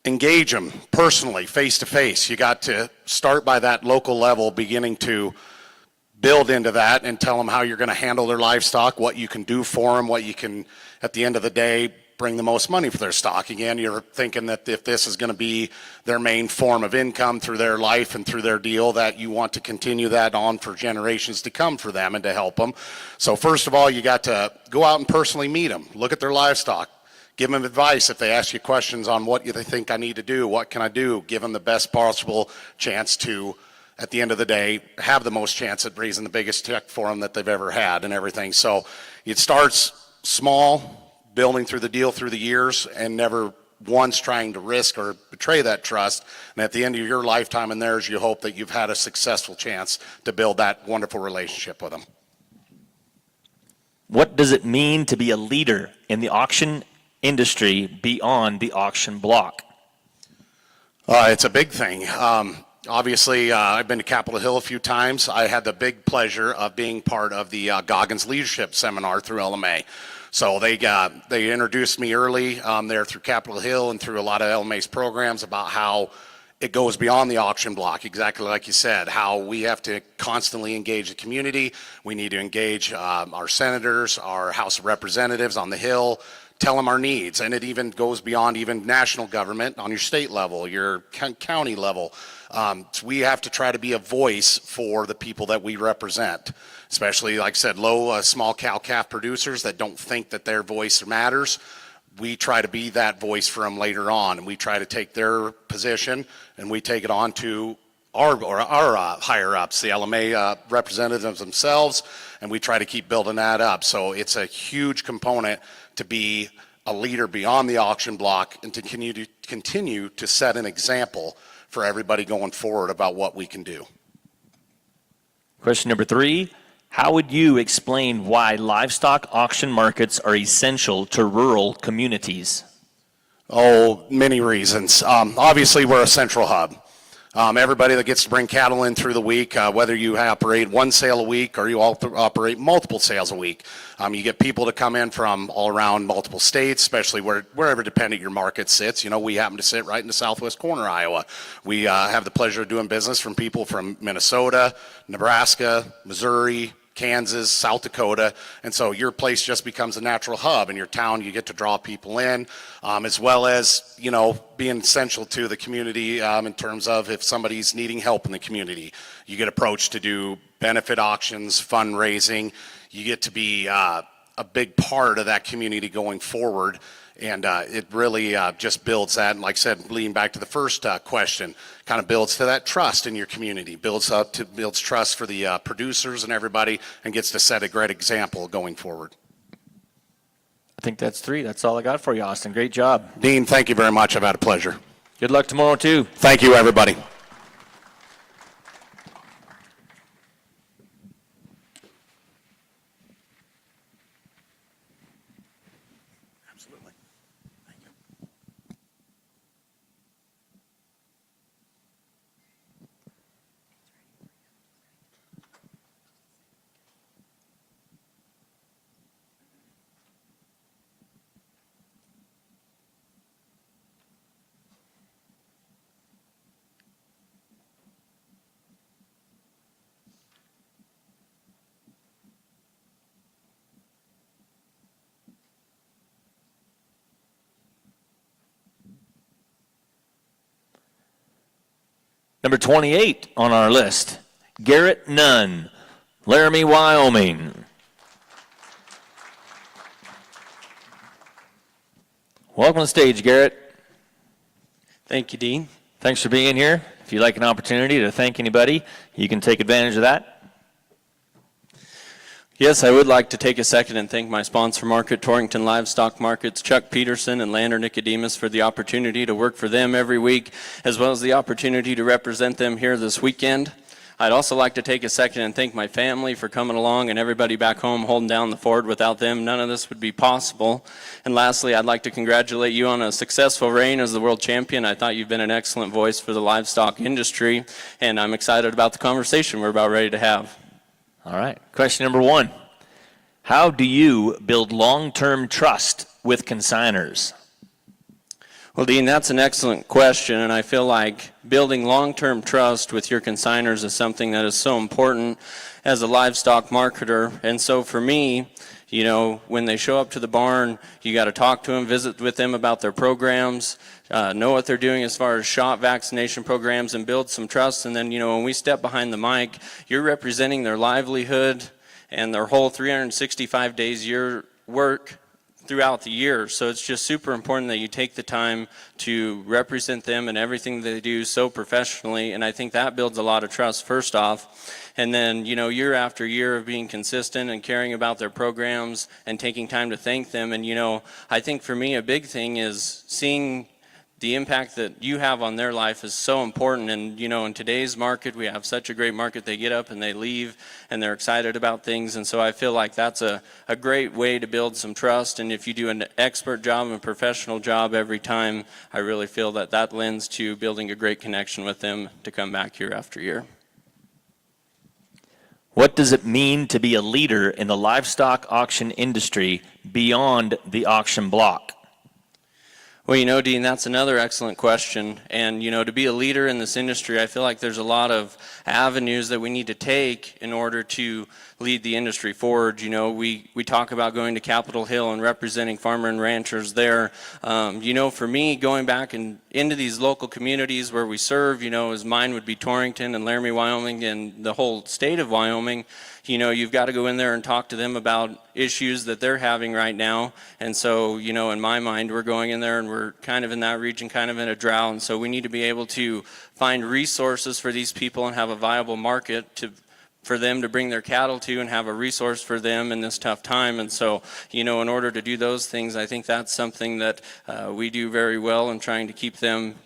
Speaker 9: engage them personally, face to face. You got to start by that local level, beginning to build into that and tell them how you're going to handle their livestock, what you can do for them, what you can, at the end of the day, bring the most money for their stock. Again, you're thinking that if this is going to be their main form of income through their life and through their deal, that you want to continue that on for generations to come for them and to help them. So first of all, you got to go out and personally meet them, look at their livestock, give them advice if they ask you questions on what they think I need to do, what can I do, give them the best possible chance to, at the end of the day, have the most chance at raising the biggest check for them that they've ever had and everything. So it starts small, building through the deal through the years, and never once trying to risk or betray that trust. And at the end of your lifetime and theirs, you hope that you've had a successful chance to build that wonderful relationship with them.
Speaker 2: What does it mean to be a leader in the auction industry beyond the auction block?
Speaker 9: It's a big thing. Obviously, I've been to Capitol Hill a few times. I had the big pleasure of being part of the Goggins Leadership Seminar through LMA. So they introduced me early there through Capitol Hill and through a lot of LMA's programs about how it goes beyond the auction block, exactly like you said, how we have to constantly engage the community. We need to engage our senators, our House of Representatives on the Hill, tell them our needs. And it even goes beyond even national government on your state level, your county level. So we have to try to be a voice for the people that we represent, especially, like I said, small cow-calf producers that don't think that their voice matters. We try to be that voice for them later on, and we try to take their position and we take it on to our higher ups, the LMA representatives themselves, and we try to keep building that up. So it's a huge component to be a leader beyond the auction block and to continue to set an example for everybody going forward about what we can do.
Speaker 2: Question number 3. How would you explain why livestock auction markets are essential to rural communities?
Speaker 9: Oh, many reasons. Obviously, we're a central hub. Everybody that gets to bring cattle in through the week, whether you operate one sale a week or you operate multiple sales a week, you get people to come in from all around multiple states, especially wherever dependent your market sits. You know, we happen to sit right in the southwest corner of Iowa. We have the pleasure of doing business from people from Minnesota, Nebraska, Missouri, Kansas, South Dakota, and so your place just becomes a natural hub. In your town, you get to draw people in, as well as, you know, being essential to the community in terms of if somebody's needing help in the community. You get approached to do benefit auctions, fundraising. You get to be a big part of that community going forward, and it really just builds that. And like I said, leading back to the first question, kind of builds to that trust in your community, builds trust for the producers and everybody, and gets to set a great example going forward.
Speaker 2: I think that's 3. That's all I got for you, Austin. Great job.
Speaker 9: Dean, thank you very much. I've had a pleasure.
Speaker 2: Good luck tomorrow, too.
Speaker 9: Thank you, everybody.
Speaker 2: Number 28 on our list, Garrett Nunn, Laramie, Wyoming. Welcome to the stage, Garrett.
Speaker 10: Thank you, Dean.
Speaker 2: Thanks for being here. If you'd like an opportunity to thank anybody, you can take advantage of that.
Speaker 10: Yes, I would like to take a second and thank my sponsor market, Torrington Livestock Markets, Chuck Peterson and Lander Nicodemus, for the opportunity to work for them every week, as well as the opportunity to represent them here this weekend. I'd also like to take a second and thank my family for coming along and everybody back home holding down the fort. Without them, none of this would be possible. And lastly, I'd like to congratulate you on a successful reign as the world champion. I thought you've been an excellent voice for the livestock industry, and I'm excited about the conversation we're about ready to have.
Speaker 2: All right. Question number 1. How do you build long-term trust with consigners?
Speaker 10: Well, Dean, that's an excellent question, and I feel like building long-term trust with your consigners is something that is so important as a livestock marketer. And so for me, you know, when they show up to the barn, you got to talk to them, visit with them about their programs, know what they're doing as far as shot vaccination programs, and build some trust. And then, you know, when we step behind the mic, you're representing their livelihood and their whole 365 days year work throughout the year. So it's just super important that you take the time to represent them and everything they do so professionally, and I think that builds a lot of trust first off. And then, you know, year after year of being consistent and caring about their programs and taking time to thank them. And, you know, I think for me a big thing is seeing the impact that you have on their life is so important. And, you know, in today's market, we have such a great market. They get up and they leave and they're excited about things. And so I feel like that's a great way to build some trust. And if you do an expert job and a professional job every time, I really feel that that lends to building a great connection with them to come back year after year.
Speaker 2: What does it mean to be a leader in the livestock auction industry beyond the auction block?
Speaker 10: Well, Dean, that's another excellent question. And, to be a leader in this industry, I feel like there's a lot of avenues that we need to take in order to lead the industry forward. We talk about going to Capitol Hill and representing farmer and ranchers there. For me, going back into these local communities where we serve, as mine would be Torrington and Laramie, Wyoming, and the whole state of Wyoming, you've got to go in there and talk to them about issues that they're having right now. And so, in my mind, we're going in there and we're kind of in that region, kind of in a drought. And so we need to be able to find resources for these people and have a viable market for them to bring their cattle to and have a resource for them in this tough time. And so, in order to do those things, I think that's something that we do very well in trying to keep them,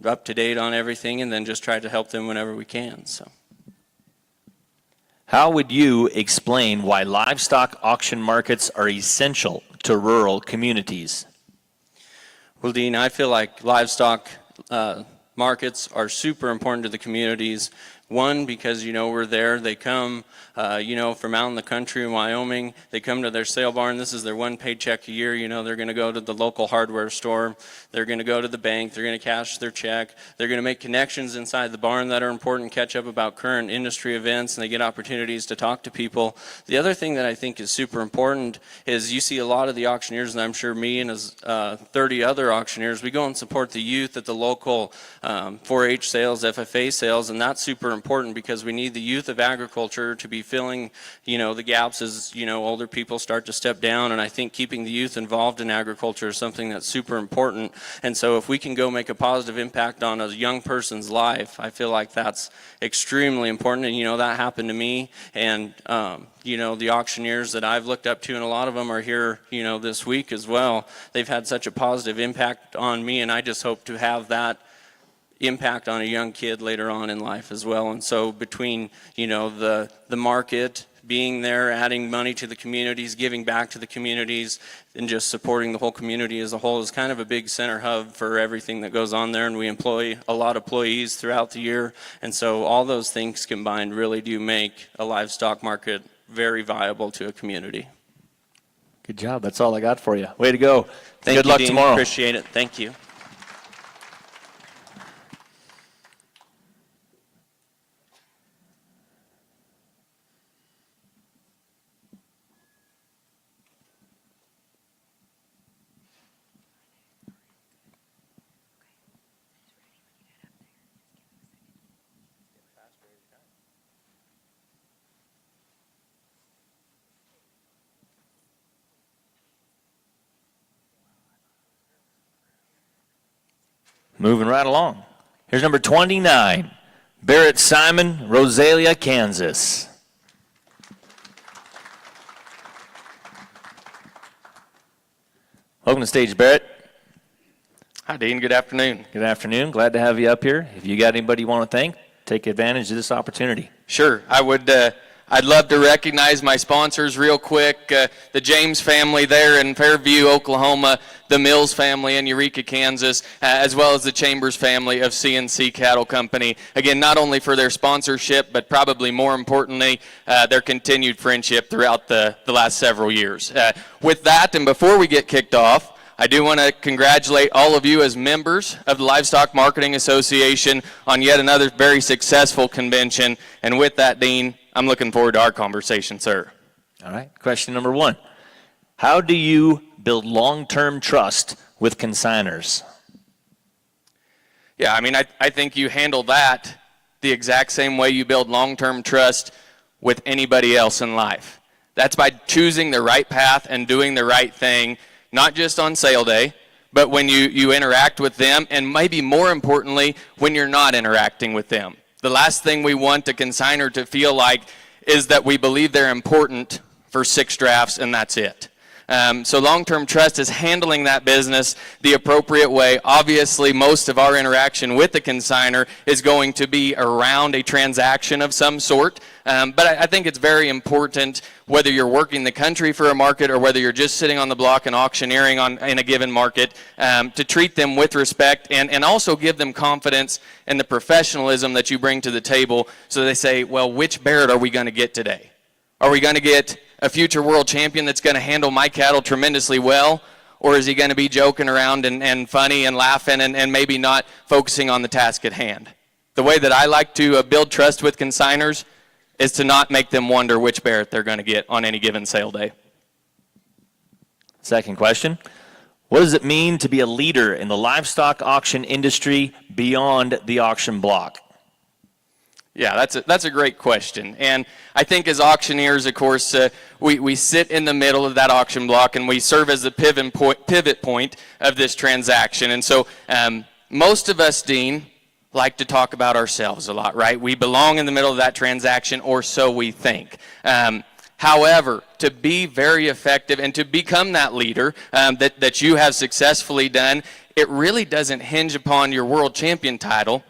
Speaker 10: up to date on everything and then just try to help them whenever we can. So.
Speaker 2: How would you explain why livestock auction markets are essential to rural communities?
Speaker 10: Well, Dean, I feel like livestock markets are super important to the communities. One, because, we're there. They come, from out in the country in Wyoming. They come to their sale barn. This is their one paycheck a year. They're going to go to the local hardware store. They're going to go to the bank. They're going to cash their check. They're going to make connections inside the barn that are important, catch up about current industry events, and they get opportunities to talk to people. The other thing that I think is super important is you see a lot of the auctioneers, and I'm sure me and 30 other auctioneers, we go and support the youth at the local 4-H sales, FFA sales, and that's super important because we need the youth of agriculture to be filling, the gaps as, older people start to step down. And I think keeping the youth involved in agriculture is something that's super important. And so if we can go make a positive impact on a young person's life, I feel like that's extremely important. And, that happened to me. And, the auctioneers that I've looked up to, and a lot of them are here, this week as well. They've had such a positive impact on me, and I just hope to have that impact on a young kid later on in life as well. And so between, the market, being there, adding money to the communities, giving back to the communities, and just supporting the whole community as a whole is kind of a big center hub for everything that goes on there. And we employ a lot of employees throughout the year. And so all those things combined really do make a livestock market very viable to a community.
Speaker 2: Good job. That's all I got for you. Way to go.
Speaker 10: Thank
Speaker 2: Good
Speaker 10: you,
Speaker 2: luck
Speaker 10: Dean.
Speaker 2: tomorrow.
Speaker 10: Appreciate it. Thank you.
Speaker 2: Moving right along. Here's number 29, Barrett Simon, Rosalia, Kansas. Welcome to the stage, Barrett.
Speaker 11: Hi, Dean. Good afternoon.
Speaker 2: Good afternoon. Glad to have you up here. If you got anybody you want to thank, take advantage of this opportunity.
Speaker 11: Sure. I'd love to recognize my sponsors real quick. The James family there in Fairview, Oklahoma, the Mills family in Eureka, Kansas, as well as the Chambers family of CNC Cattle Company. Again, not only for their sponsorship, but probably more importantly, their continued friendship throughout the last several years. With that, and before we get kicked off, I do want to congratulate all of you as members of the Livestock Marketing Association on yet another very successful convention. And with that, Dean, I'm looking forward to our conversation, sir.
Speaker 2: All right. Question number 1. How do you build long-term trust with consigners?
Speaker 11: Yeah, I think you handle that the exact same way you build long-term trust with anybody else in life. That's by choosing the right path and doing the right thing, not just on sale day, but when you interact with them, and maybe more importantly, when you're not interacting with them. The last thing we want a consignor to feel like is that we believe they're important for 6 drafts and that's it. So long-term trust is handling that business the appropriate way. Obviously, most of our interaction with the consignor is going to be around a transaction of some sort. But I think it's very important, whether you're working the country for a market or whether you're just sitting on the block and auctioneering in a given market, to treat them with respect and also give them confidence in the professionalism that you bring to the table, so they say, well, which Barrett are we going to get today? Are we going to get a future world champion that's going to handle my cattle tremendously well, or is he going to be joking around and funny and laughing and maybe not focusing on the task at hand? The way that I like to build trust with consignors is to not make them wonder which Barrett they're going to get on any given sale day.
Speaker 2: Second question. What does it mean to be a leader in the livestock auction industry beyond the auction block?
Speaker 11: Yeah, that's a great question. And I think as auctioneers, of course, we sit in the middle of that auction block and we serve as the pivot point of this transaction. And so most of us, Dean, like to talk about ourselves a lot, right? We belong in the middle of that transaction, or so we think. However, to be very effective and to become that leader that you have successfully done, it really doesn't hinge upon your world champion title.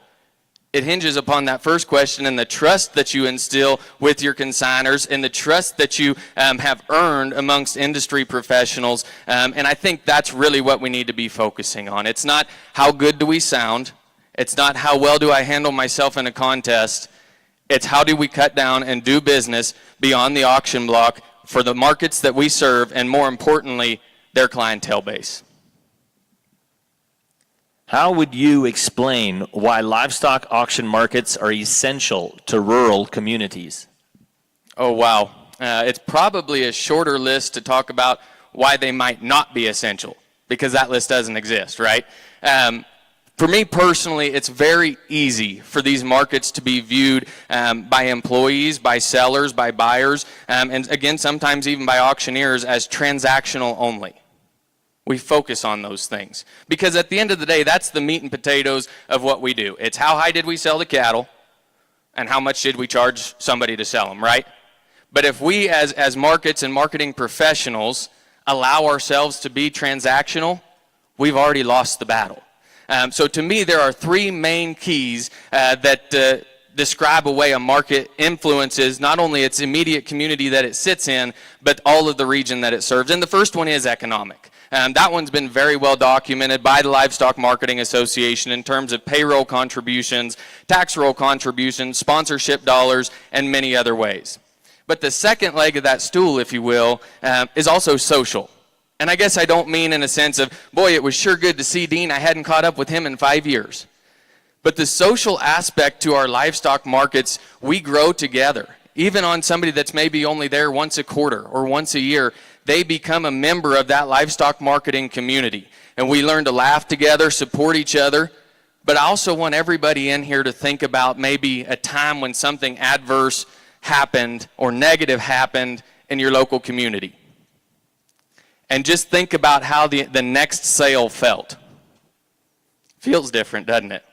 Speaker 11: It hinges upon that first question and the trust that you instill with your consignors and the trust that you have earned amongst industry professionals. And I think that's really what we need to be focusing on. It's not how good do we sound. It's not how well do I handle myself in a contest. It's how do we cut down and do business beyond the auction block for the markets that we serve, and more importantly, their clientele base.
Speaker 2: How would you explain why livestock auction markets are essential to rural communities?
Speaker 11: Oh, wow. It's probably a shorter list to talk about why they might not be essential, because that list doesn't exist, right? For me personally, it's very easy for these markets to be viewed by employees, by sellers, by buyers, and again, sometimes even by auctioneers as transactional only. We focus on those things because at the end of the day, that's the meat and potatoes of what we do. It's how high did we sell the cattle and how much did we charge somebody to sell them, right? But if we as markets and marketing professionals allow ourselves to be transactional, we've already lost the battle. So to me, there are three main keys that describe a way a market influences not only its immediate community that it sits in, but all of the region that it serves. And the first one is economic. That one's been very well documented by the Livestock Marketing Association in terms of payroll contributions, tax roll contributions, sponsorship dollars, and many other ways. But the second leg of that stool, if you will, is also social. And I guess I don't mean in a sense of, boy, it was sure good to see Dean. I hadn't caught up with him in 5 years. But the social aspect to our livestock markets, we grow together. Even on somebody that's maybe only there once a quarter or once a year, they become a member of that livestock marketing community. And we learn to laugh together, support each other. But I also want everybody in here to think about maybe a time when something adverse happened or negative happened in your local community. And just think about how the next sale felt. Feels different, doesn't it?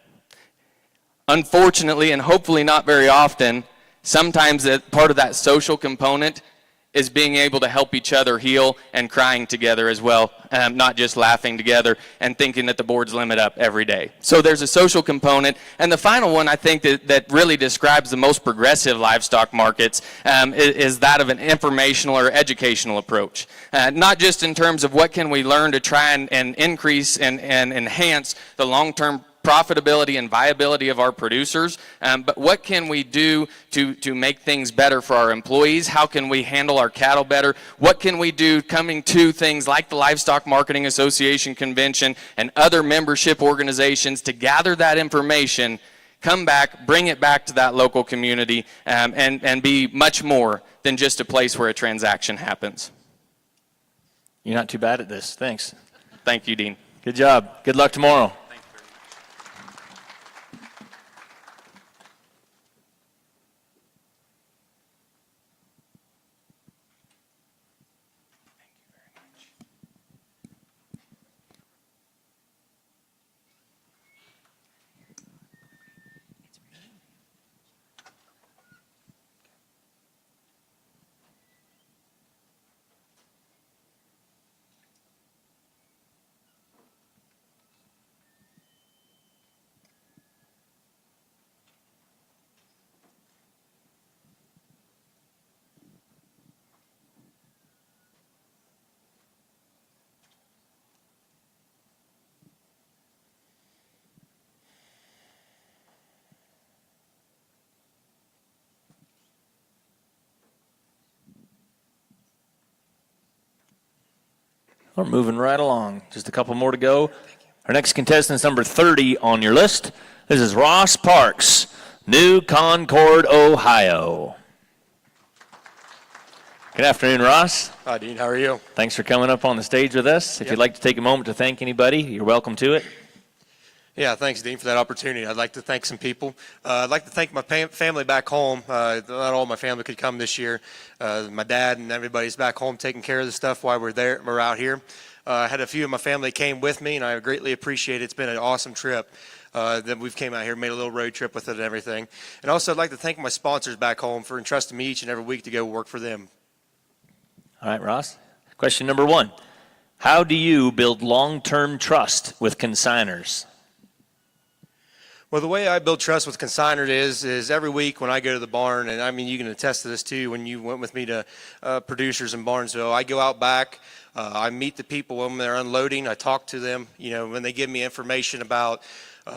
Speaker 11: Unfortunately, and hopefully not very often, sometimes part of that social component is being able to help each other heal and crying together as well, not just laughing together and thinking that the boards limit up every day. So there's a social component. And the final one I think that really describes the most progressive livestock markets is that of an informational or educational approach. Not just in terms of what can we learn to try and increase and enhance the long-term profitability and viability of our producers, but what can we do to make things better for our employees? How can we handle our cattle better? What can we do coming to things like the Livestock Marketing Association Convention and other membership organizations to gather that information, come back, bring it back to that local community, and be much more than just a place where a transaction happens.
Speaker 2: You're not too bad at this. Thanks.
Speaker 11: Thank you, Dean.
Speaker 2: Good job. Good luck tomorrow. We're moving right along. Just a couple more to go. Our next contestant is number 30 on your list. This is Ross Parks, New Concord, Ohio. Good afternoon, Ross.
Speaker 12: Hi, Dean. How are you?
Speaker 2: Thanks for coming up on the stage with us. If you'd like to take a moment to thank anybody, you're welcome to it.
Speaker 12: Yeah, thanks, Dean, for that opportunity. I'd like to thank some people. I'd like to thank my family back home. Not all my family could come this year. My dad and everybody's back home taking care of the stuff while we're out here. I had a few of my family came with me, and I greatly appreciate it. It's been an awesome trip. That we've came out here, made a little road trip with it and everything. And also, I'd like to thank my sponsors back home for entrusting me each and every week to go work for them.
Speaker 2: All right, Ross. Question number 1. How do you build long-term trust with consigners?
Speaker 12: Well, the way I build trust with consigners is every week when I go to the barn, and I mean, you can attest to this too, when you went with me to producers in Barnesville, I go out back, I meet the people when they're unloading, I talk to them, you know, when they give me information about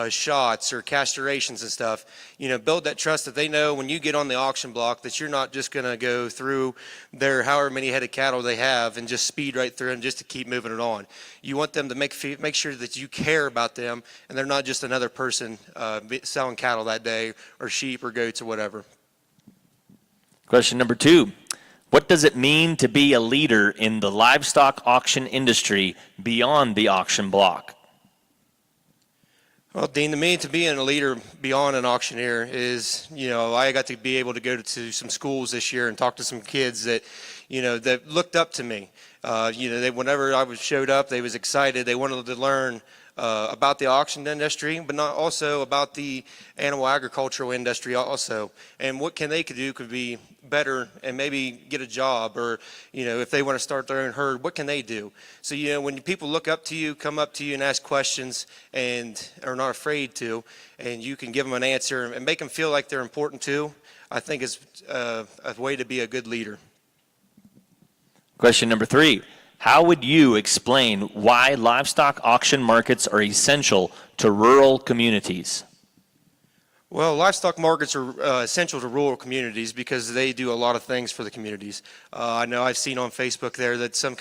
Speaker 12: shots or castrations and stuff, you know, build that trust that they know when you get on the auction block that you're not just going to go through their however many head of cattle they have and just speed right through them just to keep moving it on. You want them to make sure that you care about them and they're not just another person selling cattle that day or sheep or goats or whatever.
Speaker 2: Question number 2. What does it mean to be a leader in the livestock auction industry beyond the auction block?
Speaker 12: Well, Dean, to me, to be a leader beyond an auctioneer is, you know, I got to be able to go to some schools this year and talk to some kids that, you know, that looked up to me. You know, whenever I showed up, they was excited. They wanted to learn about the auction industry, but not also about the animal agricultural industry also. And what they could do could be better and maybe get a job, or, you know, if they want to start their own herd, what can they do? So, you know, when people look up to you, come up to you and ask questions and are not afraid to, and you can give them an answer and make them feel like they're important too, I think is a way to be a good leader.
Speaker 2: Question number 3. How would you explain why livestock auction markets are essential to rural communities?
Speaker 12: Well, livestock markets are essential to rural communities because they do a lot of things for the communities. I know I've seen on Facebook there that some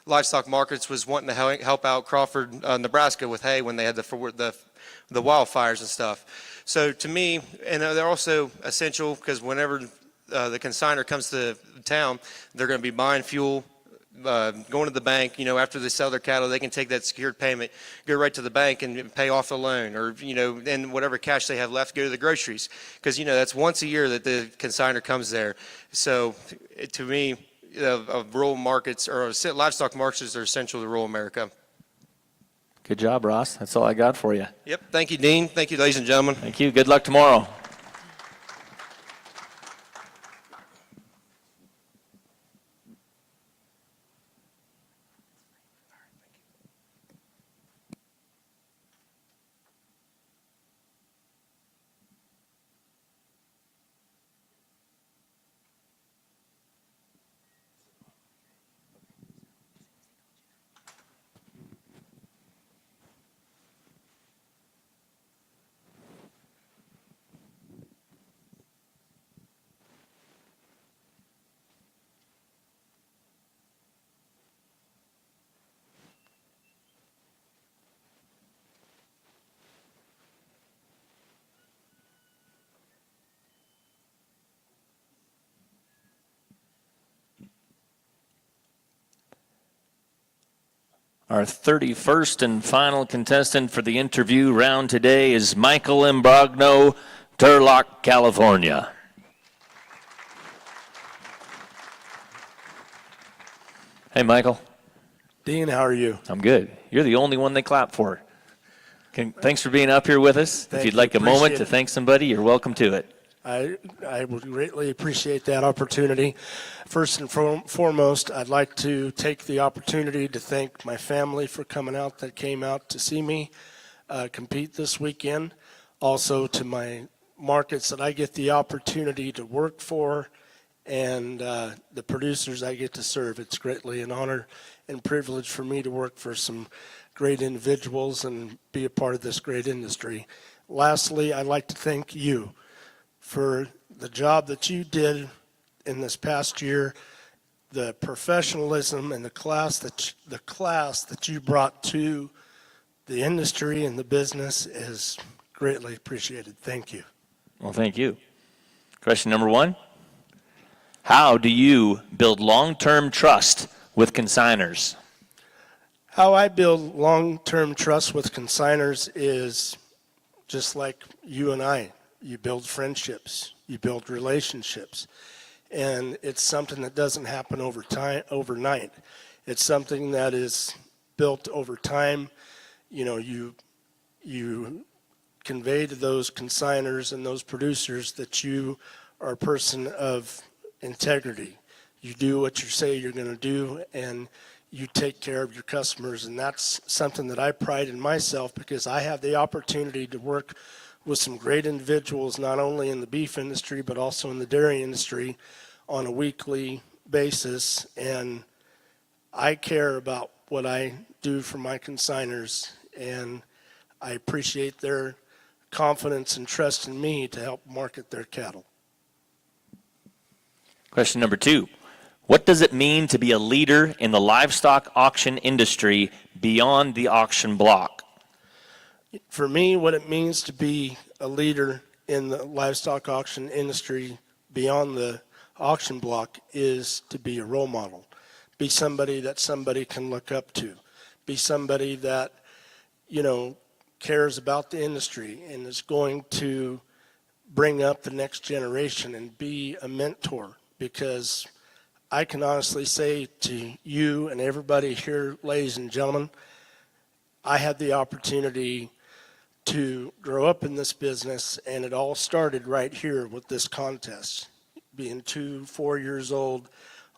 Speaker 12: livestock markets was wanting to help out Crawford, Nebraska with hay when they had the wildfires and stuff. So to me, and they're also essential because whenever the consignor comes to town, they're going to be buying fuel, going to the bank, you know, after they sell their cattle, they can take that secured payment, go right to the bank and pay off the loan, or, you know, and whatever cash they have left, go to the groceries. Because, you know, that's once a year that the consignor comes there. So to me, rural markets or livestock markets are essential to rural America.
Speaker 2: Good job, Ross. That's all I got for you.
Speaker 12: Yep. Thank you, Dean. Thank you, ladies and gentlemen.
Speaker 2: Thank you. Good luck tomorrow. Our 31st and final contestant for the interview round today is Michael Imbrogno, Turlock, California. Hey, Michael.
Speaker 13: Dean, how are you?
Speaker 2: I'm good. You're the only one they clap for. Thanks for being up here with us. If you'd like a moment to thank somebody, you're welcome to it.
Speaker 13: I would greatly appreciate that opportunity. First and foremost, I'd like to take the opportunity to thank my family for coming out, that came out to see me compete this weekend. Also to my markets that I get the opportunity to work for, and the producers I get to serve. It's greatly an honor and privilege for me to work for some great individuals and be a part of this great industry. Lastly, I'd like to thank you for the job that you did in this past year the professionalism and the class that you brought to the industry and the business is greatly appreciated. Thank you.
Speaker 2: Well, thank you. Question number 1. How do you build long-term trust with consigners?
Speaker 13: How I build long-term trust with consigners is just like you and I. You build friendships, you build relationships, and it's something that doesn't happen overnight. It's something that is built over time. You know, you convey to those consigners and those producers that you are a person of integrity. You do what you say you're going to do, and you take care of your customers, and that's something that I pride in myself because I have the opportunity to work with some great individuals, not only in the beef industry, but also in the dairy industry on a weekly basis. And I care about what I do for my consigners, and I appreciate their confidence and trust in me to help market their cattle.
Speaker 2: Question number 2. What does it mean to be a leader in the livestock auction industry beyond the auction block?
Speaker 13: For me, what it means to be a leader in the livestock auction industry beyond the auction block is to be a role model. Be somebody that somebody can look up to. Be somebody that, you know, cares about the industry and is going to bring up the next generation and be a mentor. Because I can honestly say to you and everybody here, ladies and gentlemen, I had the opportunity to grow up in this business, and it all started right here with this contest. Being 4 years old,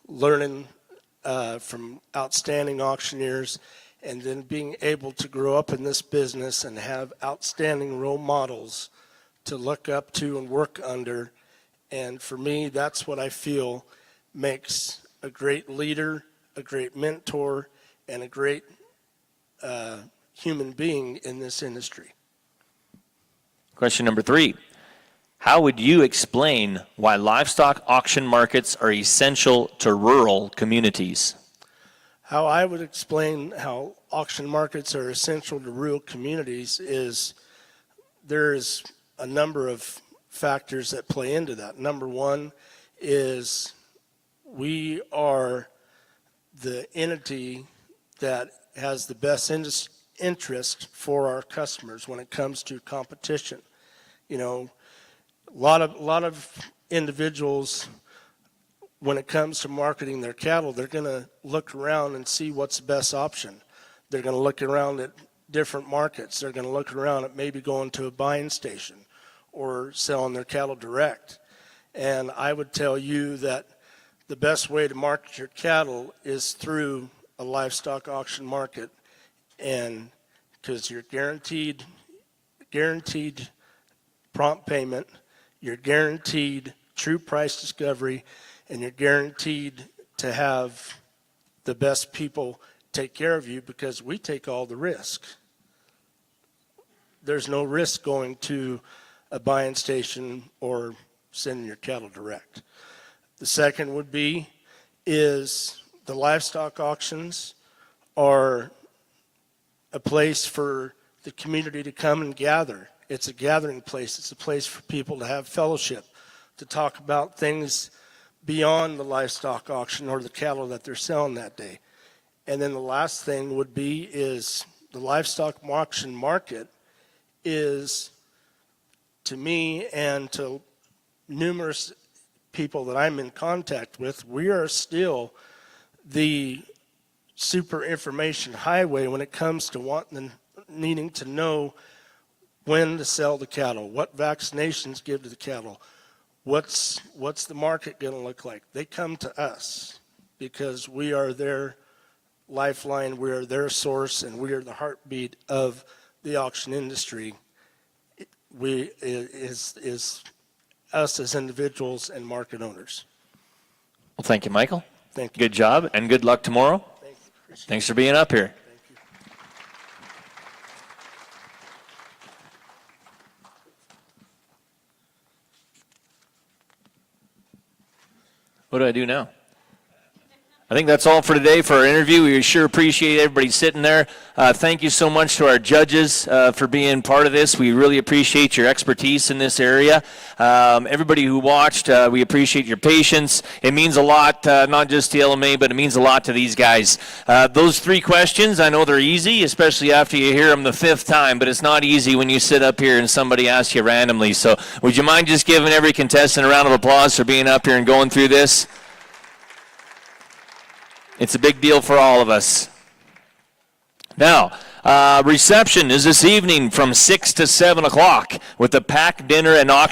Speaker 13: learning from outstanding auctioneers, and then being able to grow up in this business and have outstanding role models to look up to and work under. And for me, that's what I feel makes a great leader, a great mentor, and a great human being in this industry.
Speaker 2: Question number 3. How would you explain why livestock auction markets are essential to rural communities?
Speaker 13: How I would explain how auction markets are essential to rural communities is there's a number of factors that play into that. Number 1 is we are the entity that has the best interest for our customers when it comes to competition. You know, a lot of individuals, when it comes to marketing their cattle, they're going to look around and see what's the best option. They're going to look around at different markets. They're going to look around at maybe going to a buying station or selling their cattle direct. And I would tell you that the best way to market your cattle is through a livestock auction market, and because you're guaranteed prompt payment, you're guaranteed true price discovery, and you're guaranteed to have the best people take care of you because we take all the risk. There's no risk going to a buying station or sending your cattle direct. The second would be is the livestock auctions are a place for the community to come and gather. It's a gathering place. It's a place for people to have fellowship, to talk about things beyond the livestock auction or the cattle that they're selling that day. And then the last thing would be is the livestock auction market is, to me and to numerous people that I'm in contact with, we are still the super information highway when it comes to wanting and needing to know when to sell the cattle, what vaccinations give to the cattle, what's the market going to look like. They come to us because we are their lifeline, we are their source, and we are the heartbeat of the auction industry. Is us as individuals and market owners.
Speaker 2: Well, thank you, Michael.
Speaker 13: Thank you.
Speaker 2: Good job, and good luck tomorrow.
Speaker 13: Thank you.
Speaker 2: Thanks for being up here.
Speaker 13: Thank you.
Speaker 2: What do I do now? I think that's all for today for our interview. We sure appreciate everybody sitting there. Thank you so much to our judges for being part of this. We really appreciate your expertise in this area. Everybody who watched, we appreciate your patience. It means a lot, not just to LMA, but it means a lot to these guys. Those 3 questions, I know they're easy, especially after you hear them the 5th time, but it's not easy when you sit up here and somebody asks you randomly. So would you mind just giving every contestant a round of applause for being up here and going through this? It's a big deal for all of us. Now, reception is this evening from 6 to 7 o'clock with the packed dinner and auction.